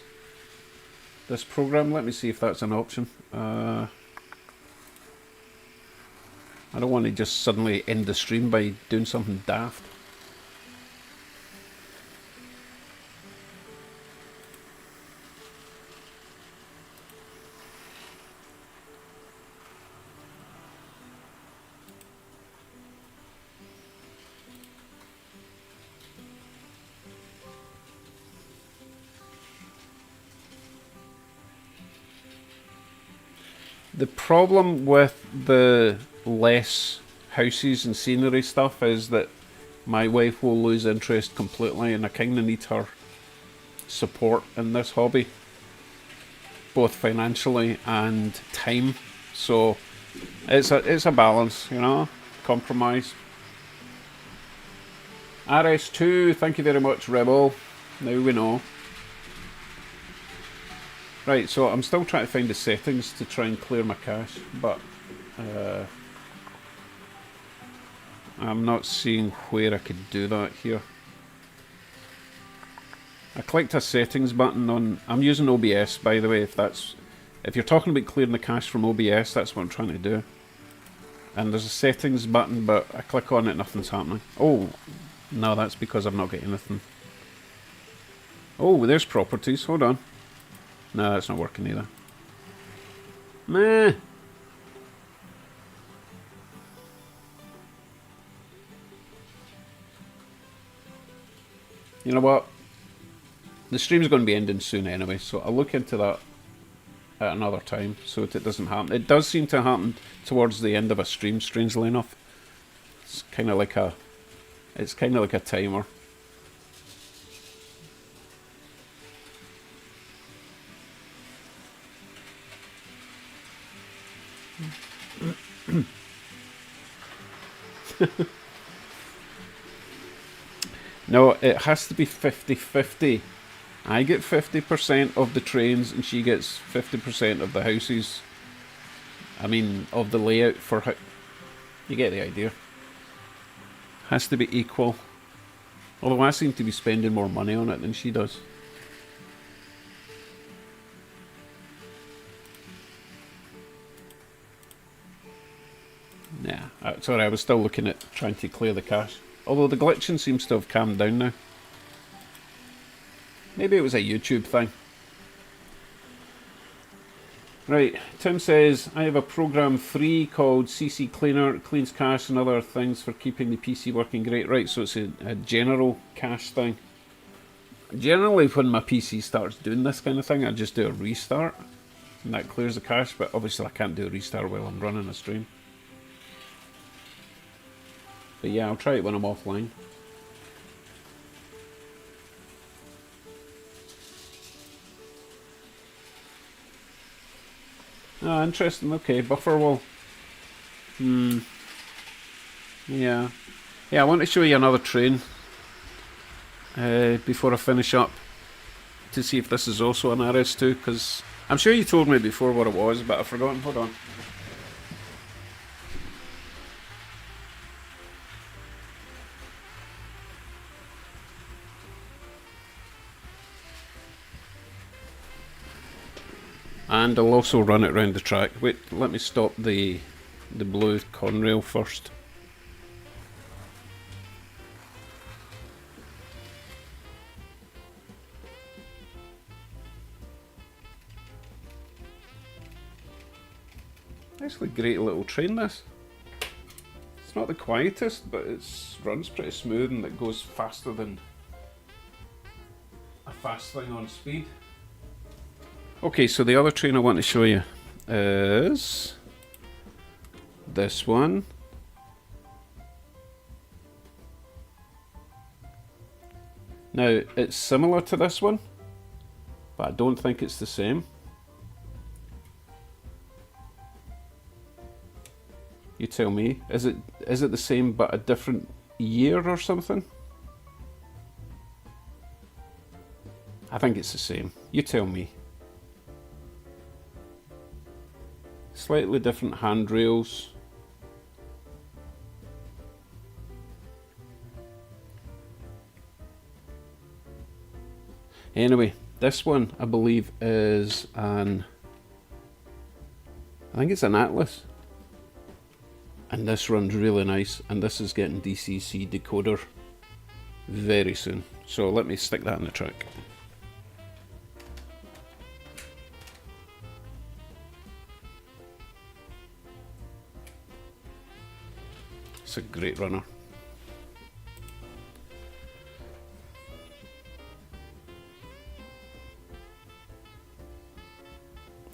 program? Let me see if that's an option. I don't want to just suddenly end the stream by doing something daft. The problem with the less houses and scenery stuff is that my wife will lose interest completely, and I kind of need her support in this hobby, both financially and time. So it's a balance, you know, compromise. RS2, thank you very much, Rebel. Now we know. Right, so I'm still trying to find the settings to try and clear my cache, but I'm not seeing where I could do that here. I clicked a settings button on... I'm using OBS, by the way, if you're talking about clearing the cache from OBS, that's what I'm trying to do. And there's a settings button, but I click on it, nothing's happening. Oh, no, that's because I'm not getting anything. Oh, there's properties, hold on. No, that's not working either. Meh. You know what? The stream's going to be ending soon anyway, so I'll look into that at another time so that it doesn't happen. It does seem to happen towards the end of a stream, strangely enough. It's kind of like a timer. No, it has to be 50-50. I get 50% of the trains and she gets 50% of the houses. I mean, of the layout for how... You get the idea. Has to be equal. Although I seem to be spending more money on it than she does. Nah, sorry, I was still looking at trying to clear the cache. Although the glitching seems to have calmed down now. Maybe it was a YouTube thing. Right, Tim says, I have a program free called CC Cleaner. It cleans cache and other things for keeping the PC working great. Right, so it's a general cache thing. Generally, when my PC starts doing this kind of thing, I just do a restart. And that clears the cache, but obviously I can't do a restart while I'm running a stream. But yeah, I'll try it when I'm offline. Ah, interesting. Okay, buffer wall. Yeah. Yeah, I want to show you another train before I finish up to see if this is also an RS2, because I'm sure you told me before what it was, but I've forgotten. Hold on. And I'll also run it around the track. Wait, let me stop the blue Conrail first. Actually, great little train this. It's not the quietest, but it runs pretty smooth and it goes faster than a fast thing on speed. Okay, so the other train I want to show you is this one. Now, it's similar to this one, but I don't think it's the same. You tell me. Is it the same but a different year or something? I think it's the same. You tell me. Slightly different handrails. Anyway, this one I believe is I think it's an Atlas. And this runs really nice, and this is getting DCC decoder very soon. So let me stick that in the track. It's a great runner.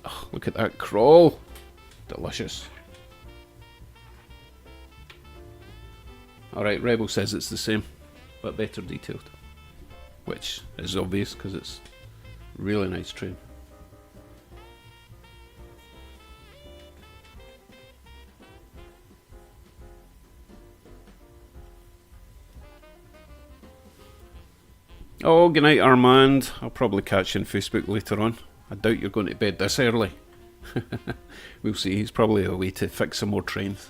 Oh, look at that crawl. delicious. Alright, Rebel says it's the same, but better detailed. Which is obvious because it's a really nice train. Oh, good night, Armand. I'll probably catch you on Facebook later on. I doubt you're going to bed this early. We'll see. He's probably away to fix some more trains.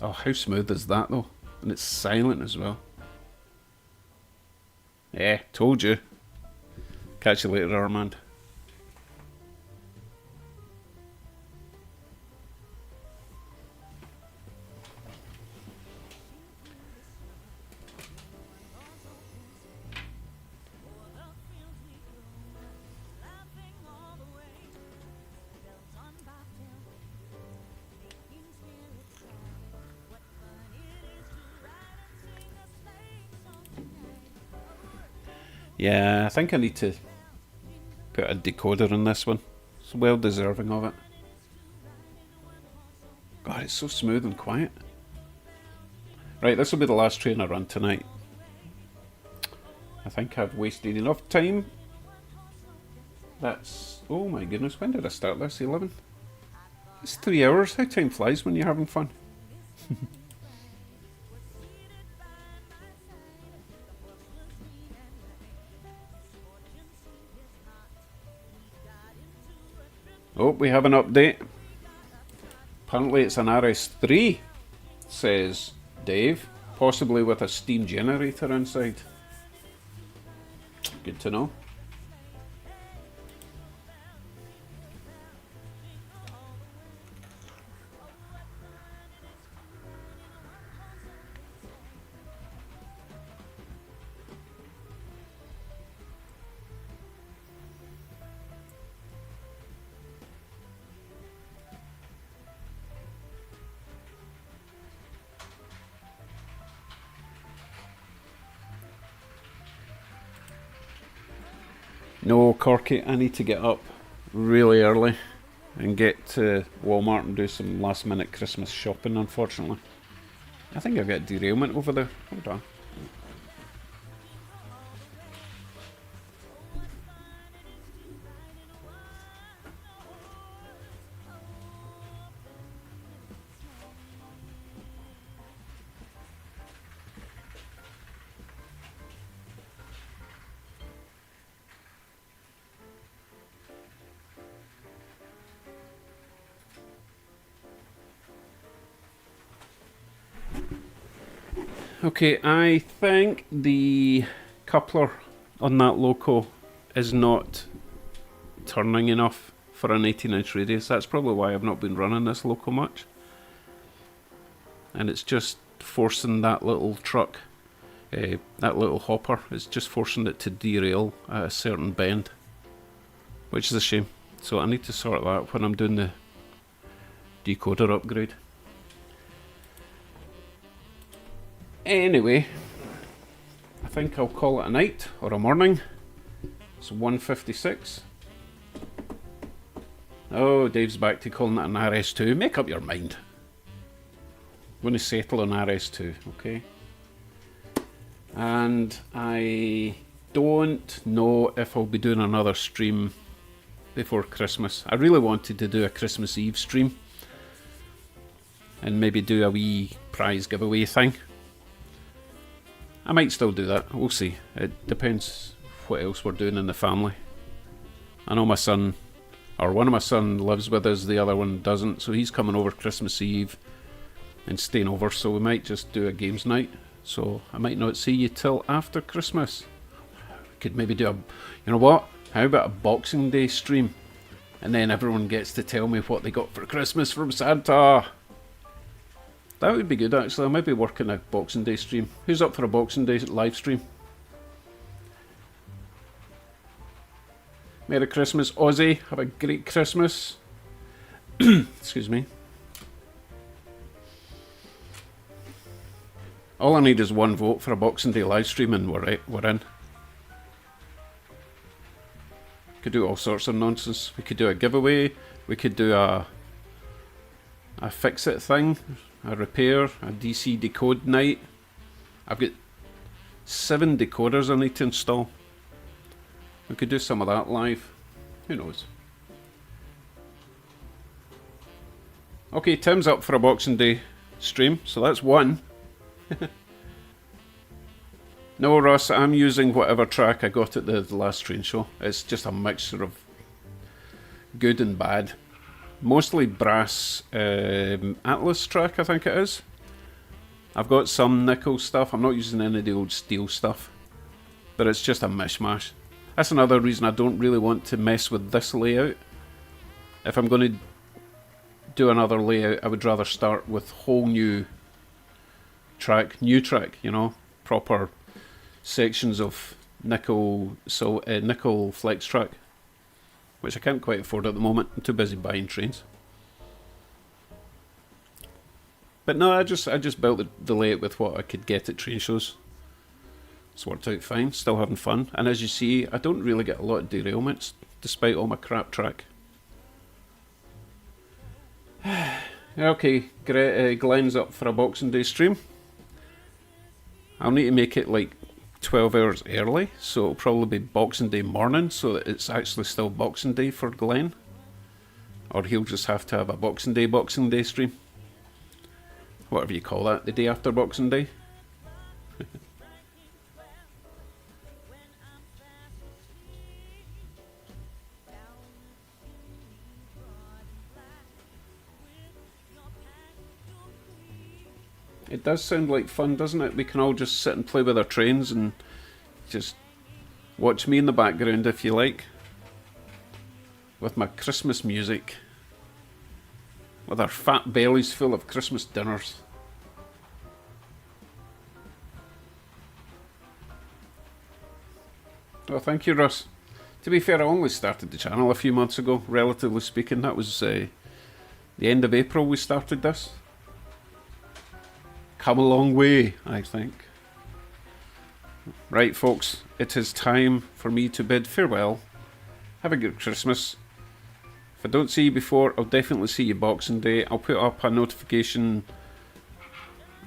Oh, how smooth is that though? And it's silent as well. Yeah, told you. Catch you later, Armand. Yeah, I think I need to put a decoder in this one. It's well deserving of it. God, it's so smooth and quiet. Right, this will be the last train I run tonight. I think I've wasted enough time. That's... oh my goodness, when did I start this? 11? It's 3 hours. How time flies when you're having fun. Oh, we have an update. Apparently it's an RS3, says Dave. Possibly with a steam generator inside. Good to know. No, Corky, I need to get up really early and get to Walmart and do some last minute Christmas shopping, unfortunately. I think I've got derailment over there. Hold on. Okay, I think the coupler on that loco is not turning enough for an 18-inch radius. That's probably why I've not been running this loco much. And it's just forcing that little truck, that little hopper, it's just forcing it to derail at a certain bend. Which is a shame. So I need to sort that out when I'm doing the decoder upgrade. Anyway, I think I'll call it a night or a morning. It's 1:56. Oh, Dave's back to calling it an RS2. Make up your mind. I'm going to settle on RS2, okay? And I don't know if I'll be doing another stream before Christmas. I really wanted to do a Christmas Eve stream and maybe do a wee prize giveaway thing. I might still do that, we'll see. It depends what else we're doing in the family. I know my son, or one of my sons lives with us, the other one doesn't, so he's coming over Christmas Eve and staying over, so we might just do a games night. So I might not see you till after Christmas. We could maybe do a, you know what, how about a Boxing Day stream? And then everyone gets to tell me what they got for Christmas from Santa. That would be good actually. I might be working a Boxing Day stream. Who's up for a Boxing Day live stream? Merry Christmas, Aussie. Have a great Christmas. Excuse me. All I need is one vote for a Boxing Day live stream and we're in. Could do all sorts of nonsense. We could do a giveaway. We could do a fix-it thing, a repair, a DC decode night. I've got 7 decoders I need to install. We could do some of that live. Who knows? Okay, Tim's up for a Boxing Day stream, so that's one. No, Ross, I'm using whatever track I got at the last train show. It's just a mixture of good and bad. Mostly brass Atlas track, I think it is. I've got some nickel stuff. I'm not using any of the old steel stuff. But it's just a mishmash. That's another reason I don't really want to mess with this layout. If I'm going to do another layout, I would rather start with whole new track, you know, proper sections of nickel flex track, which I can't quite afford at the moment. I'm too busy buying trains. But no, I just built the layout with what I could get at train shows. It's worked out fine, still having fun. And as you see, I don't really get a lot of derailments, despite all my crap track. Okay, Glenn's up for a Boxing Day stream. I'll need to make it like 12 hours early, so it'll probably be Boxing Day morning, so that it's actually still Boxing Day for Glenn. Or he'll just have to have a Boxing Day stream. Whatever you call that, the day after Boxing Day. It does sound like fun, doesn't it? We can all just sit and play with our trains and just watch me in the background if you like. With my Christmas music. With our fat bellies full of Christmas dinners. Well, thank you, Russ. To be fair, I only started the channel a few months ago, relatively speaking. That was the end of April we started this. Come a long way, I think. Right, folks, it is time for me to bid farewell. Have a good Christmas. If I don't see you before, I'll definitely see you Boxing Day. I'll put up a notification...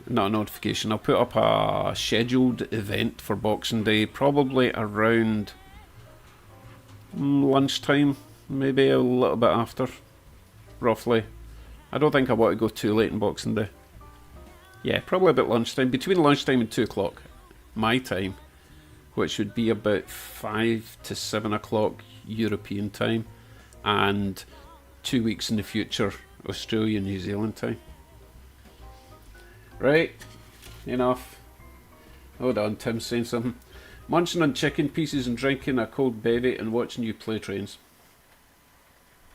Not a notification, I'll put up a scheduled event for Boxing Day, probably around lunchtime, maybe a little bit after, roughly. I don't think I want to go too late in Boxing Day. Yeah, probably about lunchtime, between lunchtime and 2 o'clock, my time, which would be about 5 to 7 o'clock European time, and 2 weeks in the future, Australia and New Zealand time. Right, enough. Hold on, Tim's saying something. Munching on chicken pieces and drinking a cold bevy and watching you play trains.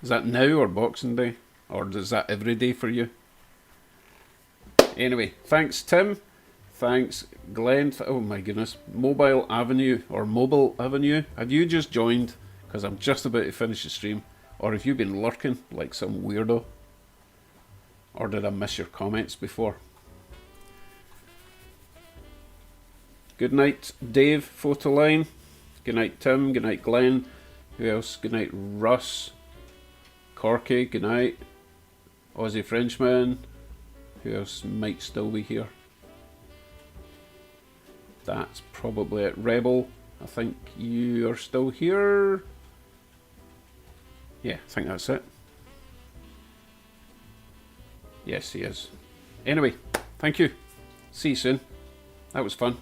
Is that now or Boxing Day? Or is that every day for you? Anyway, thanks Tim. Thanks Glenn. Oh my goodness. Mobile Avenue. Have you just joined? Because I'm just about to finish the stream. Or have you been lurking like some weirdo? Or did I miss your comments before? Good night, Dave, Photoline. Good night, Tim. Good night, Glenn. Who else? Good night, Russ. Corky, good night. Aussie Frenchman. Who else might still be here? That's probably it. Rebel, I think you are still here. Yeah, I think that's it. Yes, he is. Anyway, thank you. See you soon. That was fun.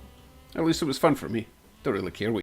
At least it was fun for me. Don't really care what